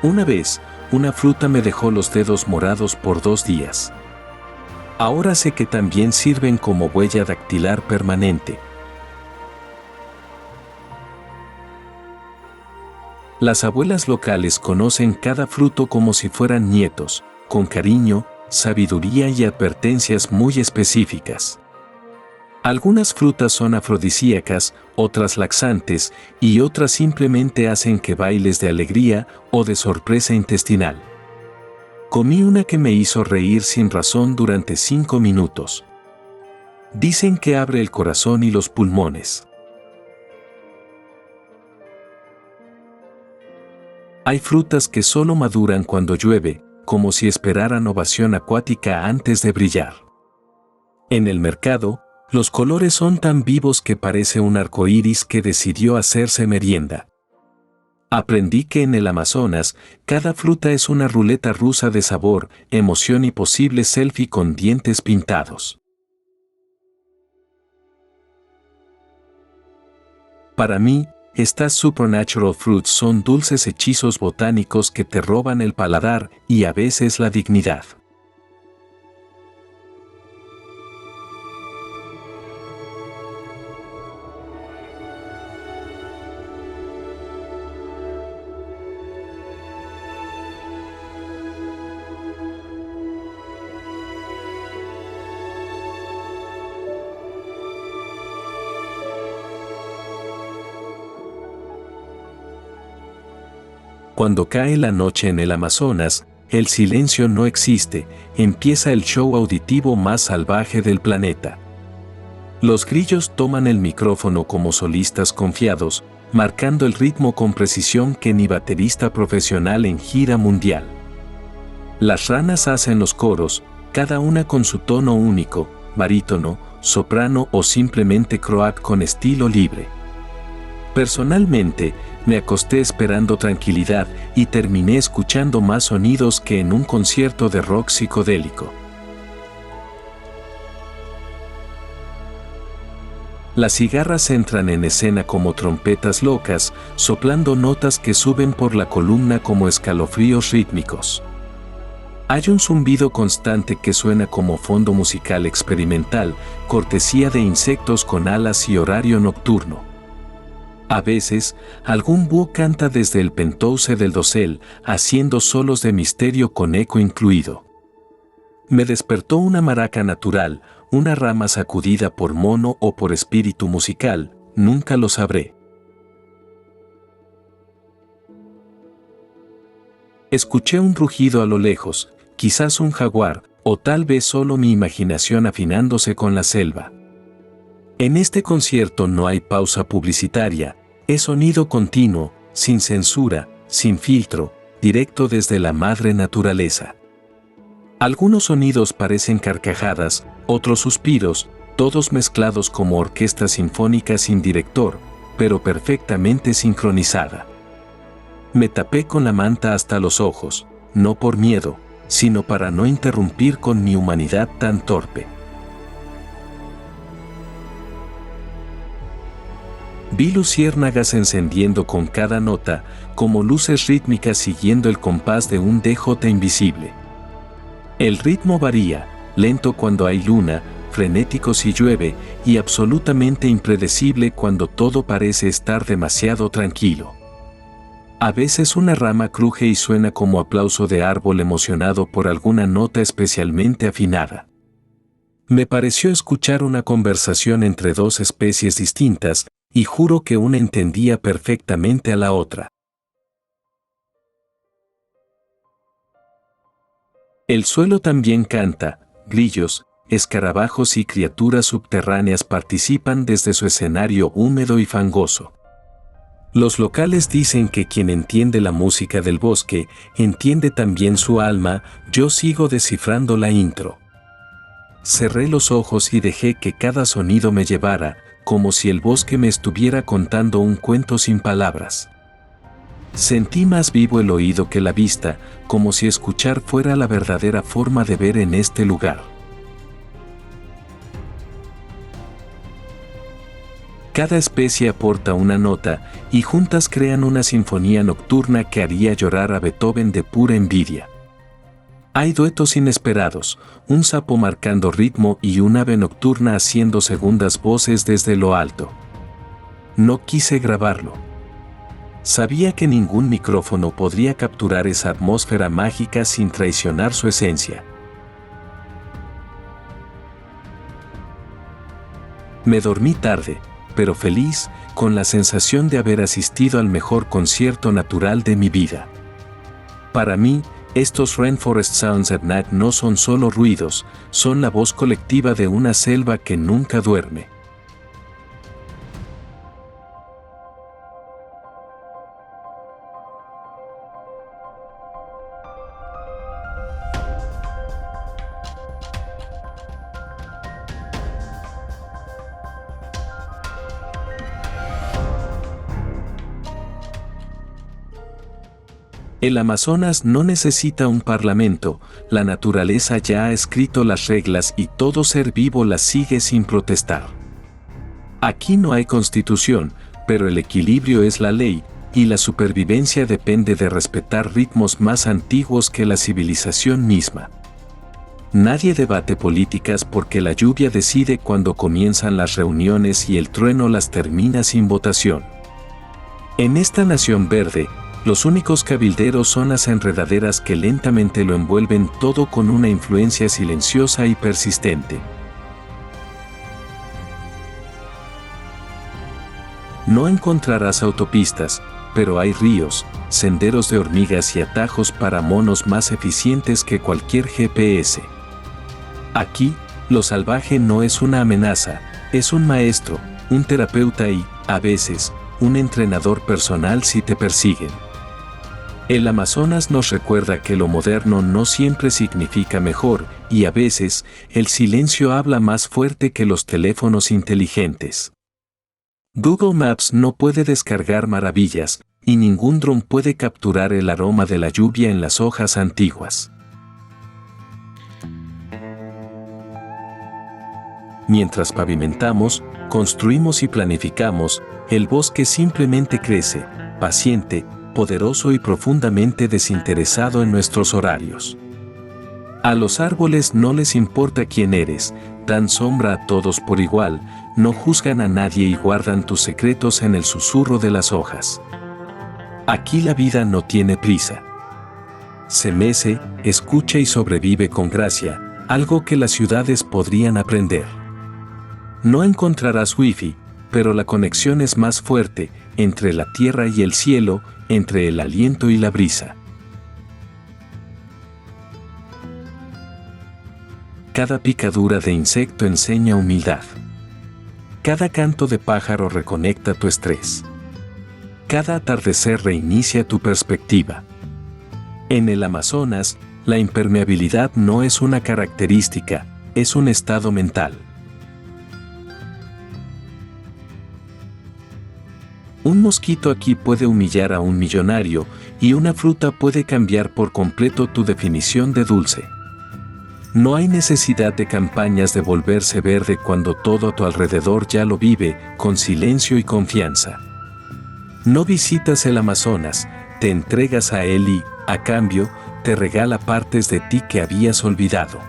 Speaker 1: Una vez, una fruta me dejó los dedos morados por 2 días. Ahora sé que también sirven como huella dactilar permanente. Las abuelas locales conocen cada fruto como si fueran nietos, con cariño, sabiduría y advertencias muy específicas. Algunas frutas son afrodisíacas, otras laxantes, y otras simplemente hacen que bailes de alegría o de sorpresa intestinal. Comí una que me hizo reír sin razón durante 5 minutos. Dicen que abre el corazón y los pulmones. Hay frutas que solo maduran cuando llueve, como si esperaran ovación acuática antes de brillar. En el mercado, los colores son tan vivos que parece un arco iris que decidió hacerse merienda. Aprendí que en el Amazonas, cada fruta es una ruleta rusa de sabor, emoción y posible selfie con dientes pintados. Para mí, estas supernatural fruits son dulces hechizos botánicos que te roban el paladar y a veces la dignidad. Cuando cae la noche en el Amazonas, el silencio no existe, empieza el show auditivo más salvaje del planeta. Los grillos toman el micrófono como solistas confiados, marcando el ritmo con precisión que ni baterista profesional en gira mundial. Las ranas hacen los coros, cada una con su tono único, barítono, soprano o simplemente croat con estilo libre. Personalmente, me acosté esperando tranquilidad y terminé escuchando más sonidos que en un concierto de rock psicodélico. Las cigarras entran en escena como trompetas locas, soplando notas que suben por la columna como escalofríos rítmicos. Hay un zumbido constante que suena como fondo musical experimental, cortesía de insectos con alas y horario nocturno. A veces, algún búho canta desde el penthouse del dosel, haciendo solos de misterio con eco incluido. Me despertó una maraca natural, una rama sacudida por mono o por espíritu musical, nunca lo sabré. Escuché un rugido a lo lejos, quizás un jaguar, o tal vez solo mi imaginación afinándose con la selva. En este concierto no hay pausa publicitaria, es sonido continuo, sin censura, sin filtro, directo desde la madre naturaleza. Algunos sonidos parecen carcajadas, otros suspiros, todos mezclados como orquesta sinfónica sin director, pero perfectamente sincronizada. Me tapé con la manta hasta los ojos, no por miedo, sino para no interrumpir con mi humanidad tan torpe. Vi luciérnagas encendiendo con cada nota, como luces rítmicas siguiendo el compás de un DJ invisible. El ritmo varía, lento cuando hay luna, frenético si llueve, y absolutamente impredecible cuando todo parece estar demasiado tranquilo. A veces una rama cruje y suena como aplauso de árbol emocionado por alguna nota especialmente afinada. Me pareció escuchar una conversación entre dos especies distintas, y juro que una entendía perfectamente a la otra. El suelo también canta, grillos, escarabajos y criaturas subterráneas participan desde su escenario húmedo y fangoso. Los locales dicen que quien entiende la música del bosque, entiende también su alma. Yo sigo descifrando la intro. Cerré los ojos y dejé que cada sonido me llevara, como si el bosque me estuviera contando un cuento sin palabras. Sentí más vivo el oído que la vista, como si escuchar fuera la verdadera forma de ver en este lugar. Cada especie aporta una nota, y juntas crean una sinfonía nocturna que haría llorar a Beethoven de pura envidia. Hay duetos inesperados, un sapo marcando ritmo y un ave nocturna haciendo segundas voces desde lo alto. No quise grabarlo. Sabía que ningún micrófono podría capturar esa atmósfera mágica sin traicionar su esencia. Me dormí tarde, pero feliz, con la sensación de haber asistido al mejor concierto natural de mi vida. Para mí, Estos Rainforest Sounds at Night no son solo ruidos, son la voz colectiva de una selva que nunca duerme. El Amazonas no necesita un parlamento, la naturaleza ya ha escrito las reglas y todo ser vivo las sigue sin protestar. Aquí no hay constitución, pero el equilibrio es la ley, y la supervivencia depende de respetar ritmos más antiguos que la civilización misma. Nadie debate políticas porque la lluvia decide cuándo comienzan las reuniones y el trueno las termina sin votación. En esta nación verde, los únicos cabilderos son las enredaderas que lentamente lo envuelven todo con una influencia silenciosa y persistente. No encontrarás autopistas, pero hay ríos, senderos de hormigas y atajos para monos más eficientes que cualquier GPS. Aquí, lo salvaje no es una amenaza, es un maestro, un terapeuta y, a veces, un entrenador personal si te persiguen. El Amazonas nos recuerda que lo moderno no siempre significa mejor, y a veces, el silencio habla más fuerte que los teléfonos inteligentes. Google Maps no puede descargar maravillas, y ningún dron puede capturar el aroma de la lluvia en las hojas antiguas. Mientras pavimentamos, construimos y planificamos, el bosque simplemente crece, paciente, poderoso y profundamente desinteresado en nuestros horarios. A los árboles no les importa quién eres, dan sombra a todos por igual, no juzgan a nadie y guardan tus secretos en el susurro de las hojas. Aquí la vida no tiene prisa. Se mece, escucha y sobrevive con gracia, algo que las ciudades podrían aprender. No encontrarás wifi, pero la conexión es más fuerte, entre la tierra y el cielo, entre el aliento y la brisa. Cada picadura de insecto enseña humildad. Cada canto de pájaro reconecta tu estrés. Cada atardecer reinicia tu perspectiva. En el Amazonas, la impermeabilidad no es una característica, es un estado mental. Un mosquito aquí puede humillar a un millonario, y una fruta puede cambiar por completo tu definición de dulce. No hay necesidad de campañas de volverse verde cuando todo a tu alrededor ya lo vive, con silencio y confianza. No visitas el Amazonas, te entregas a él y, a cambio, te regala partes de ti que habías olvidado.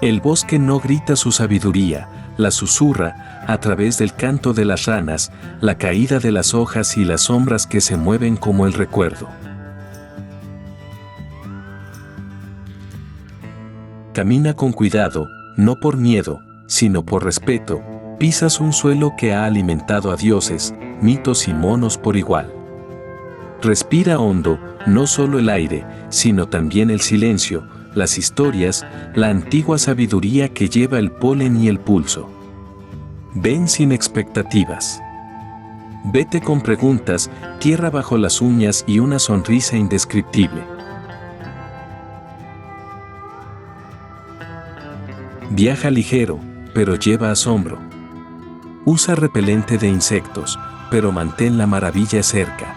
Speaker 1: El bosque no grita su sabiduría, la susurra, a través del canto de las ranas, la caída de las hojas y las sombras que se mueven como el recuerdo. Camina con cuidado, no por miedo, sino por respeto, pisas un suelo que ha alimentado a dioses, mitos y monos por igual. Respira hondo, no solo el aire, sino también el silencio, las historias, la antigua sabiduría que lleva el polen y el pulso. Ven sin expectativas. Vete con preguntas, tierra bajo las uñas y una sonrisa indescriptible. Viaja ligero, pero lleva asombro. Usa repelente de insectos, pero mantén la maravilla cerca.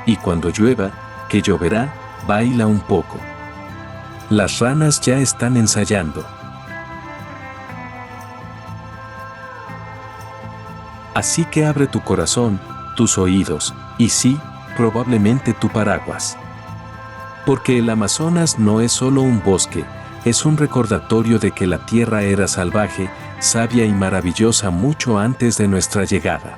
Speaker 1: Y cuando llueva, que lloverá, baila un poco. Las ranas ya están ensayando. Así que abre tu corazón, tus oídos, y sí, probablemente tu paraguas. Porque el Amazonas no es solo un bosque, es un recordatorio de que la tierra era salvaje, sabia y maravillosa mucho antes de nuestra llegada.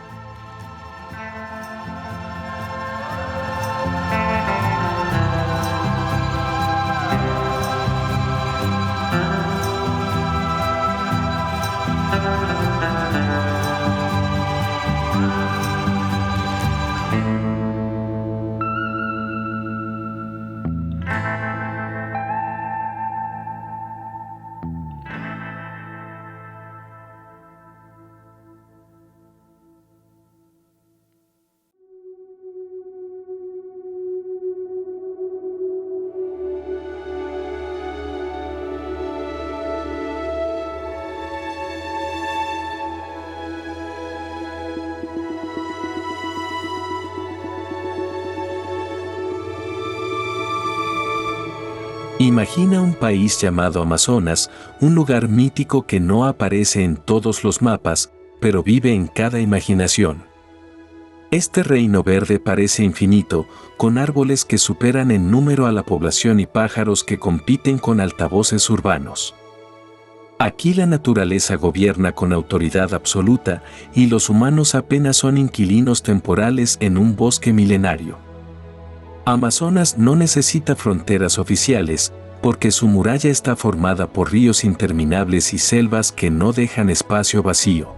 Speaker 1: Imagina un país llamado Amazonas, un lugar mítico que no aparece en todos los mapas, pero vive en cada imaginación. Este reino verde parece infinito, con árboles que superan en número a la población y pájaros que compiten con altavoces urbanos. Aquí la naturaleza gobierna con autoridad absoluta y los humanos apenas son inquilinos temporales en un bosque milenario. Amazonas no necesita fronteras oficiales, porque su muralla está formada por ríos interminables y selvas que no dejan espacio vacío.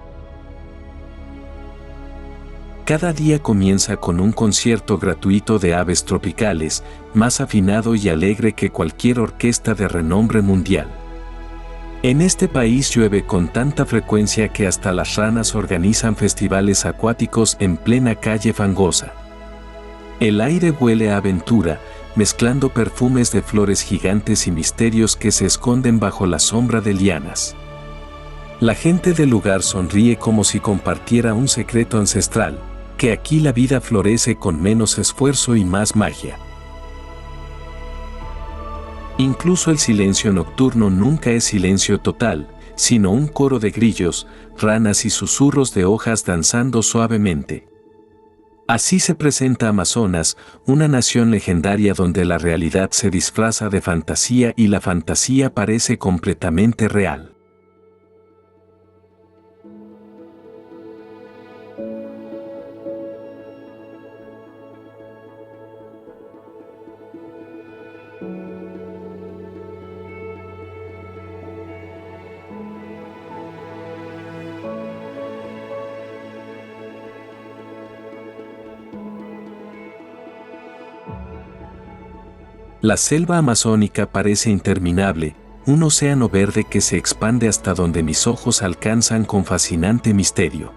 Speaker 1: Cada día comienza con un concierto gratuito de aves tropicales, más afinado y alegre que cualquier orquesta de renombre mundial. En este país llueve con tanta frecuencia que hasta las ranas organizan festivales acuáticos en plena calle fangosa. El aire huele a aventura, mezclando perfumes de flores gigantes y misterios que se esconden bajo la sombra de lianas. La gente del lugar sonríe como si compartiera un secreto ancestral, que aquí la vida florece con menos esfuerzo y más magia. Incluso el silencio nocturno nunca es silencio total, sino un coro de grillos, ranas y susurros de hojas danzando suavemente. Así se presenta Amazonas, una nación legendaria donde la realidad se disfraza de fantasía y la fantasía parece completamente real. La selva amazónica parece interminable, un océano verde que se expande hasta donde mis ojos alcanzan con fascinante misterio.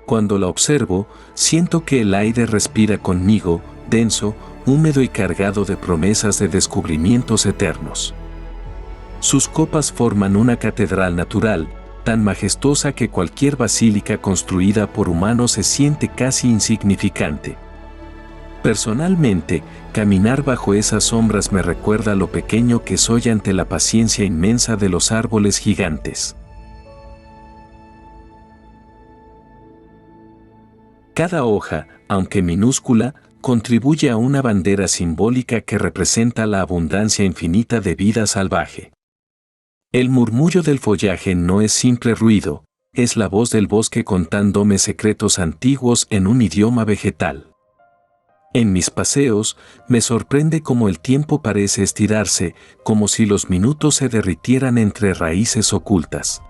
Speaker 1: Cuando la observo, siento que el aire respira conmigo, denso, húmedo y cargado de promesas de descubrimientos eternos. Sus copas forman una catedral natural, tan majestuosa que cualquier basílica construida por humanos se siente casi insignificante. Personalmente, caminar bajo esas sombras me recuerda lo pequeño que soy ante la paciencia inmensa de los árboles gigantes. Cada hoja, aunque minúscula, contribuye a una bandera simbólica que representa la abundancia infinita de vida salvaje. El murmullo del follaje no es simple ruido, es la voz del bosque contándome secretos antiguos en un idioma vegetal. En mis paseos, me sorprende cómo el tiempo parece estirarse, como si los minutos se derritieran entre raíces ocultas.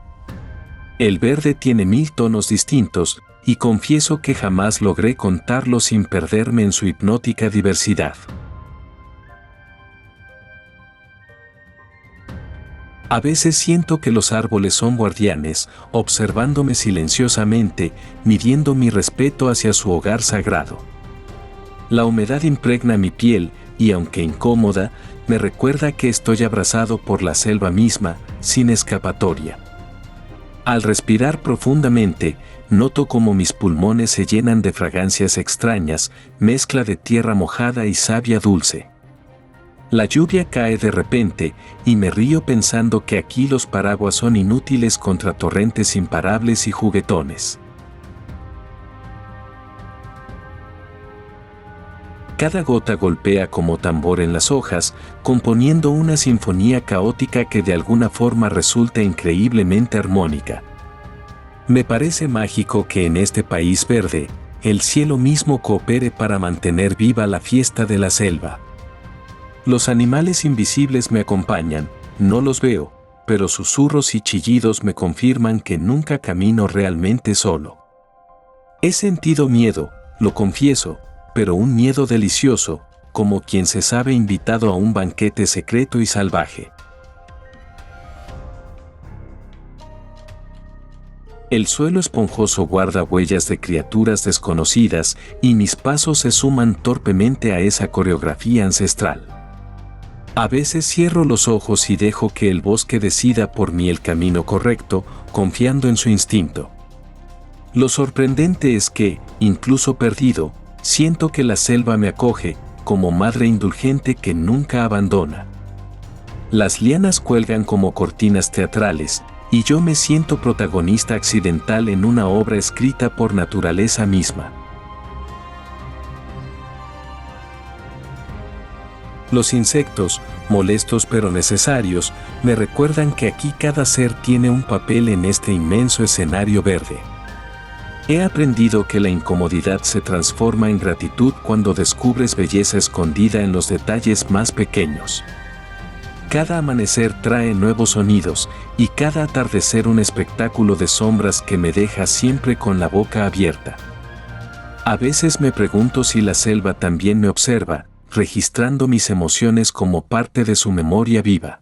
Speaker 1: El verde tiene 1000 tonos distintos, y confieso que jamás logré contarlos sin perderme en su hipnótica diversidad. A veces siento que los árboles son guardianes, observándome silenciosamente, midiendo mi respeto hacia su hogar sagrado. La humedad impregna mi piel y, aunque incómoda, me recuerda que estoy abrazado por la selva misma, sin escapatoria. Al respirar profundamente, noto cómo mis pulmones se llenan de fragancias extrañas, mezcla de tierra mojada y savia dulce. La lluvia cae de repente y me río pensando que aquí los paraguas son inútiles contra torrentes imparables y juguetones. Cada gota golpea como tambor en las hojas, componiendo una sinfonía caótica que de alguna forma resulta increíblemente armónica. Me parece mágico que en este país verde, el cielo mismo coopere para mantener viva la fiesta de la selva. Los animales invisibles me acompañan, no los veo, pero susurros y chillidos me confirman que nunca camino realmente solo. He sentido miedo, lo confieso, pero un miedo delicioso, como quien se sabe invitado a un banquete secreto y salvaje. El suelo esponjoso guarda huellas de criaturas desconocidas y mis pasos se suman torpemente a esa coreografía ancestral. A veces cierro los ojos y dejo que el bosque decida por mí el camino correcto, confiando en su instinto. Lo sorprendente es que, incluso perdido, siento que la selva me acoge, como madre indulgente que nunca abandona. Las lianas cuelgan como cortinas teatrales, y yo me siento protagonista accidental en una obra escrita por naturaleza misma. Los insectos, molestos pero necesarios, me recuerdan que aquí cada ser tiene un papel en este inmenso escenario verde. He aprendido que la incomodidad se transforma en gratitud cuando descubres belleza escondida en los detalles más pequeños. Cada amanecer trae nuevos sonidos, y cada atardecer un espectáculo de sombras que me deja siempre con la boca abierta. A veces me pregunto si la selva también me observa, registrando mis emociones como parte de su memoria viva.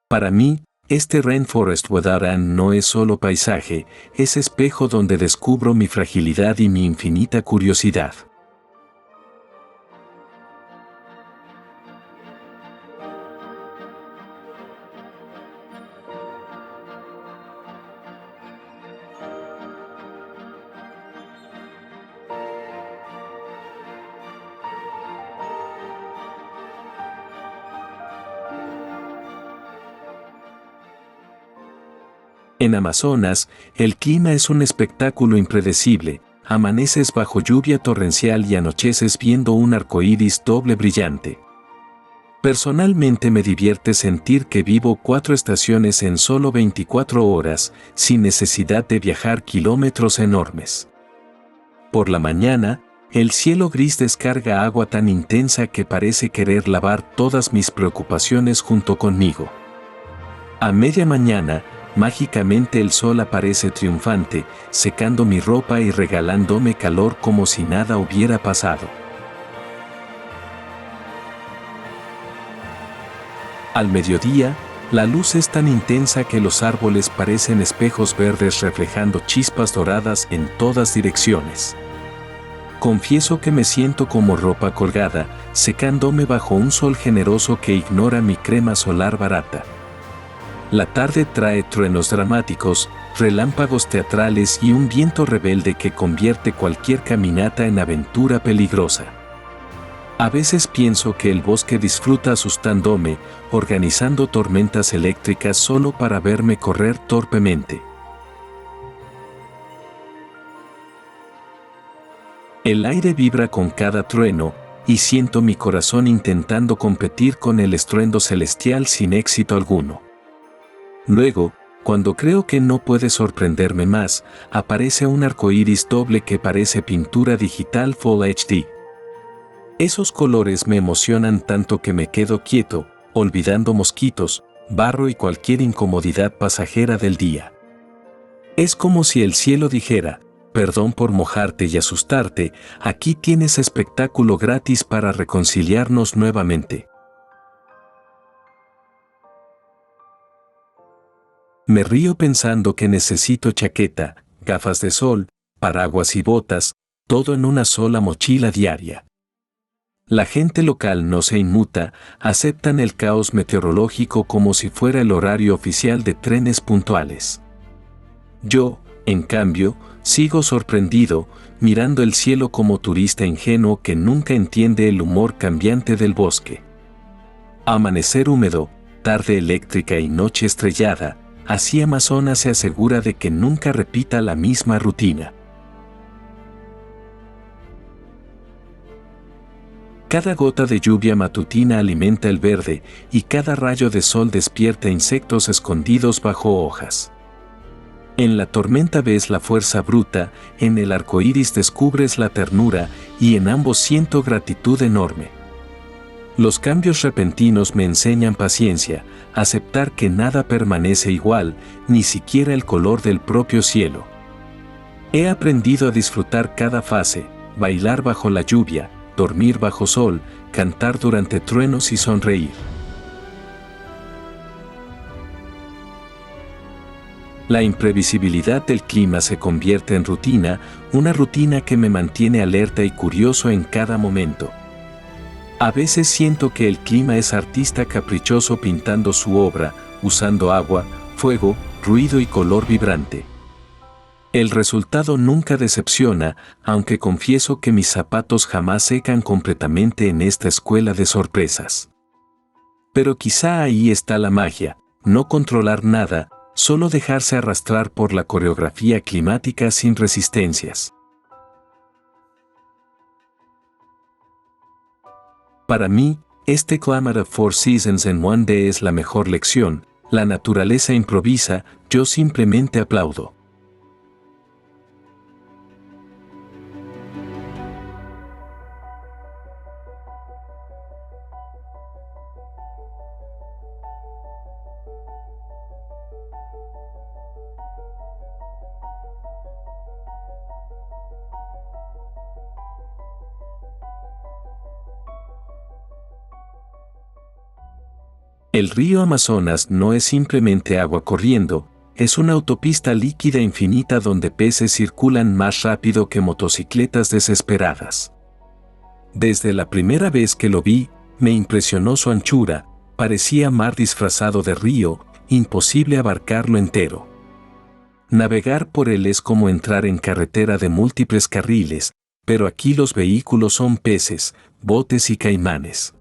Speaker 1: Para mí, este Rainforest Wonderland no es solo paisaje, es espejo donde descubro mi fragilidad y mi infinita curiosidad. En Amazonas, el clima es un espectáculo impredecible. Amaneces bajo lluvia torrencial y anocheces viendo un arcoíris doble brillante. Personalmente me divierte sentir que vivo 4 estaciones en solo 24 horas, sin necesidad de viajar kilómetros enormes. Por la mañana, el cielo gris descarga agua tan intensa que parece querer lavar todas mis preocupaciones junto conmigo. A media mañana, mágicamente el sol aparece triunfante, secando mi ropa y regalándome calor como si nada hubiera pasado. Al mediodía, la luz es tan intensa que los árboles parecen espejos verdes reflejando chispas doradas en todas direcciones. Confieso que me siento como ropa colgada, secándome bajo un sol generoso que ignora mi crema solar barata. La tarde trae truenos dramáticos, relámpagos teatrales y un viento rebelde que convierte cualquier caminata en aventura peligrosa. A veces pienso que el bosque disfruta asustándome, organizando tormentas eléctricas solo para verme correr torpemente. El aire vibra con cada trueno, y siento mi corazón intentando competir con el estruendo celestial sin éxito alguno. Luego, cuando creo que no puede sorprenderme más, aparece un arcoíris doble que parece pintura digital Full HD. Esos colores me emocionan tanto que me quedo quieto, olvidando mosquitos, barro y cualquier incomodidad pasajera del día. Es como si el cielo dijera: perdón por mojarte y asustarte, aquí tienes espectáculo gratis para reconciliarnos nuevamente. Me río pensando que necesito chaqueta, gafas de sol, paraguas y botas, todo en una sola mochila diaria. La gente local no se inmuta, aceptan el caos meteorológico como si fuera el horario oficial de trenes puntuales. Yo, en cambio, sigo sorprendido, mirando el cielo como turista ingenuo que nunca entiende el humor cambiante del bosque. Amanecer húmedo, tarde eléctrica y noche estrellada, así Amazonas se asegura de que nunca repita la misma rutina. Cada gota de lluvia matutina alimenta el verde, y cada rayo de sol despierta insectos escondidos bajo hojas. En la tormenta ves la fuerza bruta, en el arcoíris descubres la ternura, y en ambos siento gratitud enorme. Los cambios repentinos me enseñan paciencia, aceptar que nada permanece igual, ni siquiera el color del propio cielo. He aprendido a disfrutar cada fase, bailar bajo la lluvia, dormir bajo sol, cantar durante truenos y sonreír. La imprevisibilidad del clima se convierte en rutina, una rutina que me mantiene alerta y curioso en cada momento. A veces siento que el clima es artista caprichoso pintando su obra, usando agua, fuego, ruido y color vibrante. El resultado nunca decepciona, aunque confieso que mis zapatos jamás secan completamente en esta escuela de sorpresas. Pero quizá ahí está la magia, no controlar nada, solo dejarse arrastrar por la coreografía climática sin resistencias. Para mí, este Climate of Four Seasons in One Day es la mejor lección. La naturaleza improvisa, yo simplemente aplaudo. El río Amazonas no es simplemente agua corriendo, es una autopista líquida infinita donde peces circulan más rápido que motocicletas desesperadas. Desde la primera vez que lo vi, me impresionó su anchura, parecía mar disfrazado de río, imposible abarcarlo entero. Navegar por él es como entrar en carretera de múltiples carriles, pero aquí los vehículos son peces, botes y caimanes.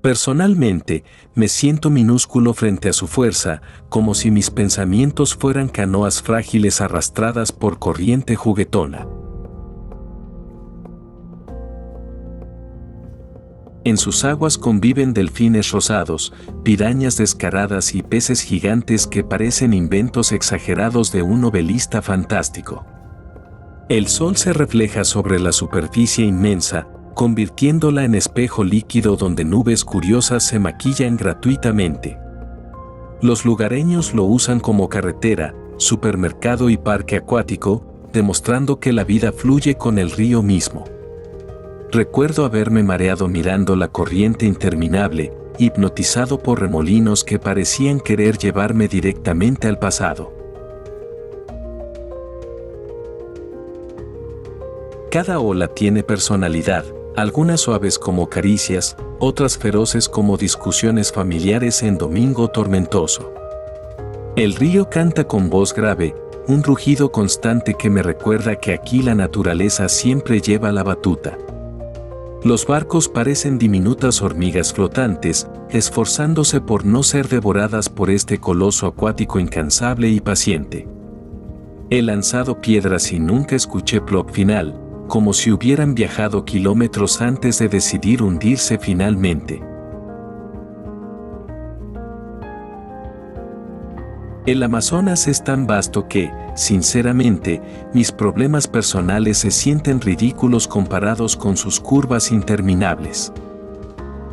Speaker 1: Personalmente, me siento minúsculo frente a su fuerza, como si mis pensamientos fueran canoas frágiles arrastradas por corriente juguetona. En sus aguas conviven delfines rosados, pirañas descaradas y peces gigantes que parecen inventos exagerados de un novelista fantástico. El sol se refleja sobre la superficie inmensa, convirtiéndola en espejo líquido donde nubes curiosas se maquillan gratuitamente. Los lugareños lo usan como carretera, supermercado y parque acuático, demostrando que la vida fluye con el río mismo. Recuerdo haberme mareado mirando la corriente interminable, hipnotizado por remolinos que parecían querer llevarme directamente al pasado. Cada ola tiene personalidad, algunas suaves como caricias, otras feroces como discusiones familiares en domingo tormentoso. El río canta con voz grave, un rugido constante que me recuerda que aquí la naturaleza siempre lleva la batuta. Los barcos parecen diminutas hormigas flotantes, esforzándose por no ser devoradas por este coloso acuático incansable y paciente. He lanzado piedras y nunca escuché plop final, como si hubieran viajado kilómetros antes de decidir hundirse finalmente. El Amazonas es tan vasto que, sinceramente, mis problemas personales se sienten ridículos comparados con sus curvas interminables.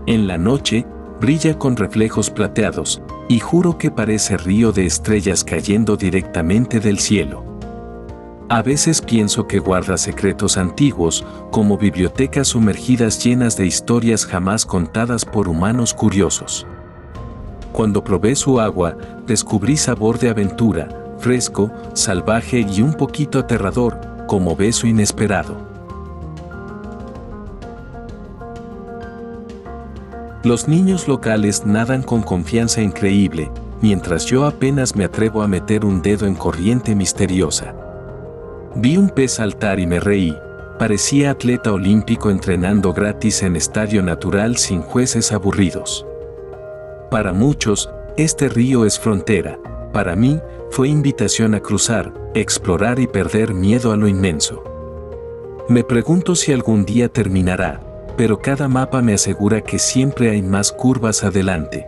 Speaker 1: En la noche, brilla con reflejos plateados, y juro que parece río de estrellas cayendo directamente del cielo. A veces pienso que guarda secretos antiguos, como bibliotecas sumergidas llenas de historias jamás contadas por humanos curiosos. Cuando probé su agua, descubrí sabor de aventura, fresco, salvaje y un poquito aterrador, como beso inesperado. Los niños locales nadan con confianza increíble, mientras yo apenas me atrevo a meter un dedo en corriente misteriosa. Vi un pez saltar y me reí, parecía atleta olímpico entrenando gratis en estadio natural sin jueces aburridos. Para muchos, este río es frontera, para mí, fue invitación a cruzar, explorar y perder miedo a lo inmenso. Me pregunto si algún día terminará, pero cada mapa me asegura que siempre hay más curvas adelante.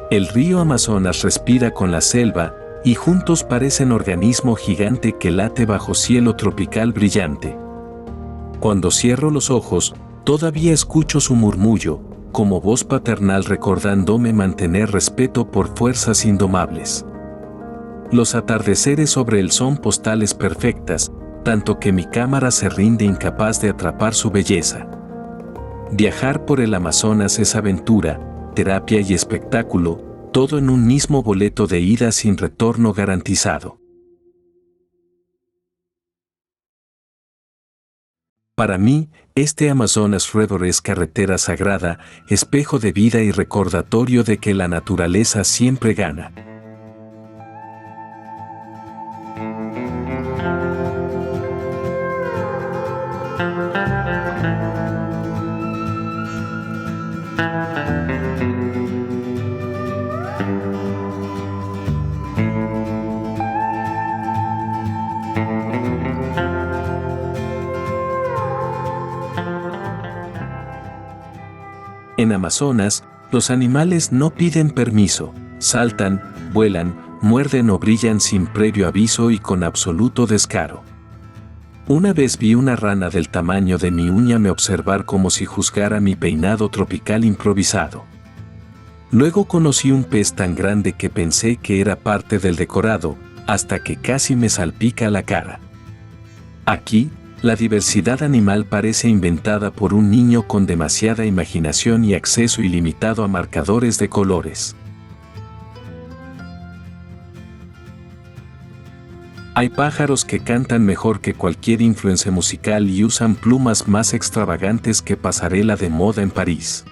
Speaker 1: El río Amazonas respira con la selva, y juntos parecen organismo gigante que late bajo cielo tropical brillante. Cuando cierro los ojos, todavía escucho su murmullo, como voz paternal recordándome mantener respeto por fuerzas indomables. Los atardeceres sobre él son postales perfectas, tanto que mi cámara se rinde incapaz de atrapar su belleza. Viajar por el Amazonas es aventura, terapia y espectáculo, todo en un mismo boleto de ida sin retorno garantizado. Para mí, este Amazonas River es carretera sagrada, espejo de vida y recordatorio de que la naturaleza siempre gana. En Amazonas, los animales no piden permiso, saltan, vuelan, muerden o brillan sin previo aviso y con absoluto descaro. Una vez vi una rana del tamaño de mi uña me observar como si juzgara mi peinado tropical improvisado. Luego conocí un pez tan grande que pensé que era parte del decorado, hasta que casi me salpica la cara. Aquí, la diversidad animal parece inventada por un niño con demasiada imaginación y acceso ilimitado a marcadores de colores. Hay pájaros que cantan mejor que cualquier influencia musical y usan plumas más extravagantes que pasarela de moda en París.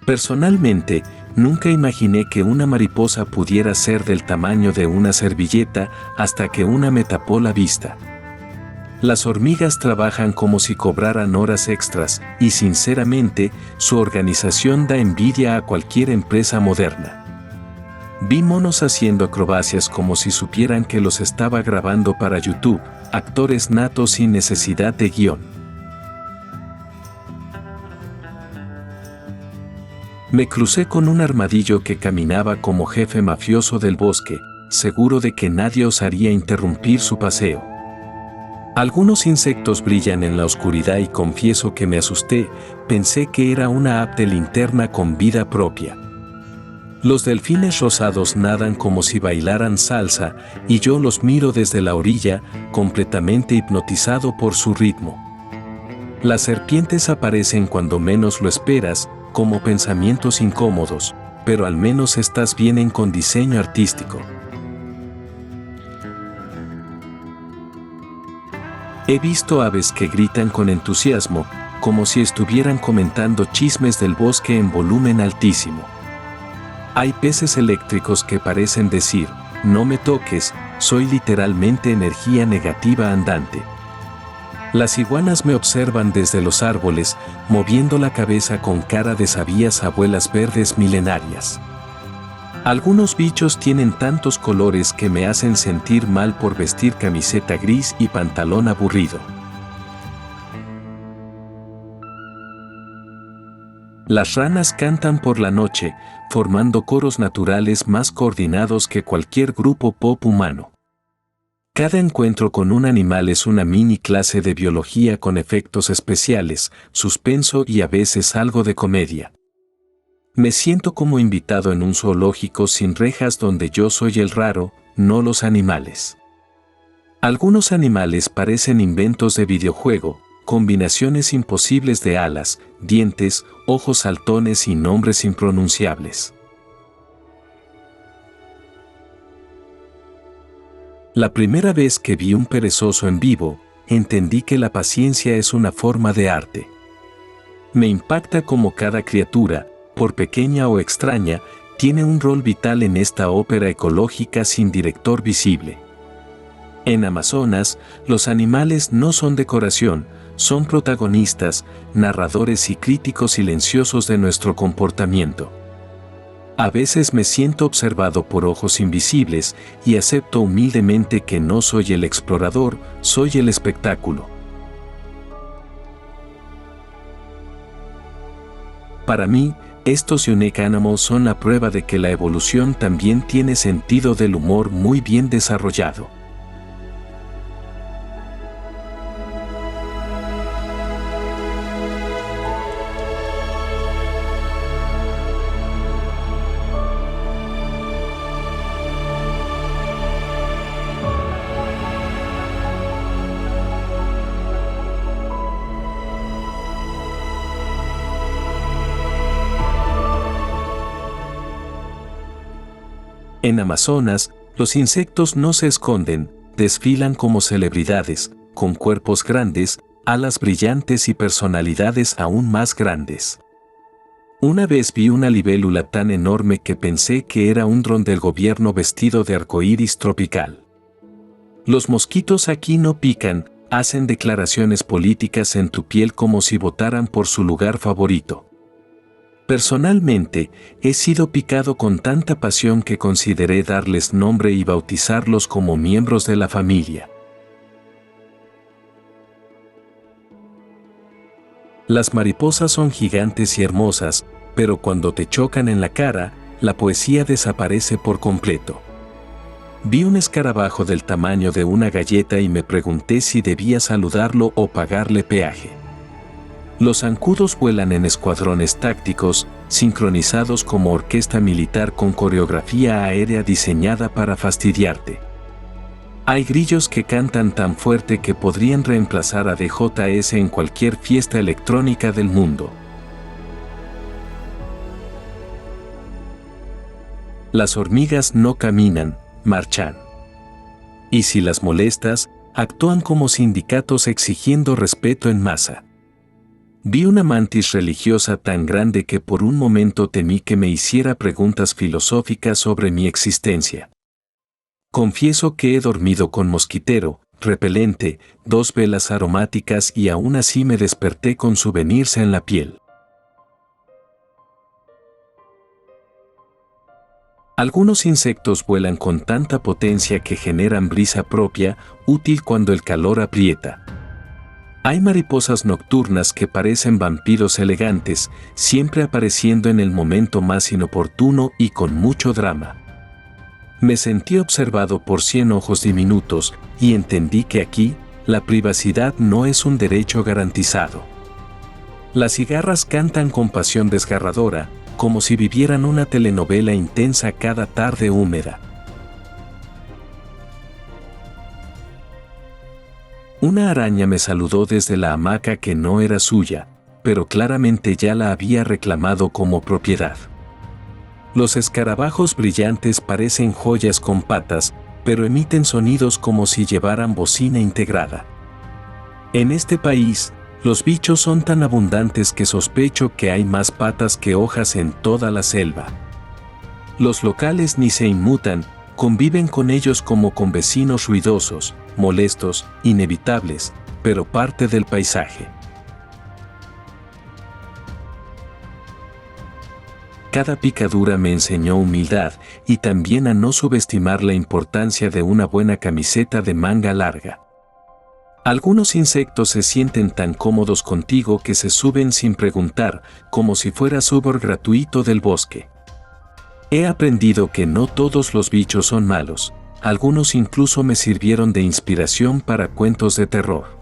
Speaker 1: Personalmente, nunca imaginé que una mariposa pudiera ser del tamaño de una servilleta hasta que una me tapó la vista. Las hormigas trabajan como si cobraran horas extras y sinceramente, su organización da envidia a cualquier empresa moderna. Vi monos haciendo acrobacias como si supieran que los estaba grabando para YouTube, actores natos sin necesidad de guión. Me crucé con un armadillo que caminaba como jefe mafioso del bosque, seguro de que nadie osaría interrumpir su paseo. Algunos insectos brillan en la oscuridad y confieso que me asusté, pensé que era una app de linterna con vida propia. Los delfines rosados nadan como si bailaran salsa y yo los miro desde la orilla, completamente hipnotizado por su ritmo. Las serpientes aparecen cuando menos lo esperas, como pensamientos incómodos, pero al menos estás bien con diseño artístico. He visto aves que gritan con entusiasmo, como si estuvieran comentando chismes del bosque en volumen altísimo. Hay peces eléctricos que parecen decir, no me toques, soy literalmente energía negativa andante. Las iguanas me observan desde los árboles, moviendo la cabeza con cara de sabias abuelas verdes milenarias. Algunos bichos tienen tantos colores que me hacen sentir mal por vestir camiseta gris y pantalón aburrido. Las ranas cantan por la noche, formando coros naturales más coordinados que cualquier grupo pop humano. Cada encuentro con un animal es una mini clase de biología con efectos especiales, suspenso y a veces algo de comedia. Me siento como invitado en un zoológico sin rejas donde yo soy el raro, no los animales. Algunos animales parecen inventos de videojuego, combinaciones imposibles de alas, dientes, ojos saltones y nombres impronunciables. La primera vez que vi un perezoso en vivo, entendí que la paciencia es una forma de arte. Me impacta cómo cada criatura, por pequeña o extraña, tiene un rol vital en esta ópera ecológica sin director visible. En Amazonas, los animales no son decoración, son protagonistas, narradores y críticos silenciosos de nuestro comportamiento. A veces me siento observado por ojos invisibles y acepto humildemente que no soy el explorador, soy el espectáculo. Para mí, estos unique animals son la prueba de que la evolución también tiene sentido del humor muy bien desarrollado. En Amazonas, los insectos no se esconden, desfilan como celebridades, con cuerpos grandes, alas brillantes y personalidades aún más grandes. Una vez vi una libélula tan enorme que pensé que era un dron del gobierno vestido de arcoíris tropical. Los mosquitos aquí no pican, hacen declaraciones políticas en tu piel como si votaran por su lugar favorito. Personalmente, he sido picado con tanta pasión que consideré darles nombre y bautizarlos como miembros de la familia. Las mariposas son gigantes y hermosas, pero cuando te chocan en la cara, la poesía desaparece por completo. Vi un escarabajo del tamaño de una galleta y me pregunté si debía saludarlo o pagarle peaje. Los zancudos vuelan en escuadrones tácticos, sincronizados como orquesta militar con coreografía aérea diseñada para fastidiarte. Hay grillos que cantan tan fuerte que podrían reemplazar a DJS en cualquier fiesta electrónica del mundo. Las hormigas no caminan, marchan. Y si las molestas, actúan como sindicatos exigiendo respeto en masa. Vi una mantis religiosa tan grande que por un momento temí que me hiciera preguntas filosóficas sobre mi existencia. Confieso que he dormido con mosquitero, repelente, 2 velas aromáticas y aún así me desperté con souvenirs en la piel. Algunos insectos vuelan con tanta potencia que generan brisa propia, útil cuando el calor aprieta. Hay mariposas nocturnas que parecen vampiros elegantes, siempre apareciendo en el momento más inoportuno y con mucho drama. Me sentí observado por 100 ojos diminutos y entendí que aquí, la privacidad no es un derecho garantizado. Las cigarras cantan con pasión desgarradora, como si vivieran una telenovela intensa cada tarde húmeda. Una araña me saludó desde la hamaca que no era suya, pero claramente ya la había reclamado como propiedad. Los escarabajos brillantes parecen joyas con patas, pero emiten sonidos como si llevaran bocina integrada. En este país, los bichos son tan abundantes que sospecho que hay más patas que hojas en toda la selva. Los locales ni se inmutan, conviven con ellos como con vecinos ruidosos, molestos, inevitables, pero parte del paisaje. Cada picadura me enseñó humildad y también a no subestimar la importancia de una buena camiseta de manga larga. Algunos insectos se sienten tan cómodos contigo que se suben sin preguntar, como si fueras Uber gratuito del bosque. He aprendido que no todos los bichos son malos, algunos incluso me sirvieron de inspiración para cuentos de terror.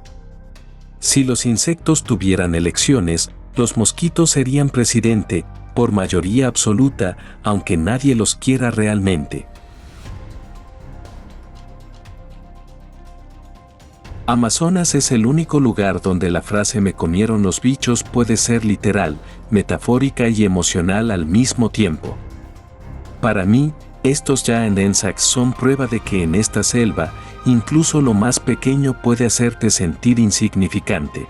Speaker 1: Si los insectos tuvieran elecciones, los mosquitos serían presidente, por mayoría absoluta, aunque nadie los quiera realmente. Amazonas es el único lugar donde la frase "me comieron los bichos" puede ser literal, metafórica y emocional al mismo tiempo. Para mí, estos giant insects son prueba de que en esta selva, incluso lo más pequeño puede hacerte sentir insignificante.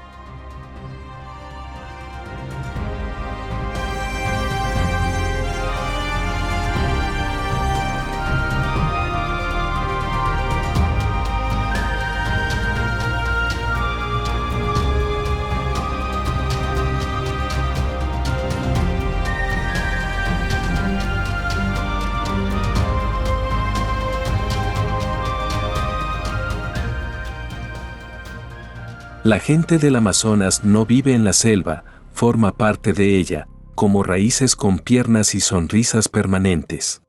Speaker 1: La gente del Amazonas no vive en la selva, forma parte de ella, como raíces con piernas y sonrisas permanentes.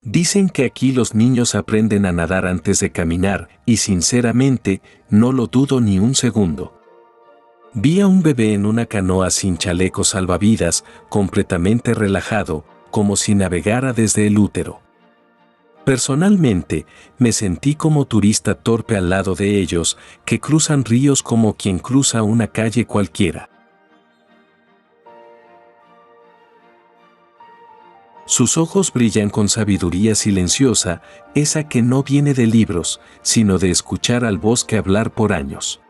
Speaker 1: Dicen que aquí los niños aprenden a nadar antes de caminar, y sinceramente, no lo dudo ni un segundo. Vi a un bebé en una canoa sin chaleco salvavidas, completamente relajado, como si navegara desde el útero. Personalmente, me sentí como turista torpe al lado de ellos, que cruzan ríos como quien cruza una calle cualquiera. Sus ojos brillan con sabiduría silenciosa, esa que no viene de libros, sino de escuchar al bosque hablar por años.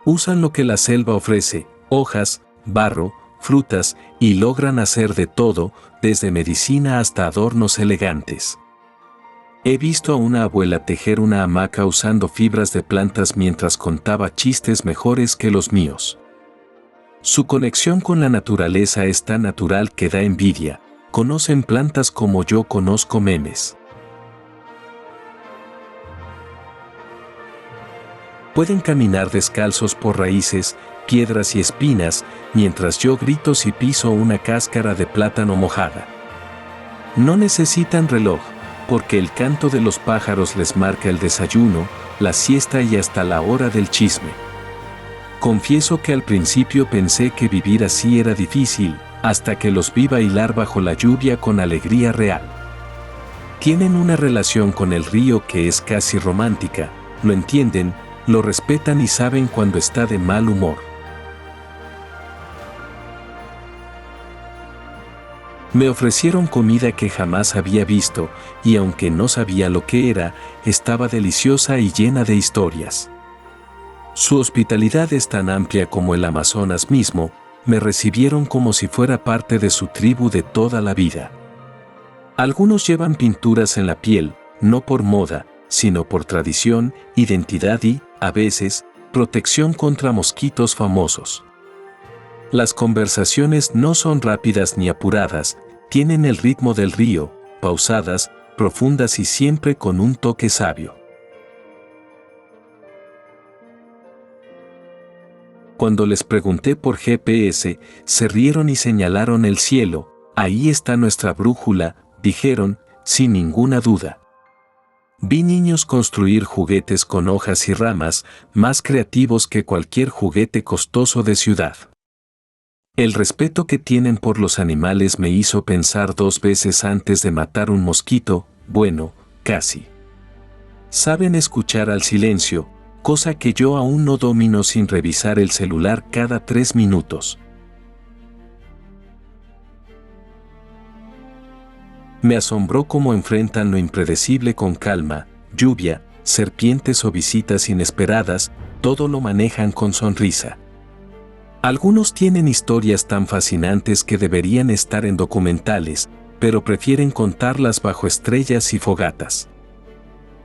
Speaker 1: Usan lo que la selva ofrece, hojas, barro, frutas, y logran hacer de todo, desde medicina hasta adornos elegantes. He visto a una abuela tejer una hamaca usando fibras de plantas mientras contaba chistes mejores que los míos. Su conexión con la naturaleza es tan natural que da envidia. Conocen plantas como yo conozco memes. Pueden caminar descalzos por raíces, piedras y espinas, mientras yo grito si piso una cáscara de plátano mojada. No necesitan reloj, porque el canto de los pájaros les marca el desayuno, la siesta y hasta la hora del chisme. Confieso que al principio pensé que vivir así era difícil, hasta que los vi bailar bajo la lluvia con alegría real. Tienen una relación con el río que es casi romántica, lo entienden, lo respetan y saben cuando está de mal humor. Me ofrecieron comida que jamás había visto, y aunque no sabía lo que era, estaba deliciosa y llena de historias. Su hospitalidad es tan amplia como el Amazonas mismo, me recibieron como si fuera parte de su tribu de toda la vida. Algunos llevan pinturas en la piel, no por moda, sino por tradición, identidad y, a veces, protección contra mosquitos famosos. Las conversaciones no son rápidas ni apuradas, tienen el ritmo del río, pausadas, profundas y siempre con un toque sabio. Cuando les pregunté por GPS, se rieron y señalaron el cielo. Ahí está nuestra brújula, dijeron, sin ninguna duda. Vi niños construir juguetes con hojas y ramas, más creativos que cualquier juguete costoso de ciudad. El respeto que tienen por los animales me hizo pensar 2 veces antes de matar un mosquito, bueno, casi. Saben escuchar al silencio, cosa que yo aún no domino sin revisar el celular cada 3 minutos. Me asombró cómo enfrentan lo impredecible con calma, lluvia, serpientes o visitas inesperadas, todo lo manejan con sonrisa. Algunos tienen historias tan fascinantes que deberían estar en documentales, pero prefieren contarlas bajo estrellas y fogatas.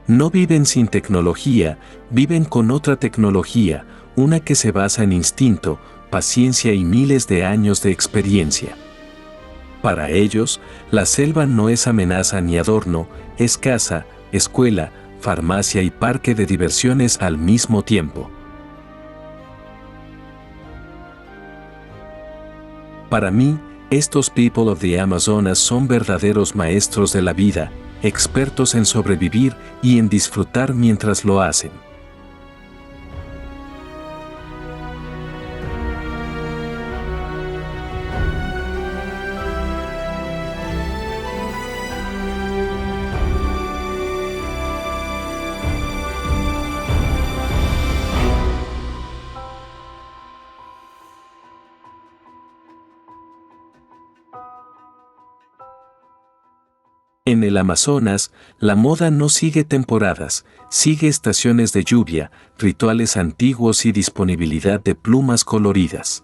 Speaker 1: No viven sin tecnología, viven con otra tecnología, una que se basa en instinto, paciencia y miles de años de experiencia. Para ellos, la selva no es amenaza ni adorno, es casa, escuela, farmacia y parque de diversiones al mismo tiempo. Para mí, estos people of the Amazonas son verdaderos maestros de la vida, expertos en sobrevivir y en disfrutar mientras lo hacen. En el Amazonas, la moda no sigue temporadas, sigue estaciones de lluvia, rituales antiguos y disponibilidad de plumas coloridas.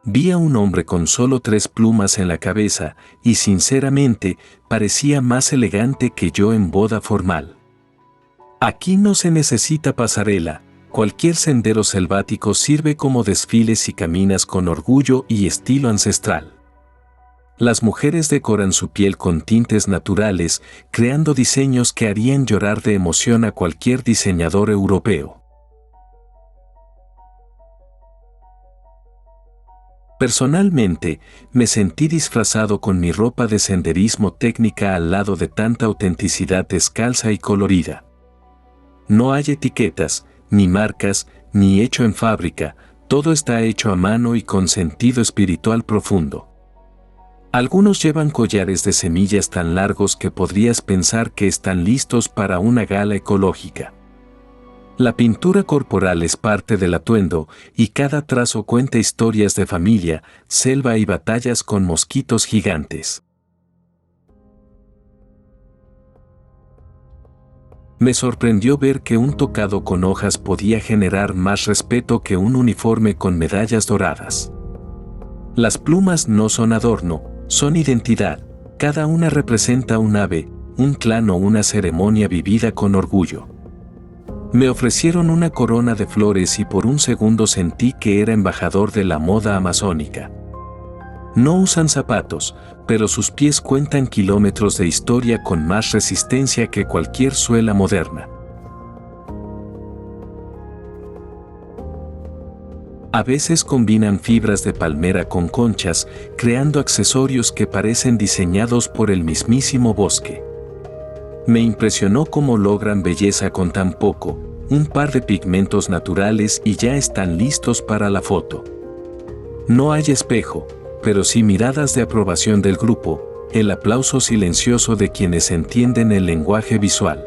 Speaker 1: Vi a un hombre con solo 3 plumas en la cabeza y sinceramente parecía más elegante que yo en boda formal. Aquí no se necesita pasarela, cualquier sendero selvático sirve como desfile si caminas con orgullo y estilo ancestral. Las mujeres decoran su piel con tintes naturales, creando diseños que harían llorar de emoción a cualquier diseñador europeo. Personalmente, me sentí disfrazado con mi ropa de senderismo técnica al lado de tanta autenticidad descalza y colorida. No hay etiquetas, ni marcas, ni hecho en fábrica, todo está hecho a mano y con sentido espiritual profundo. Algunos llevan collares de semillas tan largos que podrías pensar que están listos para una gala ecológica. La pintura corporal es parte del atuendo y cada trazo cuenta historias de familia, selva y batallas con mosquitos gigantes. Me sorprendió ver que un tocado con hojas podía generar más respeto que un uniforme con medallas doradas. Las plumas no son adorno, son identidad. Cada una representa un ave, un clan o una ceremonia vivida con orgullo. Me ofrecieron una corona de flores y por un segundo sentí que era embajador de la moda amazónica. No usan zapatos, pero sus pies cuentan kilómetros de historia con más resistencia que cualquier suela moderna. A veces combinan fibras de palmera con conchas, creando accesorios que parecen diseñados por el mismísimo bosque. Me impresionó cómo logran belleza con tan poco, un par de pigmentos naturales y ya están listos para la foto. No hay espejo, pero sí miradas de aprobación del grupo, el aplauso silencioso de quienes entienden el lenguaje visual.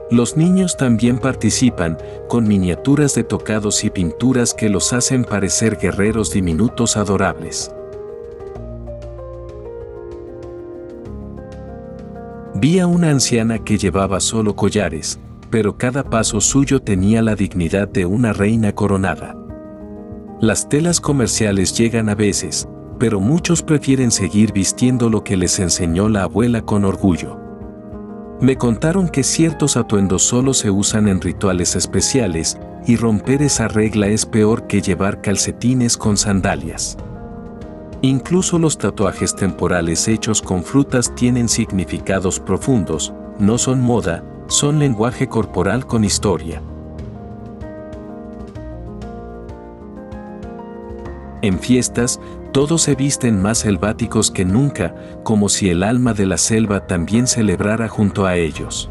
Speaker 1: Los niños también participan, con miniaturas de tocados y pinturas que los hacen parecer guerreros diminutos adorables. Vi a una anciana que llevaba solo collares, pero cada paso suyo tenía la dignidad de una reina coronada. Las telas comerciales llegan a veces, pero muchos prefieren seguir vistiendo lo que les enseñó la abuela con orgullo. Me contaron que ciertos atuendos solo se usan en rituales especiales, y romper esa regla es peor que llevar calcetines con sandalias. Incluso los tatuajes temporales hechos con frutas tienen significados profundos, no son moda, son lenguaje corporal con historia. En fiestas, todos se visten más selváticos que nunca, como si el alma de la selva también celebrara junto a ellos.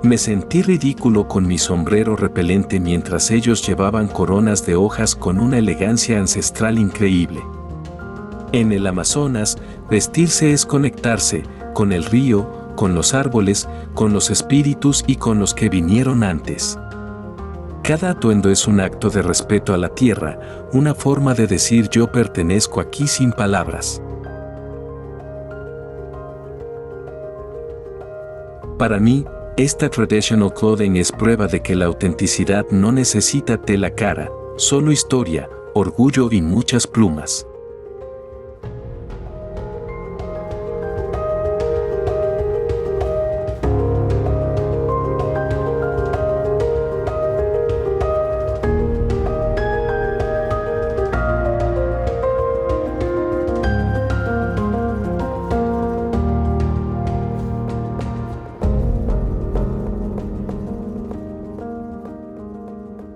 Speaker 1: Me sentí ridículo con mi sombrero repelente mientras ellos llevaban coronas de hojas con una elegancia ancestral increíble. En el Amazonas, vestirse es conectarse con el río, con los árboles, con los espíritus y con los que vinieron antes. Cada atuendo es un acto de respeto a la tierra, una forma de decir yo pertenezco aquí sin palabras. Para mí, esta traditional clothing es prueba de que la autenticidad no necesita tela cara, solo historia, orgullo y muchas plumas.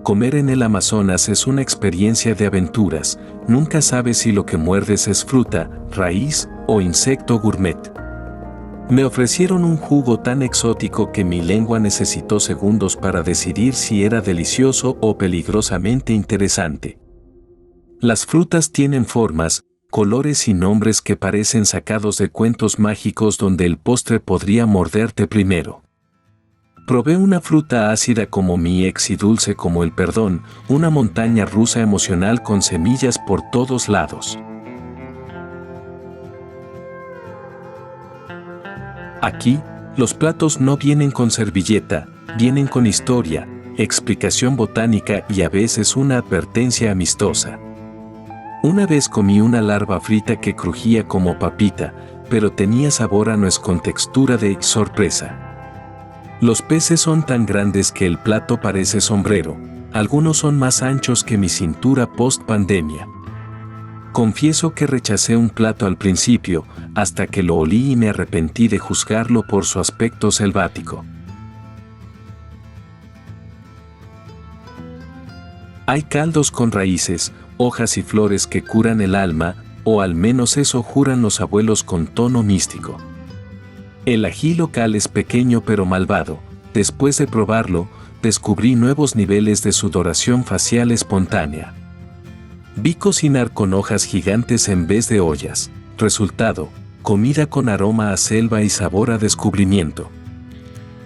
Speaker 1: Comer en el Amazonas es una experiencia de aventuras, nunca sabes si lo que muerdes es fruta, raíz o insecto gourmet. Me ofrecieron un jugo tan exótico que mi lengua necesitó segundos para decidir si era delicioso o peligrosamente interesante. Las frutas tienen formas, colores y nombres que parecen sacados de cuentos mágicos donde el postre podría morderte primero. Probé una fruta ácida como mi ex y dulce como el perdón, una montaña rusa emocional con semillas por todos lados. Aquí, los platos no vienen con servilleta, vienen con historia, explicación botánica y a veces una advertencia amistosa. Una vez comí una larva frita que crujía como papita, pero tenía sabor a nuez con textura de sorpresa. Los peces son tan grandes que el plato parece sombrero, algunos son más anchos que mi cintura post-pandemia. Confieso que rechacé un plato al principio, hasta que lo olí y me arrepentí de juzgarlo por su aspecto selvático. Hay caldos con raíces, hojas y flores que curan el alma, o al menos eso juran los abuelos con tono místico. El ají local es pequeño pero malvado. Después de probarlo, descubrí nuevos niveles de sudoración facial espontánea. Vi cocinar con hojas gigantes en vez de ollas. Resultado, comida con aroma a selva y sabor a descubrimiento.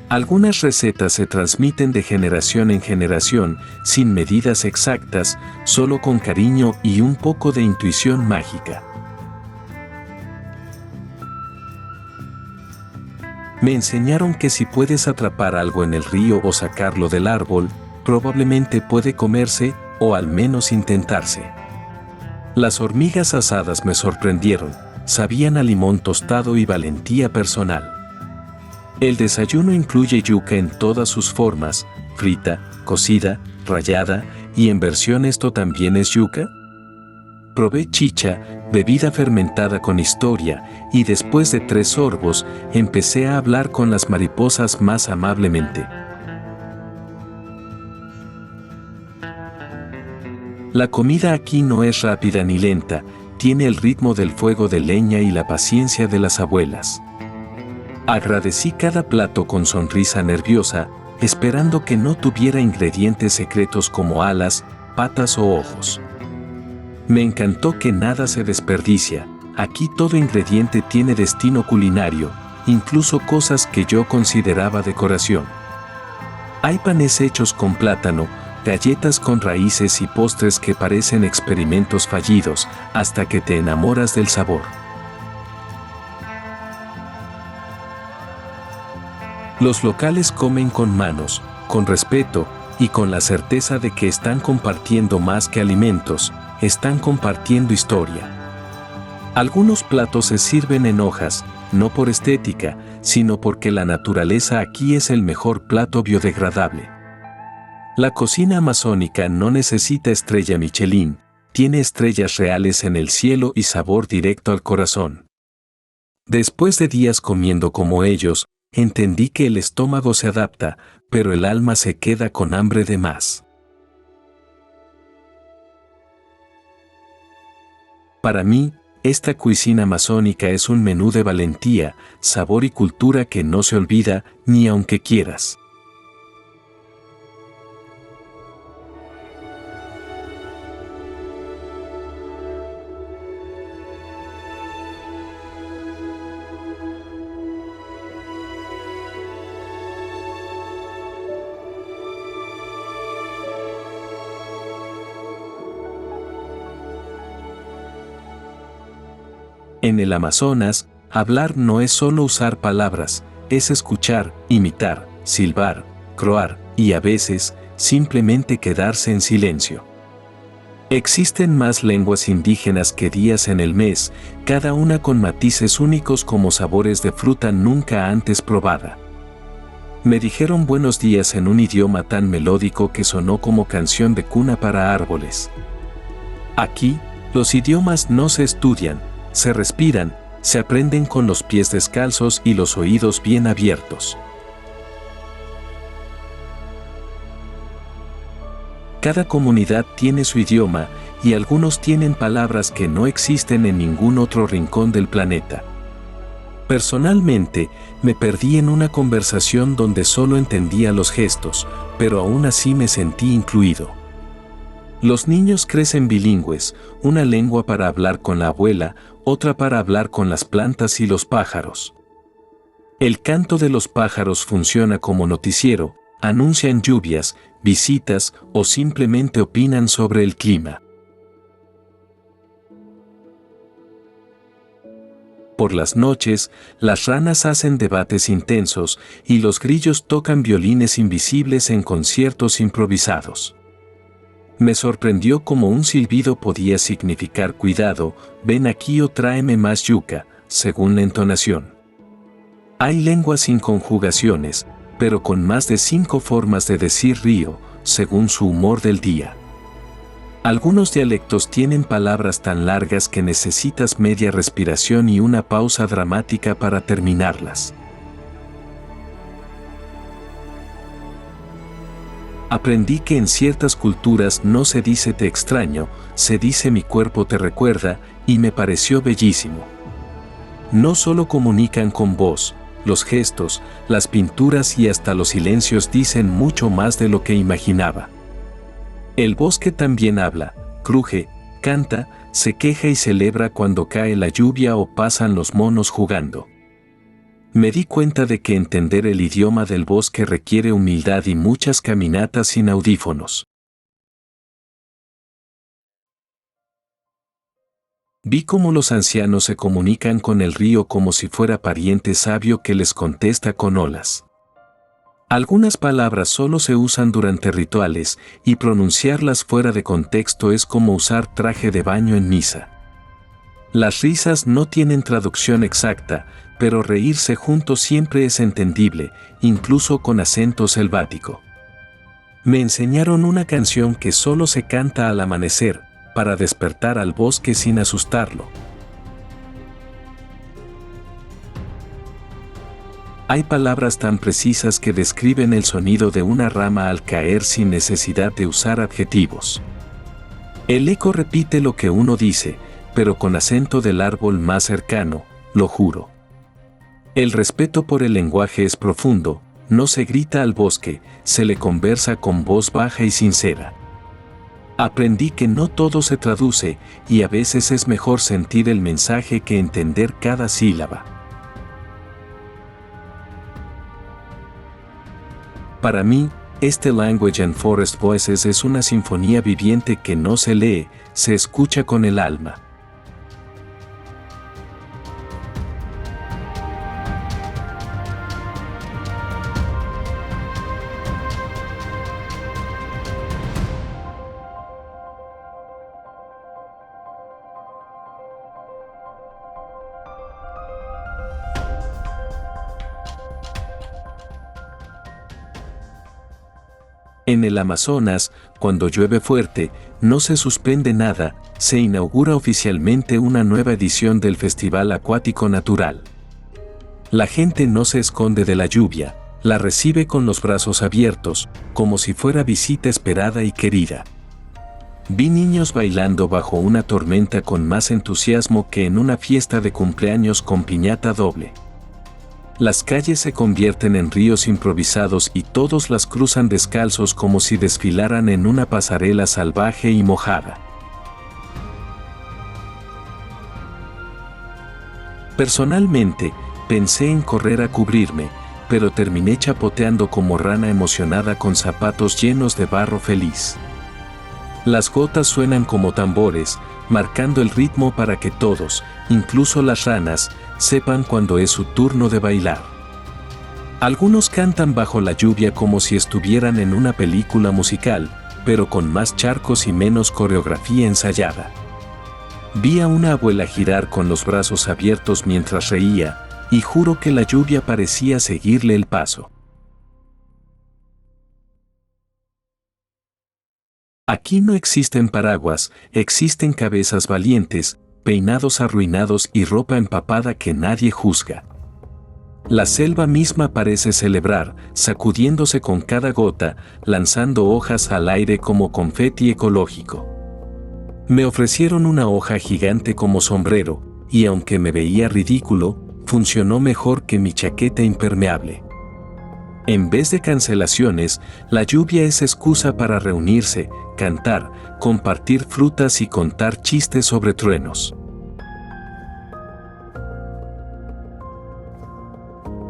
Speaker 1: Algunas recetas se transmiten de generación en generación, sin medidas exactas, solo con cariño y un poco de intuición mágica. Me enseñaron que si puedes atrapar algo en el río o sacarlo del árbol, probablemente puede comerse o al menos intentarse. Las hormigas asadas me sorprendieron, sabían a limón tostado y valentía personal. El desayuno incluye yuca en todas sus formas, frita, cocida, rallada, y en versión ¿esto también es yuca? Probé chicha, bebida fermentada con historia, y después de 3 sorbos, empecé a hablar con las mariposas más amablemente. La comida aquí no es rápida ni lenta, tiene el ritmo del fuego de leña y la paciencia de las abuelas. Agradecí cada plato con sonrisa nerviosa, esperando que no tuviera ingredientes secretos como alas, patas o ojos. Me encantó que nada se desperdicia, aquí todo ingrediente tiene destino culinario, incluso cosas que yo consideraba decoración. Hay panes hechos con plátano, galletas con raíces y postres que parecen experimentos fallidos, hasta que te enamoras del sabor. Los locales comen con manos, con respeto, y con la certeza de que están compartiendo más que alimentos, están compartiendo historia. Algunos platos se sirven en hojas, no por estética, sino porque la naturaleza aquí es el mejor plato biodegradable. La cocina amazónica no necesita estrella Michelin, tiene estrellas reales en el cielo y sabor directo al corazón. Después de días comiendo como ellos, entendí que el estómago se adapta, pero el alma se queda con hambre de más. Para mí, esta cuisina amazónica es un menú de valentía, sabor y cultura que no se olvida, ni aunque quieras. En el Amazonas, hablar no es solo usar palabras, es escuchar, imitar, silbar, croar y a veces, simplemente quedarse en silencio. Existen más lenguas indígenas que días en el mes, cada una con matices únicos como sabores de fruta nunca antes probada. Me dijeron buenos días en un idioma tan melódico que sonó como canción de cuna para árboles. Aquí, los idiomas no se estudian, se respiran, se aprenden con los pies descalzos y los oídos bien abiertos. Cada comunidad tiene su idioma y algunos tienen palabras que no existen en ningún otro rincón del planeta. Personalmente, me perdí en una conversación donde solo entendía los gestos, pero aún así me sentí incluido. Los niños crecen bilingües, una lengua para hablar con la abuela, otra para hablar con las plantas y los pájaros. El canto de los pájaros funciona como noticiero, anuncian lluvias, visitas o simplemente opinan sobre el clima. Por las noches, las ranas hacen debates intensos y los grillos tocan violines invisibles en conciertos improvisados. Me sorprendió cómo un silbido podía significar cuidado, ven aquí o tráeme más yuca, según la entonación. Hay lenguas sin conjugaciones, pero con más de 5 formas de decir río, según su humor del día. Algunos dialectos tienen palabras tan largas que necesitas media respiración y una pausa dramática para terminarlas. Aprendí que en ciertas culturas no se dice te extraño, se dice mi cuerpo te recuerda, y me pareció bellísimo. No solo comunican con voz, los gestos, las pinturas y hasta los silencios dicen mucho más de lo que imaginaba. El bosque también habla, cruje, canta, se queja y celebra cuando cae la lluvia o pasan los monos jugando. Me di cuenta de que entender el idioma del bosque requiere humildad y muchas caminatas sin audífonos. Vi cómo los ancianos se comunican con el río como si fuera pariente sabio que les contesta con olas. Algunas palabras solo se usan durante rituales y pronunciarlas fuera de contexto es como usar traje de baño en misa. Las risas no tienen traducción exacta, pero reírse juntos siempre es entendible, incluso con acento selvático. Me enseñaron una canción que solo se canta al amanecer, para despertar al bosque sin asustarlo. Hay palabras tan precisas que describen el sonido de una rama al caer sin necesidad de usar adjetivos. El eco repite lo que uno dice, pero con acento del árbol más cercano, lo juro. El respeto por el lenguaje es profundo, no se grita al bosque, se le conversa con voz baja y sincera. Aprendí que no todo se traduce y a veces es mejor sentir el mensaje que entender cada sílaba. Para mí, este Language and Forest Voices es una sinfonía viviente que no se lee, se escucha con el alma. En el Amazonas, cuando llueve fuerte, no se suspende nada, se inaugura oficialmente una nueva edición del Festival Acuático Natural. La gente no se esconde de la lluvia, la recibe con los brazos abiertos, como si fuera visita esperada y querida. Vi niños bailando bajo una tormenta con más entusiasmo que en una fiesta de cumpleaños con piñata doble. Las calles se convierten en ríos improvisados y todos las cruzan descalzos como si desfilaran en una pasarela salvaje y mojada. Personalmente, pensé en correr a cubrirme, pero terminé chapoteando como rana emocionada con zapatos llenos de barro feliz. Las gotas suenan como tambores, marcando el ritmo para que todos, incluso las ranas, sepan cuando es su turno de bailar. Algunos cantan bajo la lluvia como si estuvieran en una película musical, pero con más charcos y menos coreografía ensayada. Vi a una abuela girar con los brazos abiertos mientras reía, y juro que la lluvia parecía seguirle el paso. Aquí no existen paraguas, existen cabezas valientes, peinados arruinados y ropa empapada que nadie juzga. La selva misma parece celebrar, sacudiéndose con cada gota, lanzando hojas al aire como confeti ecológico. Me ofrecieron una hoja gigante como sombrero, y aunque me veía ridículo, funcionó mejor que mi chaqueta impermeable. En vez de cancelaciones, la lluvia es excusa para reunirse, cantar, compartir frutas y contar chistes sobre truenos.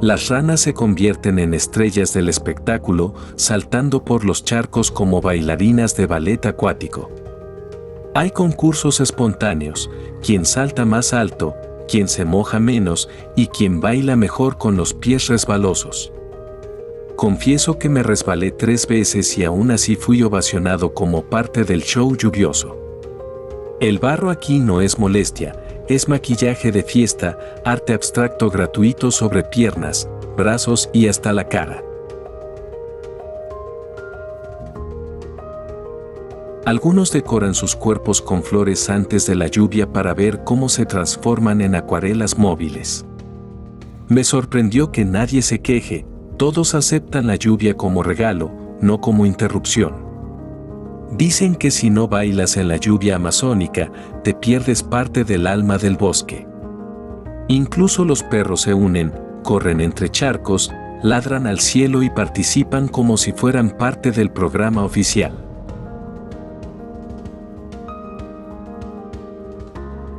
Speaker 1: Las ranas se convierten en estrellas del espectáculo, saltando por los charcos como bailarinas de ballet acuático. Hay concursos espontáneos, quien salta más alto, quien se moja menos y quien baila mejor con los pies resbalosos. Confieso que me resbalé 3 veces y aún así fui ovacionado como parte del show lluvioso. El barro aquí no es molestia, es maquillaje de fiesta, arte abstracto gratuito sobre piernas, brazos y hasta la cara. Algunos decoran sus cuerpos con flores antes de la lluvia para ver cómo se transforman en acuarelas móviles. Me sorprendió que nadie se queje. Todos aceptan la lluvia como regalo, no como interrupción. Dicen que si no bailas en la lluvia amazónica, te pierdes parte del alma del bosque. Incluso los perros se unen, corren entre charcos, ladran al cielo y participan como si fueran parte del programa oficial.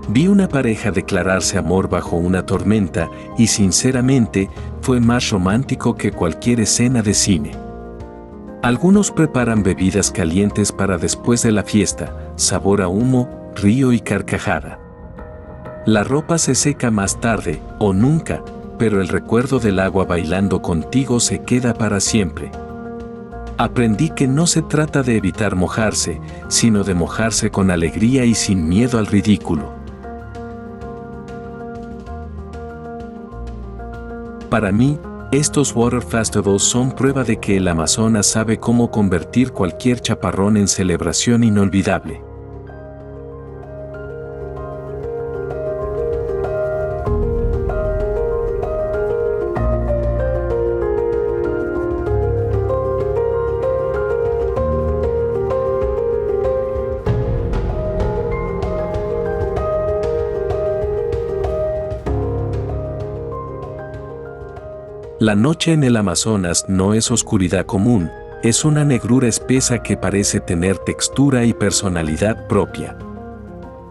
Speaker 1: Vi una pareja declararse amor bajo una tormenta y sinceramente fue más romántico que cualquier escena de cine. Algunos preparan bebidas calientes para después de la fiesta, sabor a humo, río y carcajada. La ropa se seca más tarde, o nunca, pero el recuerdo del agua bailando contigo se queda para siempre. Aprendí que no se trata de evitar mojarse, sino de mojarse con alegría y sin miedo al ridículo. Para mí, estos Water Festivals son prueba de que el Amazonas sabe cómo convertir cualquier chaparrón en celebración inolvidable. La noche en el Amazonas no es oscuridad común, es una negrura espesa que parece tener textura y personalidad propia.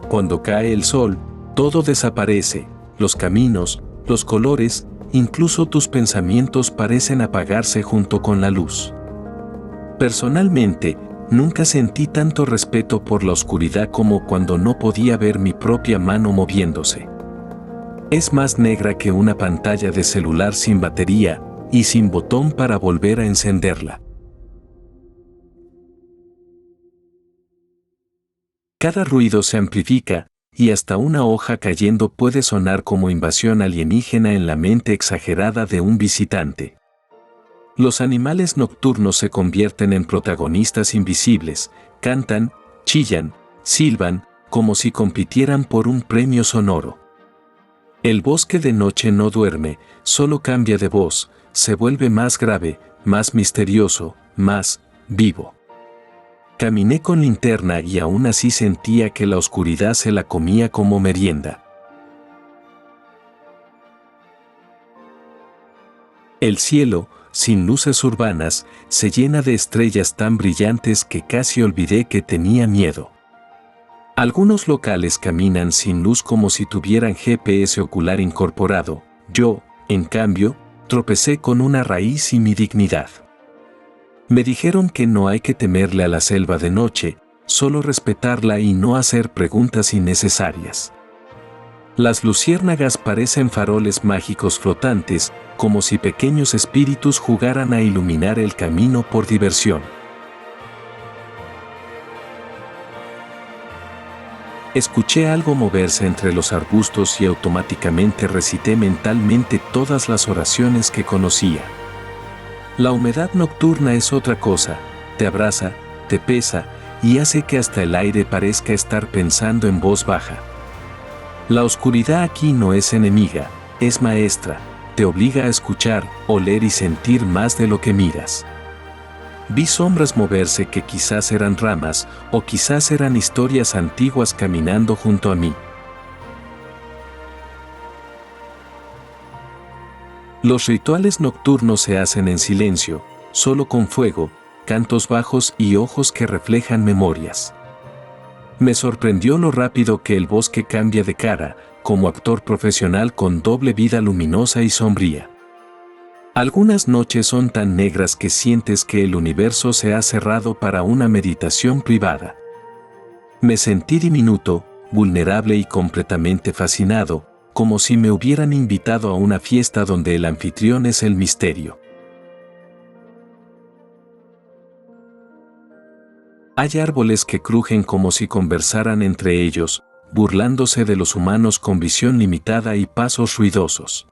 Speaker 1: Cuando cae el sol, todo desaparece, los caminos, los colores, incluso tus pensamientos parecen apagarse junto con la luz. Personalmente, nunca sentí tanto respeto por la oscuridad como cuando no podía ver mi propia mano moviéndose. Es más negra que una pantalla de celular sin batería y sin botón para volver a encenderla. Cada ruido se amplifica, y hasta una hoja cayendo puede sonar como invasión alienígena en la mente exagerada de un visitante. Los animales nocturnos se convierten en protagonistas invisibles, cantan, chillan, silban, como si compitieran por un premio sonoro. El bosque de noche no duerme, solo cambia de voz, se vuelve más grave, más misterioso, más vivo. Caminé con linterna y aún así sentía que la oscuridad se la comía como merienda. El cielo, sin luces urbanas, se llena de estrellas tan brillantes que casi olvidé que tenía miedo. Algunos locales caminan sin luz como si tuvieran GPS ocular incorporado. Yo, en cambio, tropecé con una raíz y mi dignidad. Me dijeron que no hay que temerle a la selva de noche, solo respetarla y no hacer preguntas innecesarias. Las luciérnagas parecen faroles mágicos flotantes, como si pequeños espíritus jugaran a iluminar el camino por diversión. Escuché algo moverse entre los arbustos y automáticamente recité mentalmente todas las oraciones que conocía. La humedad nocturna es otra cosa, te abraza, te pesa y hace que hasta el aire parezca estar pensando en voz baja. La oscuridad aquí no es enemiga, es maestra, te obliga a escuchar, oler y sentir más de lo que miras. Vi sombras moverse que quizás eran ramas o quizás eran historias antiguas caminando junto a mí. Los rituales nocturnos se hacen en silencio, solo con fuego, cantos bajos y ojos que reflejan memorias. Me sorprendió lo rápido que el bosque cambia de cara, como actor profesional con doble vida luminosa y sombría. Algunas noches son tan negras que sientes que el universo se ha cerrado para una meditación privada. Me sentí diminuto, vulnerable y completamente fascinado, como si me hubieran invitado a una fiesta donde el anfitrión es el misterio. Hay árboles que crujen como si conversaran entre ellos, burlándose de los humanos con visión limitada y pasos ruidosos.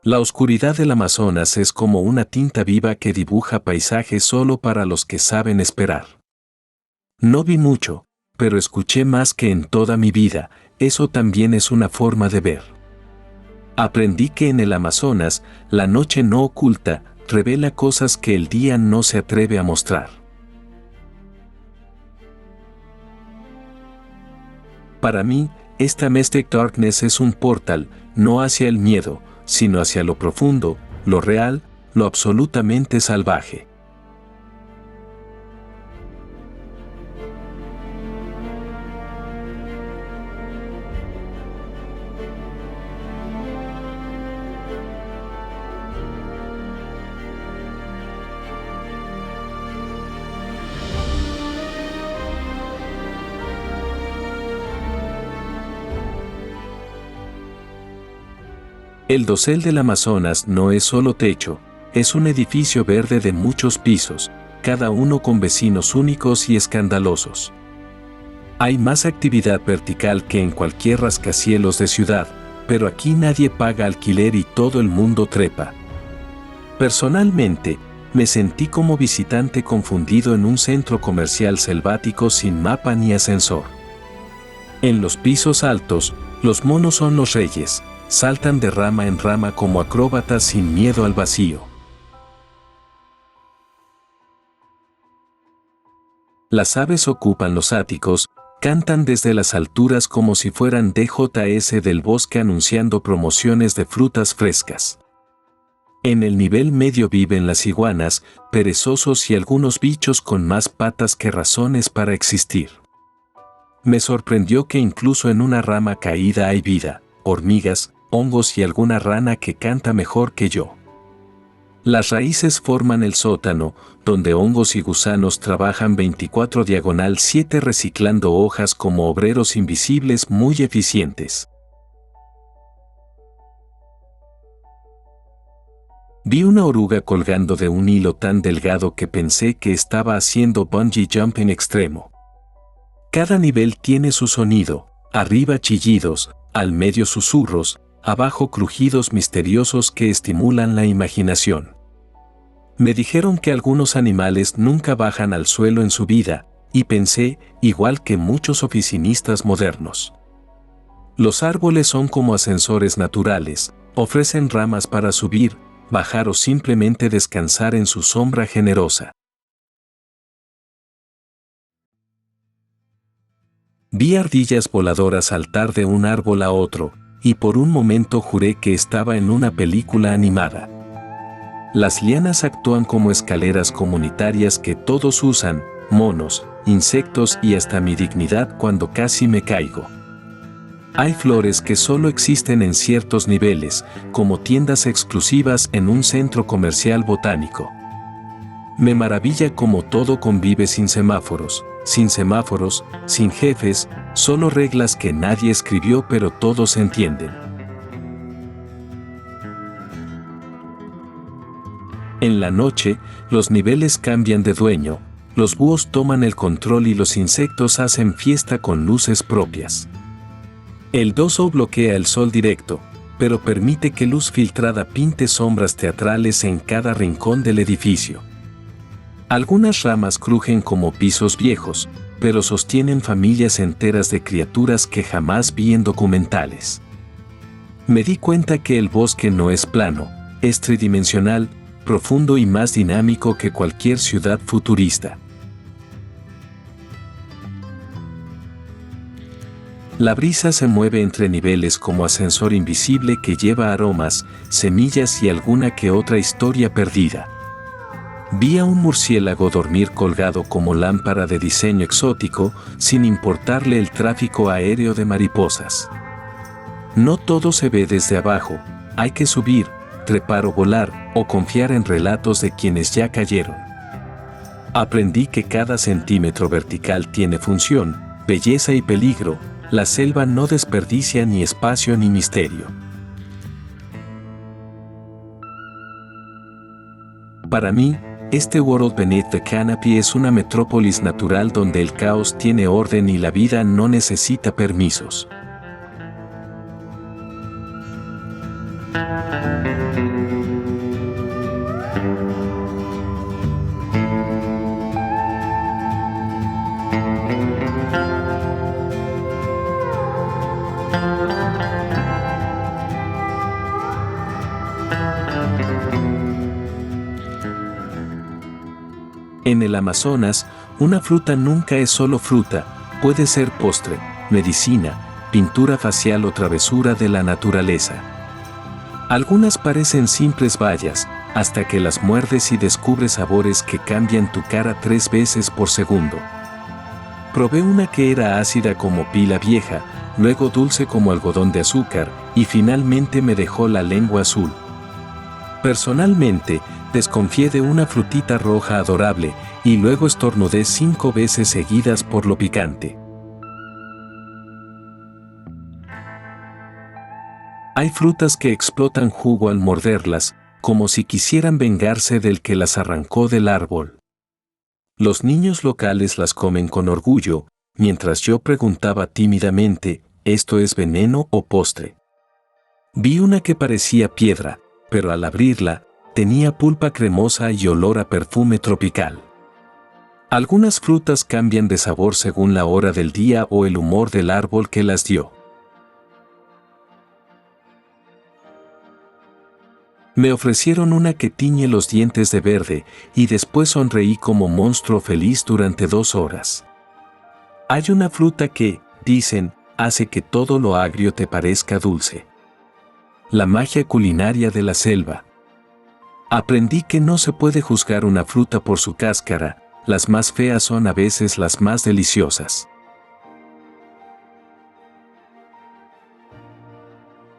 Speaker 1: La oscuridad del Amazonas es como una tinta viva que dibuja paisajes solo para los que saben esperar. No vi mucho, pero escuché más que en toda mi vida, eso también es una forma de ver. Aprendí que en el Amazonas, la noche no oculta, revela cosas que el día no se atreve a mostrar. Para mí, esta Mystic Darkness es un portal, no hacia el miedo, sino hacia lo profundo, lo real, lo absolutamente salvaje. El dosel del Amazonas no es solo techo, es un edificio verde de muchos pisos, cada uno con vecinos únicos y escandalosos. Hay más actividad vertical que en cualquier rascacielos de ciudad, pero aquí nadie paga alquiler y todo el mundo trepa. Personalmente, me sentí como visitante confundido en un centro comercial selvático sin mapa ni ascensor. En los pisos altos, los monos son los reyes, saltan de rama en rama como acróbatas sin miedo al vacío. Las aves ocupan los áticos, cantan desde las alturas como si fueran DJS del bosque anunciando promociones de frutas frescas. En el nivel medio viven las iguanas, perezosos y algunos bichos con más patas que razones para existir. Me sorprendió que incluso en una rama caída hay vida, hormigas, hongos y alguna rana que canta mejor que yo. Las raíces forman el sótano, donde hongos y gusanos trabajan 24/7 reciclando hojas como obreros invisibles muy eficientes. Vi una oruga colgando de un hilo tan delgado que pensé que estaba haciendo bungee jumping extremo. Cada nivel tiene su sonido, arriba chillidos, al medio susurros, abajo crujidos misteriosos que estimulan la imaginación. Me dijeron que algunos animales nunca bajan al suelo en su vida, y pensé, igual que muchos oficinistas modernos. Los árboles son como ascensores naturales, ofrecen ramas para subir, bajar o simplemente descansar en su sombra generosa. Vi ardillas voladoras saltar de un árbol a otro, y por un momento juré que estaba en una película animada. Las lianas actúan como escaleras comunitarias que todos usan, monos, insectos y hasta mi dignidad cuando casi me caigo. Hay flores que solo existen en ciertos niveles, como tiendas exclusivas en un centro comercial botánico. Me maravilla cómo todo convive sin semáforos, sin jefes, solo reglas que nadie escribió pero todos entienden. En la noche, los niveles cambian de dueño, los búhos toman el control y los insectos hacen fiesta con luces propias. El doso bloquea el sol directo, pero permite que luz filtrada pinte sombras teatrales en cada rincón del edificio. Algunas ramas crujen como pisos viejos, pero sostienen familias enteras de criaturas que jamás vi en documentales. Me di cuenta que el bosque no es plano, es tridimensional, profundo y más dinámico que cualquier ciudad futurista. La brisa se mueve entre niveles como ascensor invisible que lleva aromas, semillas y alguna que otra historia perdida. Vi a un murciélago dormir colgado como lámpara de diseño exótico, sin importarle el tráfico aéreo de mariposas. No todo se ve desde abajo, hay que subir, trepar o volar, o confiar en relatos de quienes ya cayeron. Aprendí que cada centímetro vertical tiene función, belleza y peligro. La selva no desperdicia ni espacio ni misterio. Para mí, este World Beneath the Canopy es una metrópolis natural donde el caos tiene orden y la vida no necesita permisos. En el Amazonas, una fruta nunca es solo fruta, puede ser postre, medicina, pintura facial o travesura de la naturaleza. Algunas parecen simples bayas, hasta que las muerdes y descubres sabores que cambian tu cara 3 veces por segundo. Probé una que era ácida como pila vieja, luego dulce como algodón de azúcar, y finalmente me dejó la lengua azul. Personalmente, desconfié de una frutita roja adorable, y luego estornudé 5 veces seguidas por lo picante. Hay frutas que explotan jugo al morderlas, como si quisieran vengarse del que las arrancó del árbol. Los niños locales las comen con orgullo, mientras yo preguntaba tímidamente, ¿esto es veneno o postre? Vi una que parecía piedra, pero al abrirla, tenía pulpa cremosa y olor a perfume tropical. Algunas frutas cambian de sabor según la hora del día o el humor del árbol que las dio. Me ofrecieron una que tiñe los dientes de verde y después sonreí como monstruo feliz durante 2 horas. Hay una fruta que, dicen, hace que todo lo agrio te parezca dulce. La magia culinaria de la selva. Aprendí que no se puede juzgar una fruta por su cáscara, las más feas son a veces las más deliciosas.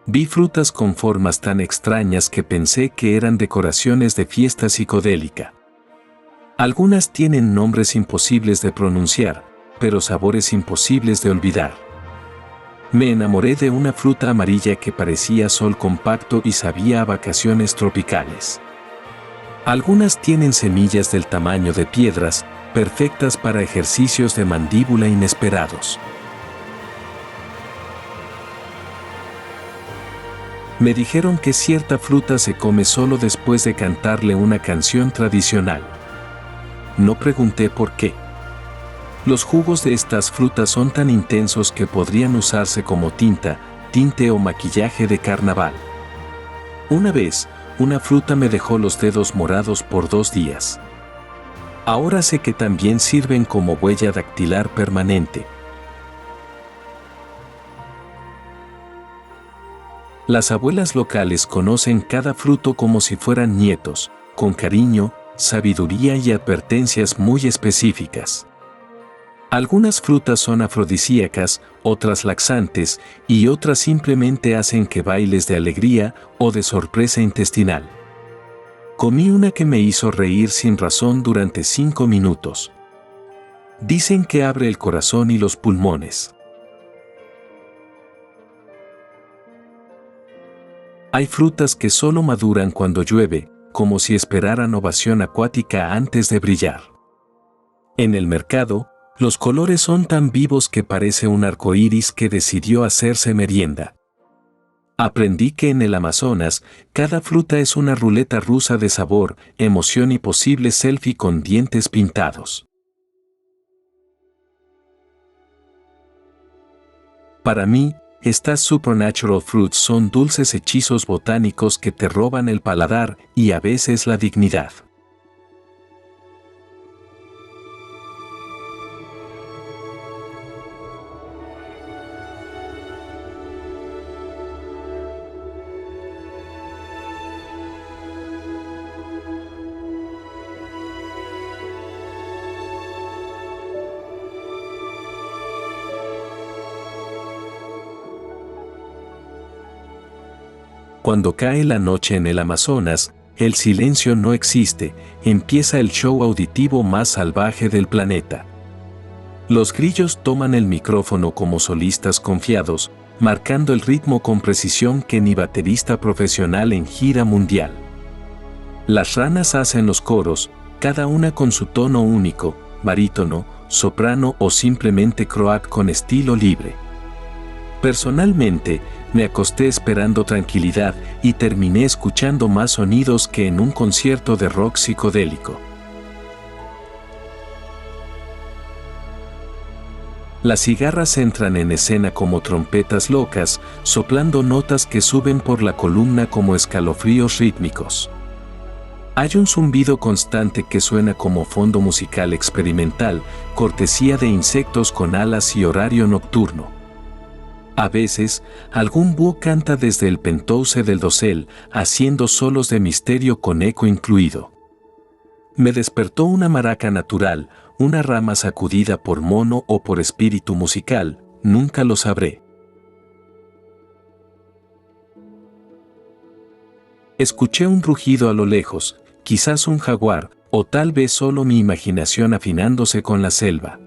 Speaker 1: Vi frutas con formas tan extrañas que pensé que eran decoraciones de fiesta psicodélica. Algunas tienen nombres imposibles de pronunciar, pero sabores imposibles de olvidar. Me enamoré de una fruta amarilla que parecía sol compacto y sabía a vacaciones tropicales. Algunas tienen semillas del tamaño de piedras, perfectas para ejercicios de mandíbula inesperados. Me dijeron que cierta fruta se come solo después de cantarle una canción tradicional. No pregunté por qué. Los jugos de estas frutas son tan intensos que podrían usarse como tinta, tinte o maquillaje de carnaval. Una vez, una fruta me dejó los dedos morados por 2 días. Ahora sé que también sirven como huella dactilar permanente. Las abuelas locales conocen cada fruto como si fueran nietos, con cariño, sabiduría y advertencias muy específicas. Algunas frutas son afrodisíacas, otras laxantes, y otras simplemente hacen que bailes de alegría o de sorpresa intestinal. Comí una que me hizo reír sin razón durante 5 minutos. Dicen que abre el corazón y los pulmones. Hay frutas que solo maduran cuando llueve, como si esperaran ovación acuática antes de brillar. En el mercado, los colores son tan vivos que parece un arco iris que decidió hacerse merienda. Aprendí que en el Amazonas, cada fruta es una ruleta rusa de sabor, emoción y posible selfie con dientes pintados. Para mí, estas supernatural fruits son dulces hechizos botánicos que te roban el paladar y a veces la dignidad. Cuando cae la noche en el Amazonas, el silencio no existe, empieza el show auditivo más salvaje del planeta. Los grillos toman el micrófono como solistas confiados, marcando el ritmo con precisión que ni baterista profesional en gira mundial. Las ranas hacen los coros, cada una con su tono único, barítono, soprano o simplemente croat con estilo libre. Personalmente, me acosté esperando tranquilidad y terminé escuchando más sonidos que en un concierto de rock psicodélico. Las cigarras entran en escena como trompetas locas, soplando notas que suben por la columna como escalofríos rítmicos. Hay un zumbido constante que suena como fondo musical experimental, cortesía de insectos con alas y horario nocturno. A veces, algún búho canta desde el penthouse del dosel, haciendo solos de misterio con eco incluido. Me despertó una maraca natural, una rama sacudida por mono o por espíritu musical, nunca lo sabré. Escuché un rugido a lo lejos, quizás un jaguar, o tal vez solo mi imaginación afinándose con la selva.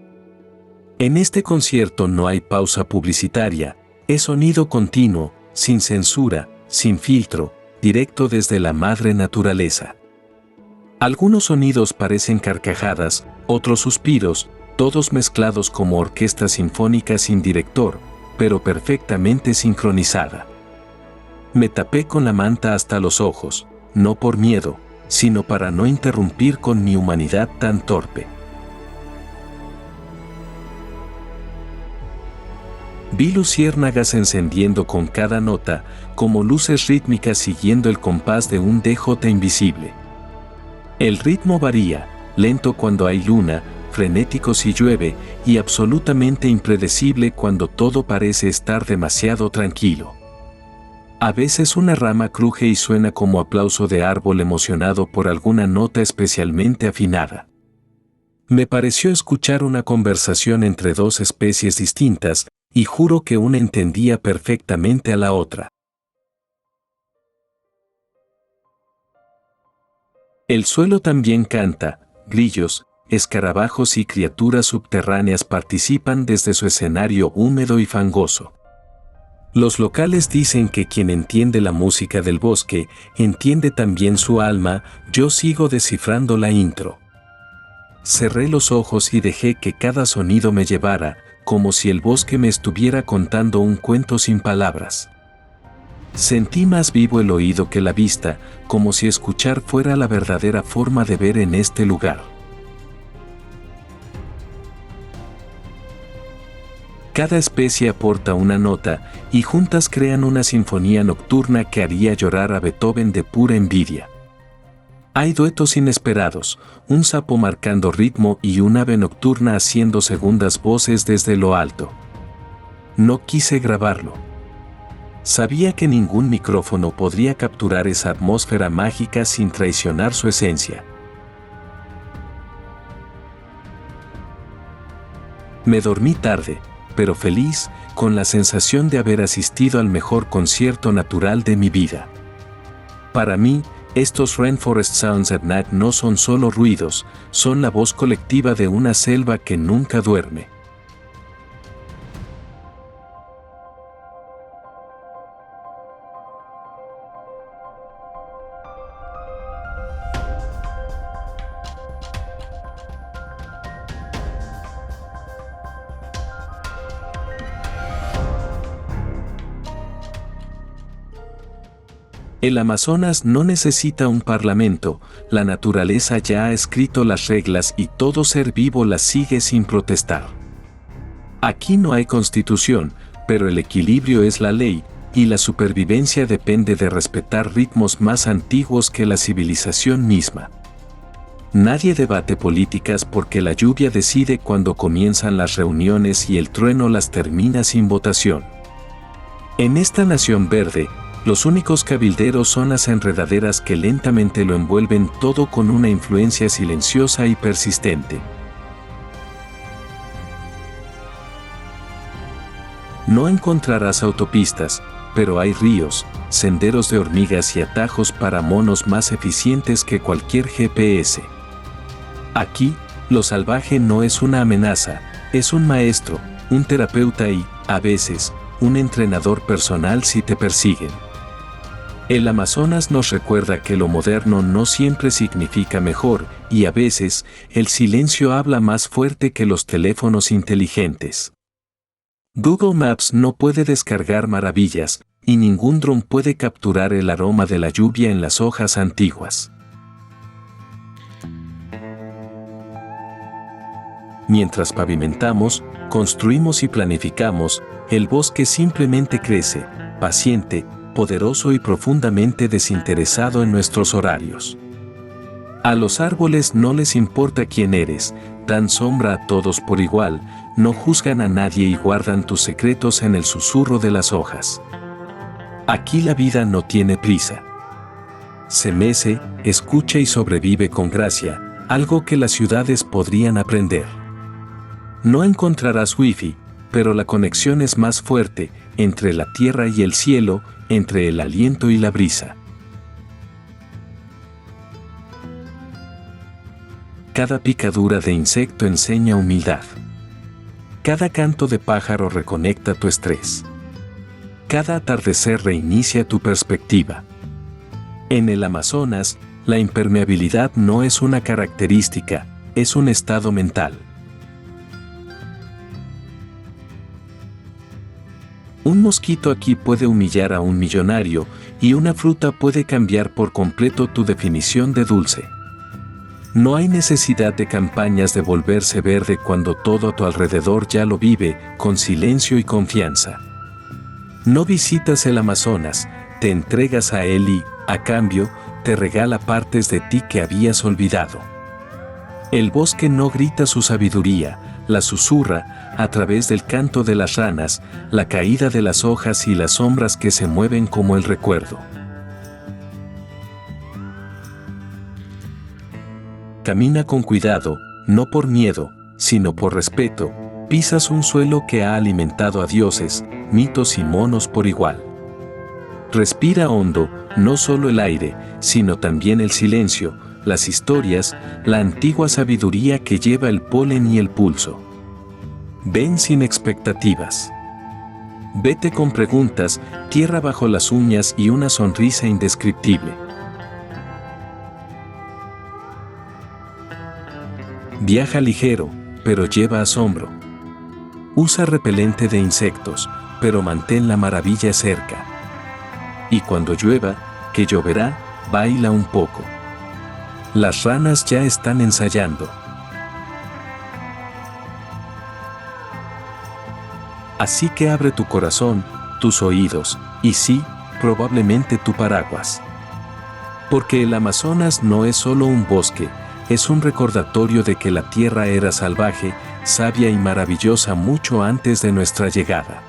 Speaker 1: En este concierto no hay pausa publicitaria, es sonido continuo, sin censura, sin filtro, directo desde la madre naturaleza. Algunos sonidos parecen carcajadas, otros suspiros, todos mezclados como orquesta sinfónica sin director, pero perfectamente sincronizada. Me tapé con la manta hasta los ojos, no por miedo, sino para no interrumpir con mi humanidad tan torpe. Vi luciérnagas encendiendo con cada nota, como luces rítmicas siguiendo el compás de un DJ invisible. El ritmo varía, lento cuando hay luna, frenético si llueve, y absolutamente impredecible cuando todo parece estar demasiado tranquilo. A veces una rama cruje y suena como aplauso de árbol emocionado por alguna nota especialmente afinada. Me pareció escuchar una conversación entre dos especies distintas, y juro que una entendía perfectamente a la otra. El suelo también canta, grillos, escarabajos y criaturas subterráneas participan desde su escenario húmedo y fangoso. Los locales dicen que quien entiende la música del bosque, entiende también su alma. Yo sigo descifrando la intro. Cerré los ojos y dejé que cada sonido me llevara, como si el bosque me estuviera contando un cuento sin palabras. Sentí más vivo el oído que la vista, como si escuchar fuera la verdadera forma de ver en este lugar. Cada especie aporta una nota, y juntas crean una sinfonía nocturna que haría llorar a Beethoven de pura envidia. Hay duetos inesperados, un sapo marcando ritmo y un ave nocturna haciendo segundas voces desde lo alto. No quise grabarlo. Sabía que ningún micrófono podría capturar esa atmósfera mágica sin traicionar su esencia. Me dormí tarde, pero feliz, con la sensación de haber asistido al mejor concierto natural de mi vida. Para mí, estos Rainforest Sounds at Night no son solo ruidos, son la voz colectiva de una selva que nunca duerme. El Amazonas no necesita un parlamento, la naturaleza ya ha escrito las reglas y todo ser vivo las sigue sin protestar. Aquí no hay constitución, pero el equilibrio es la ley, y la supervivencia depende de respetar ritmos más antiguos que la civilización misma. Nadie debate políticas porque la lluvia decide cuándo comienzan las reuniones y el trueno las termina sin votación. En esta nación verde, los únicos cabilderos son las enredaderas que lentamente lo envuelven todo con una influencia silenciosa y persistente. No encontrarás autopistas, pero hay ríos, senderos de hormigas y atajos para monos más eficientes que cualquier GPS. Aquí, lo salvaje no es una amenaza, es un maestro, un terapeuta y, a veces, un entrenador personal si te persiguen. El Amazonas nos recuerda que lo moderno no siempre significa mejor, y a veces, el silencio habla más fuerte que los teléfonos inteligentes. Google Maps no puede descargar maravillas, y ningún dron puede capturar el aroma de la lluvia en las hojas antiguas. Mientras pavimentamos, construimos y planificamos, el bosque simplemente crece, paciente, poderoso y profundamente desinteresado en nuestros horarios. A los árboles no les importa quién eres, dan sombra a todos por igual, no juzgan a nadie y guardan tus secretos en el susurro de las hojas. Aquí la vida no tiene prisa. Se mece, escucha y sobrevive con gracia, algo que las ciudades podrían aprender. No encontrarás wifi, pero la conexión es más fuerte, entre la tierra y el cielo, entre el aliento y la brisa. Cada picadura de insecto enseña humildad. Cada canto de pájaro reconecta tu estrés. Cada atardecer reinicia tu perspectiva. En el Amazonas, la impermeabilidad no es una característica, es un estado mental. Un mosquito aquí puede humillar a un millonario y una fruta puede cambiar por completo tu definición de dulce. No hay necesidad de campañas de volverse verde cuando todo a tu alrededor ya lo vive, con silencio y confianza. No visitas el Amazonas, te entregas a él y, a cambio, te regala partes de ti que habías olvidado. El bosque no grita su sabiduría, la susurra a través del canto de las ranas, la caída de las hojas y las sombras que se mueven como el recuerdo. Camina con cuidado, no por miedo, sino por respeto. Pisas un suelo que ha alimentado a dioses, mitos y monos por igual. Respira hondo, no solo el aire, sino también el silencio, las historias, la antigua sabiduría que lleva el polen y el pulso. Ven sin expectativas. Vete con preguntas, tierra bajo las uñas y una sonrisa indescriptible. Viaja ligero, pero lleva asombro. Usa repelente de insectos, pero mantén la maravilla cerca. Y cuando llueva, que lloverá, baila un poco. Las ranas ya están ensayando. Así que abre tu corazón, tus oídos, y sí, probablemente tu paraguas. Porque el Amazonas no es solo un bosque, es un recordatorio de que la tierra era salvaje, sabia y maravillosa mucho antes de nuestra llegada.